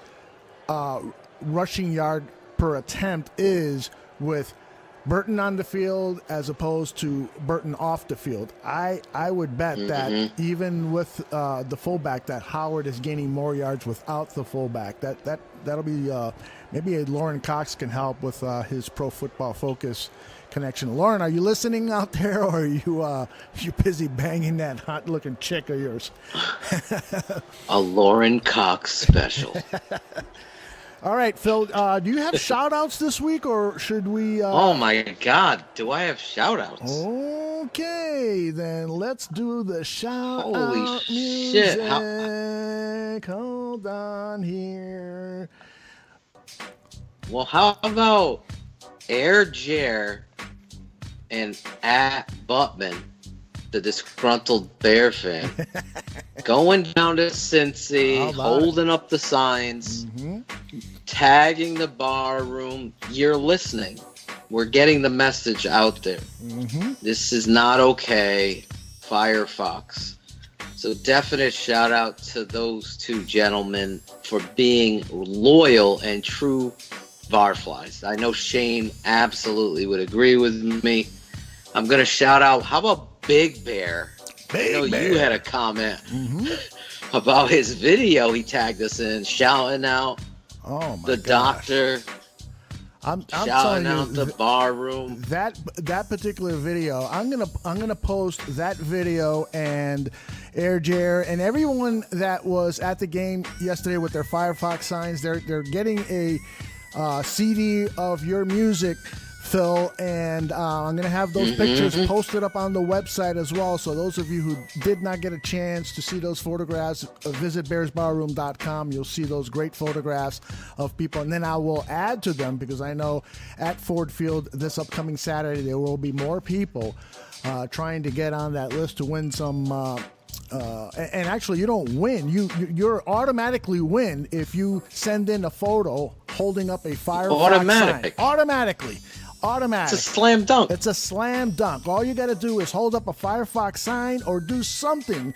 rushing yard per attempt is with Burton on the field as opposed to Burton off the field. I would bet that even with the fullback, that Howard is gaining more yards without the fullback. That'll be maybe Lauren Cox can help with his Pro Football Focus connection. Lauren, are you listening out there, or are you busy banging that hot looking chick of yours? A Lauren Cox special. All right, Phil, do you have shout-outs this week, or should we... Oh, my God. Do I have shout-outs? Okay, then let's do the shout-out Holy shit. music. Hold on here. Well, how about Air Jer and at Buttman, the disgruntled Bear fan, going down to Cincy, holding up the signs, tagging the bar room. You're listening. We're getting the message out there. This is not okay. Firefox. So definite shout out to those two gentlemen for being loyal and true barflies. I know Shane absolutely would agree with me. I'm going to shout out, how about Big Bear? You had a comment about his video he tagged us in, shouting out the doctor. I'm shouting telling you, out the bar room. That particular video, I'm gonna post that video and Air Jer and everyone that was at the game yesterday with their Firefox signs. They're getting a CD of your music, Phil, and I'm going to have those pictures posted up on the website as well. So those of you who did not get a chance to see those photographs, visit bearsbarroom.com. You'll see those great photographs of people. And then I will add to them, because I know at Ford Field this upcoming Saturday there will be more people trying to get on that list to win some and actually, you don't win. You're automatically win if you send in a photo holding up a Firefox sign. Automatically. It's a slam dunk. It's a slam dunk. All you got to do is hold up a Firefox sign or do something.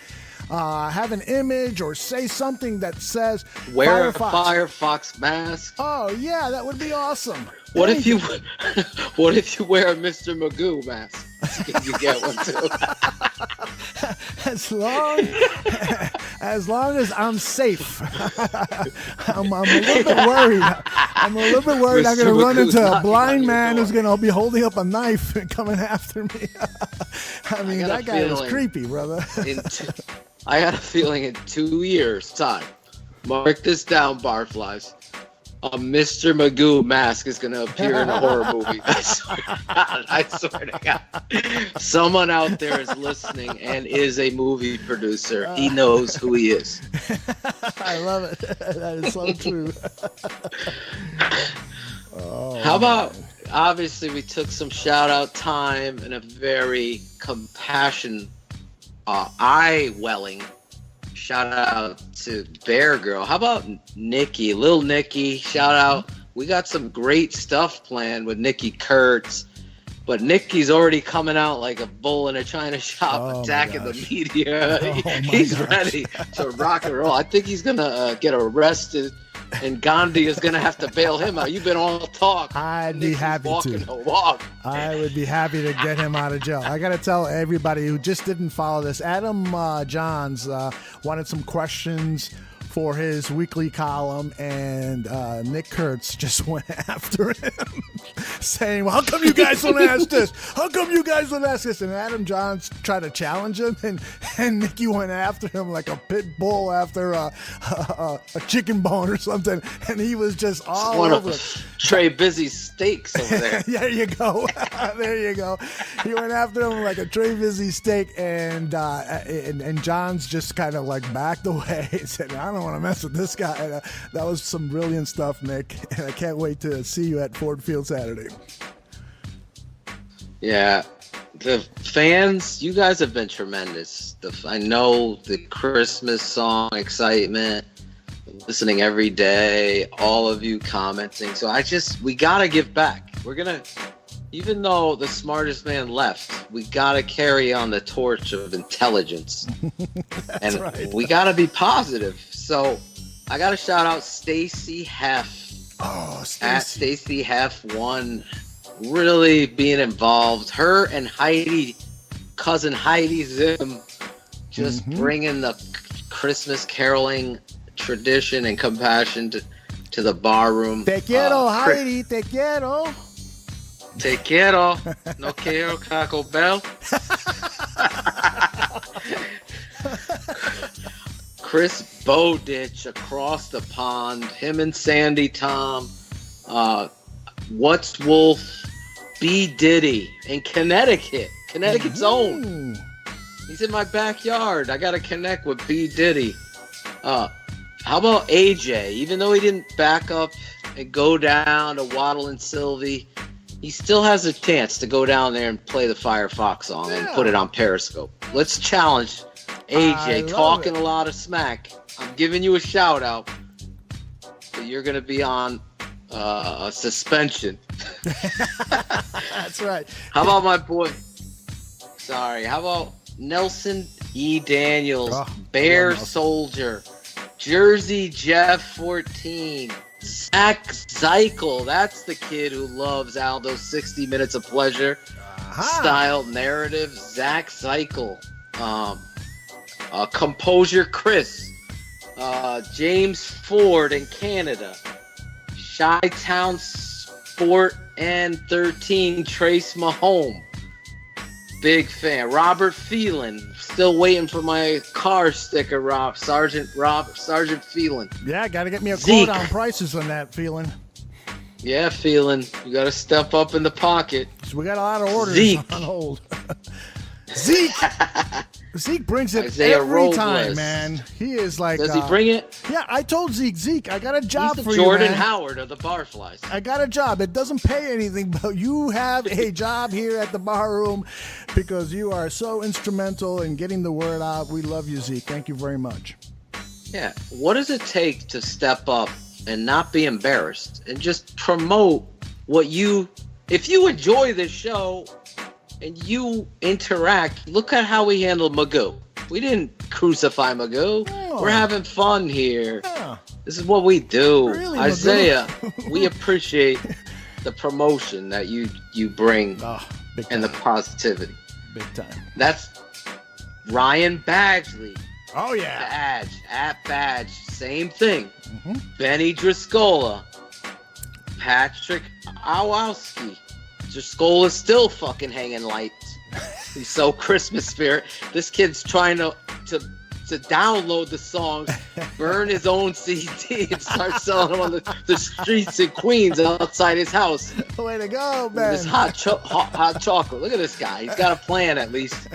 Have an image or say something that says wear Firefox. A Firefox mask. Oh yeah, that would be awesome. What if you wear a Mr. Magoo mask? You get one too. As long as I'm safe. I'm a little bit worried. I'm going to run into a blind man who's going to be holding up a knife and coming after me. I mean, that guy is creepy, brother. I got a feeling in 2 years' time, mark this down, barflies, a Mr. Magoo mask is going to appear in a horror movie. I swear to God. Someone out there is listening and is a movie producer. He knows who he is. I love it. That is so true. How about, obviously, we took some shout-out time and a very compassion, eye-welling shout-out to Bear Girl. How about Nikki, Lil Nikki, shout-out. We got some great stuff planned with Nikki Kurtz, but Nikki's already coming out like a bull in a china shop, attacking the media. He's ready to rock and roll. I think he's going to get arrested, and Gandhi is going to have to bail him out. You've been all talk. I'd be happy to. I would be happy to get him out of jail. I got to tell everybody who just didn't follow this, Adam Johns wanted some questions for his weekly column, and Nick Kurtz just went after him. saying, well, how come you guys don't ask this? How come you guys don't ask this? And Adam Johns tried to challenge him, and Mickey went after him like a pit bull after a chicken bone or something, and he was just all over it. Trey Busy steaks over there. There you go. There you go. He went after him like a Trey Busy steak, and Johns just kind of like backed away and said, I don't want to mess with this guy. And, that was some brilliant stuff, Mick, and I can't wait to see you at Ford Field Saturday. Yeah, the fans, you guys have been tremendous. I know the Christmas song excitement, listening every day, all of you commenting. So we got to give back. We're going to, even though the smartest man left, we got to carry on the torch of intelligence. And right. we got to be positive. So I got to shout out Stacy Heff. Oh, at Stacy Heff 1, really being involved. Her and Heidi, cousin Heidi Zim, just bringing the Christmas caroling tradition and compassion to the bar room. Te quiero, Heidi, te quiero. Te quiero, no quiero Taco Bell. Chris Bowditch across the pond, him and Sandy Tom, What's Wolf, B. Diddy in Connecticut's own. He's in my backyard. I got to connect with B. Diddy. How about AJ? Even though he didn't back up and go down to Waddle and Sylvie, he still has a chance to go down there and play the Firefox song and put it on Periscope. Let's challenge AJ talking a lot of smack. I'm giving you a shout out, but you're going to be on a suspension. That's right. How about my boy? How about Nelson E. Daniels, Bear Soldier, Jersey Jeff 14, Zach Zeichel. That's the kid who loves Aldo's 60 Minutes of Pleasure style narrative. Zach Zeichel. Composure Chris, James Ford in Canada, Chi-Town Sport N13 Trace Mahome, big fan. Robert Phelan, still waiting for my car sticker. Sergeant Phelan. Yeah, got to get me a quote on prices on that, Phelan. Yeah, Phelan, you got to step up in the pocket. So we got a lot of orders on hold. Zeke brings it Isaiah every Robles. time, man. He is like. Does he bring it? Yeah, I told Zeke, I got a job He's for the you, Jordan man. Howard of the Barflies. I got a job. It doesn't pay anything, but you have a job here at the bar room because you are so instrumental in getting the word out. We love you, Zeke. Thank you very much. Yeah. What does it take to step up and not be embarrassed and just promote what you, if you enjoy this show and you interact, look at how we handled Magoo. We didn't crucify Magoo. Oh. We're having fun here. Yeah. This is what we do. Really, Isaiah, we appreciate the promotion that you bring and the positivity. Big time. That's Ryan Badgley. Oh, yeah. Badge. Same thing. Benny Driscola. Patrick Owowski. Driscola's still fucking hanging lights. He's so Christmas spirit. This kid's trying to download the songs, burn his own CD, and start selling them on the streets in Queens outside his house. Way to go, man. This hot chocolate. Look at this guy. He's got a plan, at least.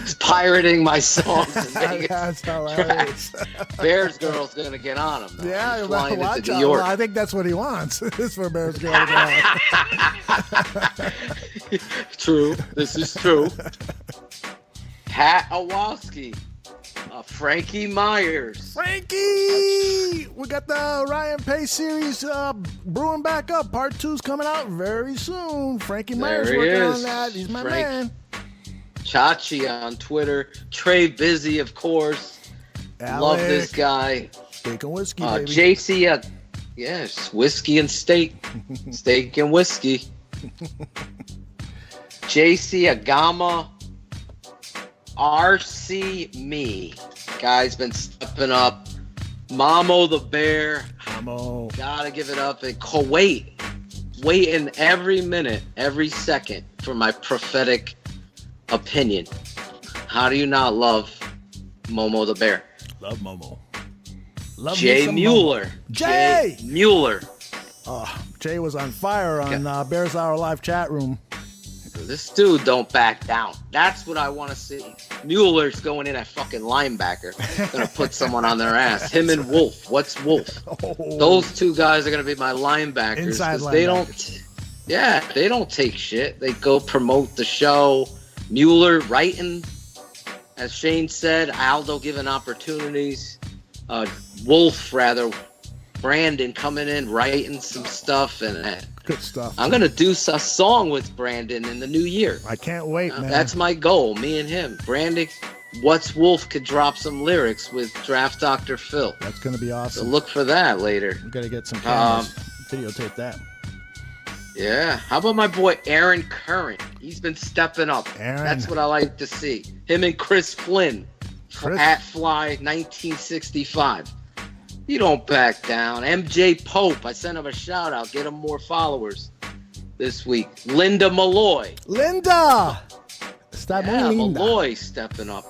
He's pirating my songs in Vegas. That's hilarious. Bears Girl's going to get on him. Though. Yeah, He's flying watch into out. New York. Well, I think that's what he wants. Is for Bears Girl to go on. True. This is true. Pat Owalski. Frankie Myers. Frankie! We got the Ryan Pace series brewing back up. Part 2's coming out very soon. Frankie Myers working on that. He's my man. Chachi on Twitter. Trey Busy, of course. Alec. Love this guy. Steak and whiskey, baby. JC, yes, whiskey and steak. Steak and whiskey. JC Agama. RC Me. Guy's been stepping up. Mamo the Bear. Mamo. Gotta give it up. In Kuwait. waiting every minute, every second for my prophetic opinion. How do you not love Momo the Bear? Love Momo. Love Jay Mueller. Jay Mueller. Jay was on fire on Bears Hour Live chat room. This dude don't back down. That's what I want to see. Mueller's going in at fucking linebacker. Gonna put someone on their ass. Him and Wolf. What's Wolf? Those two guys are gonna be my linebackers. Inside linebackers. They don't take shit. They go promote the show. Mueller writing, as Shane said. Aldo giving opportunities. Wolf, rather. Brandon coming in, writing some stuff, and good stuff. I'm gonna do a song with Brandon in the new year. I can't wait, man. That's my goal. Me and him. Brandon, What's Wolf could drop some lyrics with Draft Dr. Phil. That's gonna be awesome. So look for that later. I'm gonna get some cameras, videotape that. Yeah. How about my boy Aaron Curran? He's been stepping up. That's what I like to see. Him and Chris Flynn at Fly 1965. You don't back down. MJ Pope, I sent him a shout out. Get him more followers this week. Linda Malloy. Linda! Stop Linda. Malloy stepping up.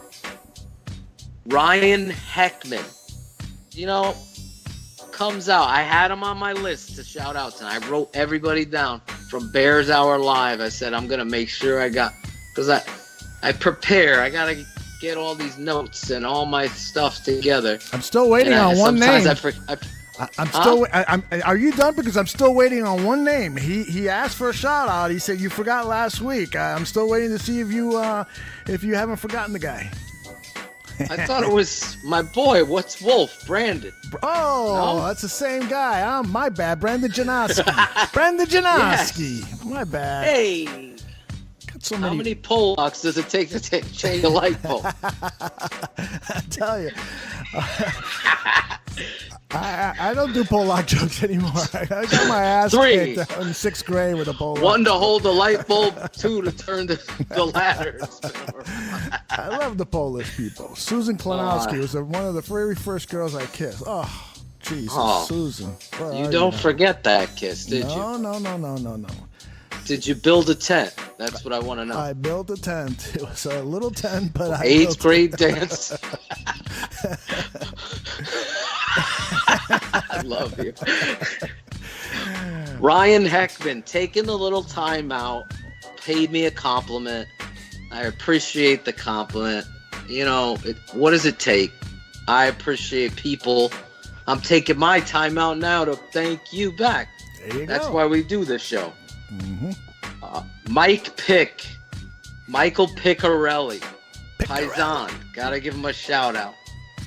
Ryan Heckman. Comes out. I had him on my list to shout out tonight. I wrote everybody down from Bears Hour Live. I said I'm going to make sure because I prepare. I got to get all these notes and all my stuff together. I'm still waiting on one name. I'm still. Are you done? Because I'm still waiting on one name. He asked for a shout out. He said you forgot last week. I'm still waiting to see if you haven't forgotten the guy. I thought it was my boy. What's Wolf? Brandon. Oh, no? That's the same guy. My bad. Brandon Janoski. Brandon Janoski. Yes. My bad. Hey. How many Polacks does it take to change a light bulb? I tell you. I don't do Polak jokes anymore. I got my ass kicked in 6th grade with a Polak. 1 to hold the light bulb, 2 to turn the ladder. I love the Polish people. Susan Klanowski was one of the very first girls I kissed. Oh, Jesus, Susan. You don't forget that kiss, did you? No. Did you build a tent? That's what I want to know. I built a tent. It was a little tent, but I 8th grade dance. I love you. Ryan Heckman taking a little time out, paid me a compliment. I appreciate the compliment. What does it take? I appreciate people. I'm taking my time out now to thank you back. There you That's go. why we do this show. Mm-hmm. Michael Piccarelli. Paisan. Gotta give him a shout out.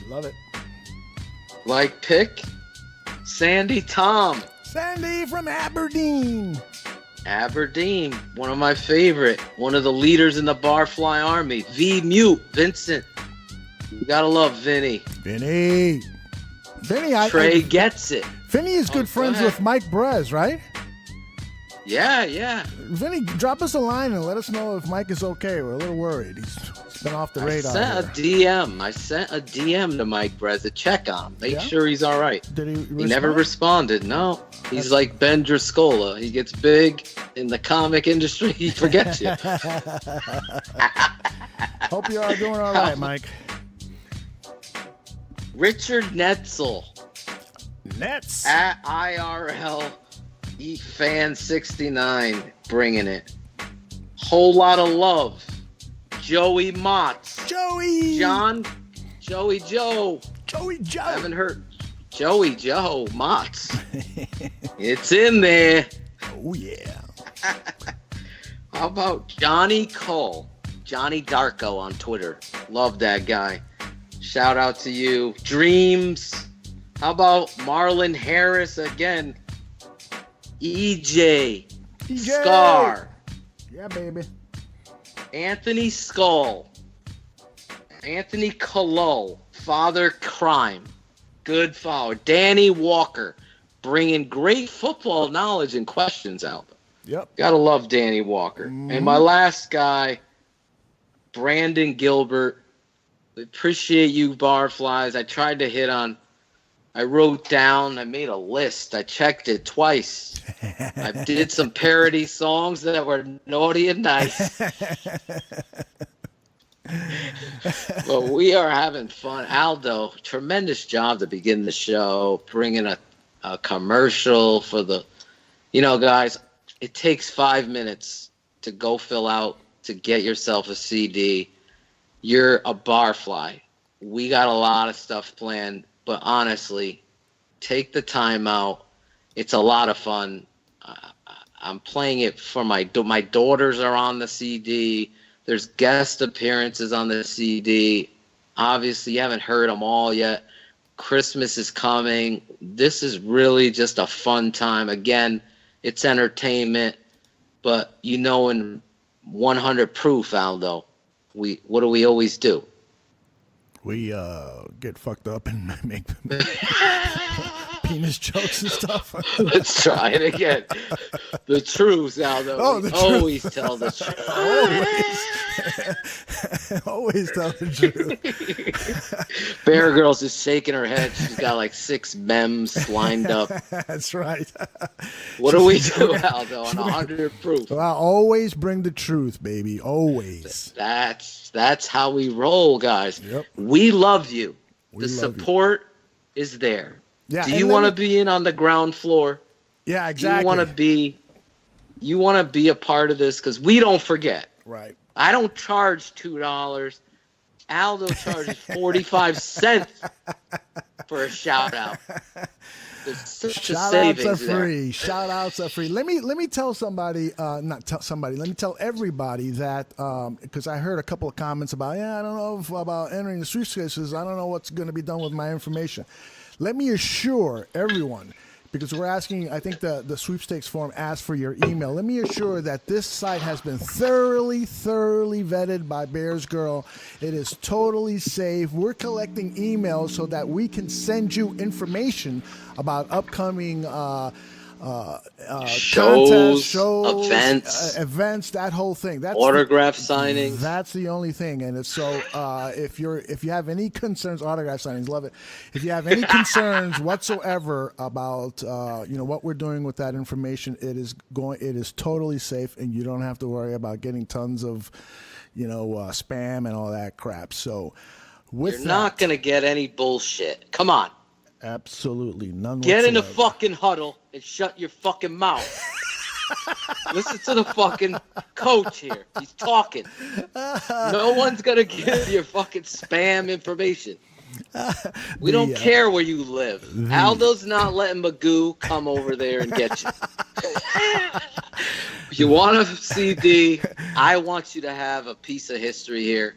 Love it. Like Pick. Sandy Tom. Sandy from Aberdeen. One of my favorite. One of the leaders in the Barfly Army. V Mute. Vincent. You gotta love Vinny. Vinny, Trey gets it. Vinny is good friends with Mike Brez, right? Yeah. Vinny, drop us a line and let us know if Mike is okay. We're a little worried. He's been off the radar. I sent a DM to Mike Brez to check on him. Make sure he's all right. Did he respond? He never responded. No. He's like Ben Driscolla. He gets big in the comic industry. He forgets you. Hope you are doing all right, Mike. Richard Netzel. Nets. At IRL Fan 69, bringing it. Whole lot of love. Joey Motts. Joey Joe. I haven't heard Joey Joe Motts. It's in there. Oh yeah. How about Johnny Cole? Johnny Darko on Twitter. Love that guy. Shout out to you. Dreams. How about Marlon Harris again? EJ. Scar. Yeah, baby. Anthony Skull. Anthony Kalol. Father Crime. Good follow. Danny Walker. Bringing great football knowledge and questions out. Yep. Gotta love Danny Walker. And my last guy, Brandon Gilbert. Appreciate you, Barflies. I tried to hit on I wrote down, I made a list. I checked it twice. I did some parody songs that were naughty and nice. But we are having fun. Aldo, tremendous job to begin the show, bringing a commercial for the, guys, it takes 5 minutes to go fill out, to get yourself a CD. You're a barfly. We got a lot of stuff planned, but honestly, take the time out. It's a lot of fun. I'm playing it for my daughters are on the CD. There's guest appearances on the CD. Obviously, you haven't heard them all yet. Christmas is coming. This is really just a fun time. Again, it's entertainment, but in 100 proof, Aldo, what do we always do? We get fucked up and make penis jokes and stuff. Let's try it again. The truth, Aldo. Oh, the truth. Always tell the truth. Always tell the truth. Bear Girl's just shaking her head. She's got like 6 memes lined up. That's right. What do we do, Aldo, on 100 proof? Well, always bring the truth, baby. Always. That's how we roll, guys. Yep. We love you. We The love support is there. Yeah, do you want to be in on the ground floor? Yeah, exactly. You want to be a part of this, because we don't forget. Right. I don't charge $2. Aldo charges 45 cents for a shout out. There's such a savings there. Shout outs are free. Let me tell somebody, let me tell everybody that, because I heard a couple of comments about, I don't know about entering the sweepstakes. I don't know what's going to be done with my information. Let me assure everyone, because we're asking, I think the sweepstakes form asks for your email. Let me assure that this site has been thoroughly vetted by Bears Girl. It is totally safe. We're collecting emails so that we can send you information about upcoming shows, events, that whole thing. That's autograph signings. That's the only thing. And it's so if you have any concerns, autograph signings, love it. If you have any concerns whatsoever about what we're doing with that information, it is totally safe, and you don't have to worry about getting tons of spam and all that crap. So you're not gonna get any bullshit. Come on. Absolutely none. Get in the whatsoever. fucking huddle and shut your fucking mouth. Listen to the fucking coach here. He's talking. No one's gonna give your fucking spam information. We don't care where you live. Aldo's not letting Magoo come over there and get you. You want a CD? I want you to have a piece of history here.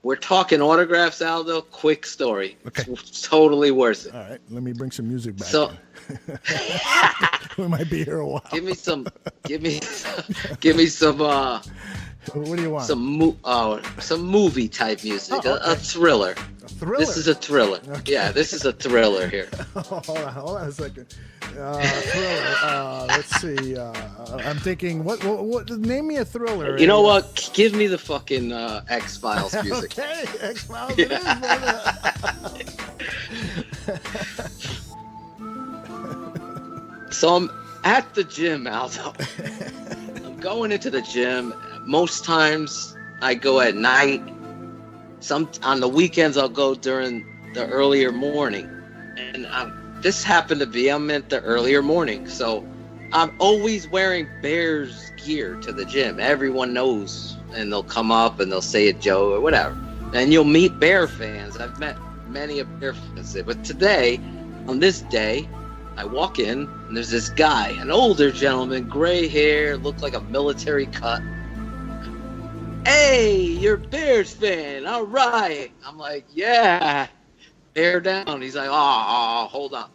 We're talking autographs, Aldo. Quick story. Okay. It's totally worth it. All right, let me bring some music back. So, we might be here a while. Give me some. What do you want? Some movie type music. Oh, okay. A thriller. A thriller. This is a thriller. Okay. Yeah, this is a thriller here. Hold on a second. Thriller. Let's see. I'm thinking. What? Name me a thriller. You know what? Give me the fucking X-Files music. Okay, X-Files. Yeah. So I'm at the gym, Aldo. I'm going into the gym. Most times I go at night. On the weekends I'll go during the earlier morning. And this happened to be, I'm at the earlier morning. So I'm always wearing Bears gear to the gym. Everyone knows. And they'll come up and they'll say a joke or whatever. And you'll meet Bear fans. I've met many of Bear fans. But today, on this day, I walk in and there's this guy, an older gentleman, gray hair, looked like a military cut. Hey, you're a Bears fan. All right. I'm like, yeah. Bear down. He's like, oh, hold on.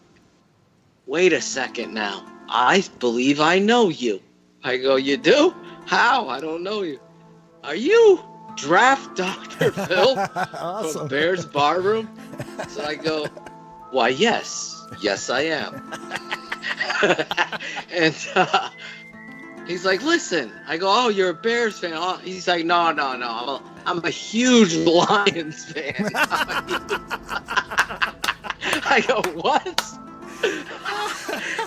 Wait a second now. I believe I know you. I go, you do? How? I don't know you. Are you Draft Dr. Phil Awesome. from Bears Barroom? So I go, why, yes. Yes, I am. And he's like, listen. I go, oh, you're a Bears fan. Oh, he's like, no. I'm a huge Lions fan. I go, what?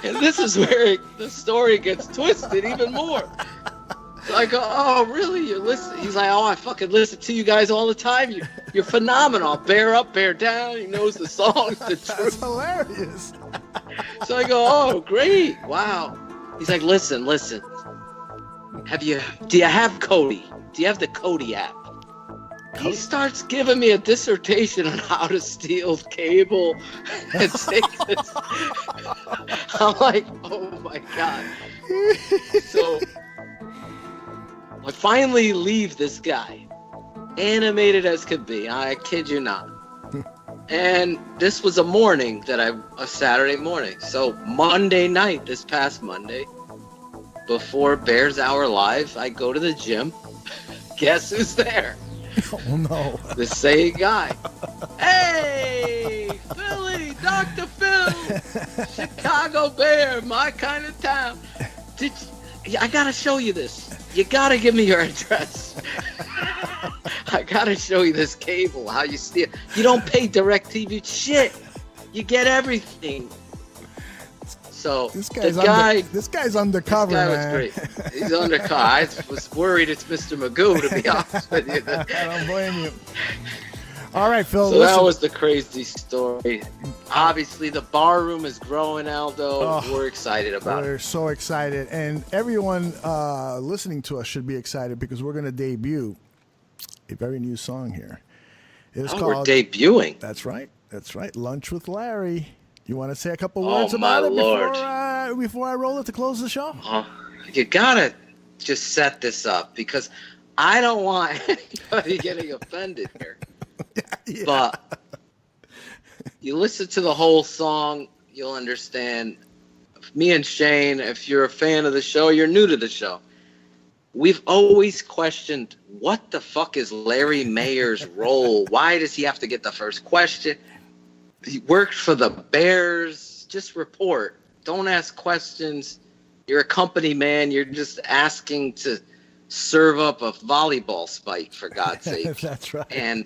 And this is where the story gets twisted even more. So I go, oh, really? You're listening? He's like, oh, I fucking listen to you guys all the time. You're phenomenal. Bear up, bear down. He knows the songs, the truth. That's hilarious. So I go, oh, great. Wow. He's like, listen. Do you have Cody? Do you have the Cody app? He starts giving me a dissertation on how to steal cable and tickets. I'm like, oh my God. So I finally leave this guy, animated as could be. I kid you not. And this was a Saturday morning. So Monday night, this past Monday, before Bears Hour Live, I go to the gym. Guess who's there? Oh no. The same guy. Hey, Philly, Dr. Phil, Chicago Bear, my kind of town. I gotta show you this. You gotta give me your address. I gotta show you this cable, how you steal. You don't pay DirecTV shit. You get everything. So this guy's undercover. This guy Man. was great. He's undercover. I was worried it's Mr. Magoo, to be honest with you. I don't blame you. All right, Phil. So listen. that was the crazy story. Obviously, the bar room is growing, Aldo. We're excited about it. We're so excited. And everyone listening to us should be excited because we're going to debut a very new song here. It's called, we're debuting. That's right. Lunch with Larry. You want to say a couple words about it before I roll it to close the show? You got to just set this up because I don't want anybody getting offended here. Yeah. But you listen to the whole song, you'll understand. Me and Shane, if you're a fan of the show, you're new to the show. We've always questioned what the fuck is Larry Mayer's role? Why does he have to get the first question? He worked for the Bears. Just report. Don't ask questions. You're a company man. You're just asking to serve up a volleyball spike, for God's sake. That's right. And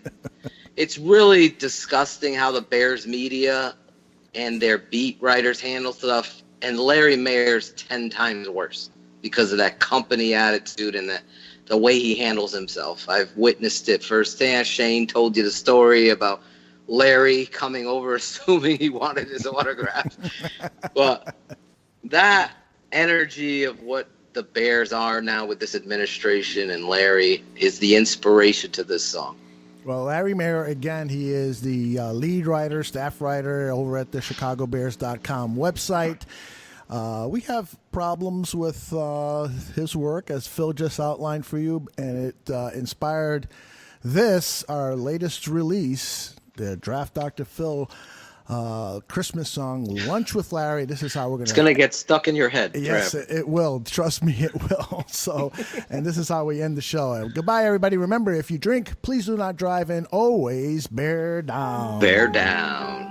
it's really disgusting how the Bears media and their beat writers handle stuff. And Larry Mayer's 10 times worse because of that company attitude and the way he handles himself. I've witnessed it firsthand. Shane told you the story about Larry coming over assuming he wanted his autograph. But that energy of what the Bears are now with this administration and Larry is the inspiration to this song. Well, Larry Mayer, again, he is the lead writer, staff writer over at the ChicagoBears.com website. We have problems with his work, as Phil just outlined for you, and it inspired this, our latest release, the Draft Dr. Phil Christmas song, Lunch with Larry. This is how we're going to... It's going to get stuck in your head. Yes, it will. Trust me, it will. So, and this is how we end the show. Goodbye, everybody. Remember, if you drink, please do not drive, and always bear down. Bear down.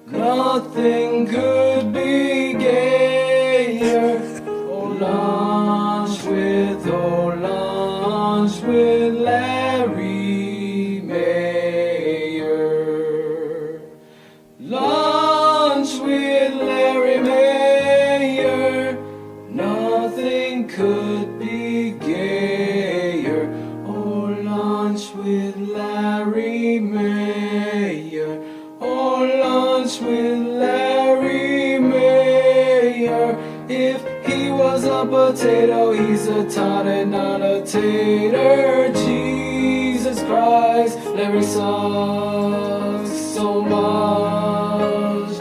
Nothing could be gayer. Lunch with Larry Mayer. Lunch with Larry Mayer. Nothing could be gayer. Oh, lunch with Larry Mayer. Oh, lunch with Larry Mayer. If he was a potato, he's a tot and not a tater. Jesus Christ, Larry sucks so much.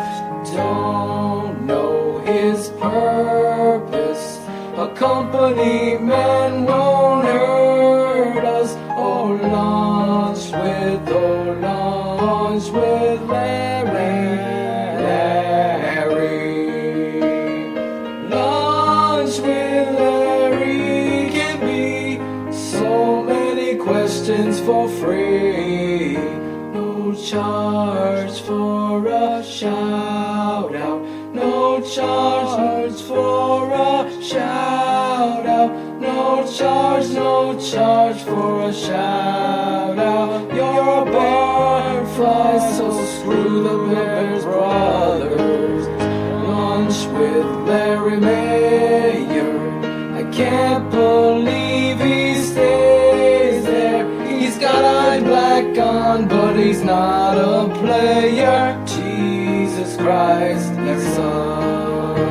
Don't know his purpose. A company man won't hurt us. Oh, lunch with Larry. Lunch with for free. No charge for a shout out. No charge for a shout out. No charge for a shout out. Your bar flies, so screw the Bears brothers. Lunch with Larry Mayer. I can't believe he stays there. He's got eye black on, but he's not a player. Jesus Christ, he's a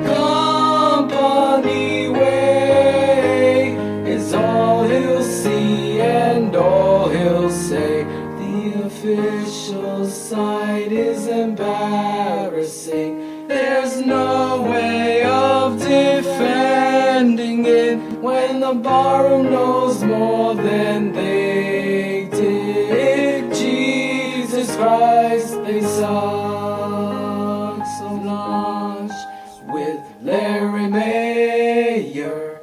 company way is all he'll see and all he'll say. The official side is embarrassing. There's no way of defending it when the barroom knows more than they did. Jesus Christ, they suck so lunch with Larry Mayer.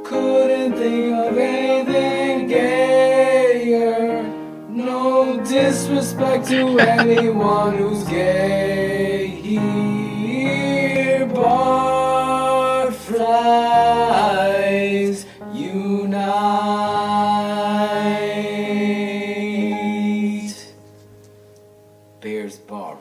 Couldn't think of anything gayer. No disrespect to anyone who's gay here. Barflies unite. Bears Barroom.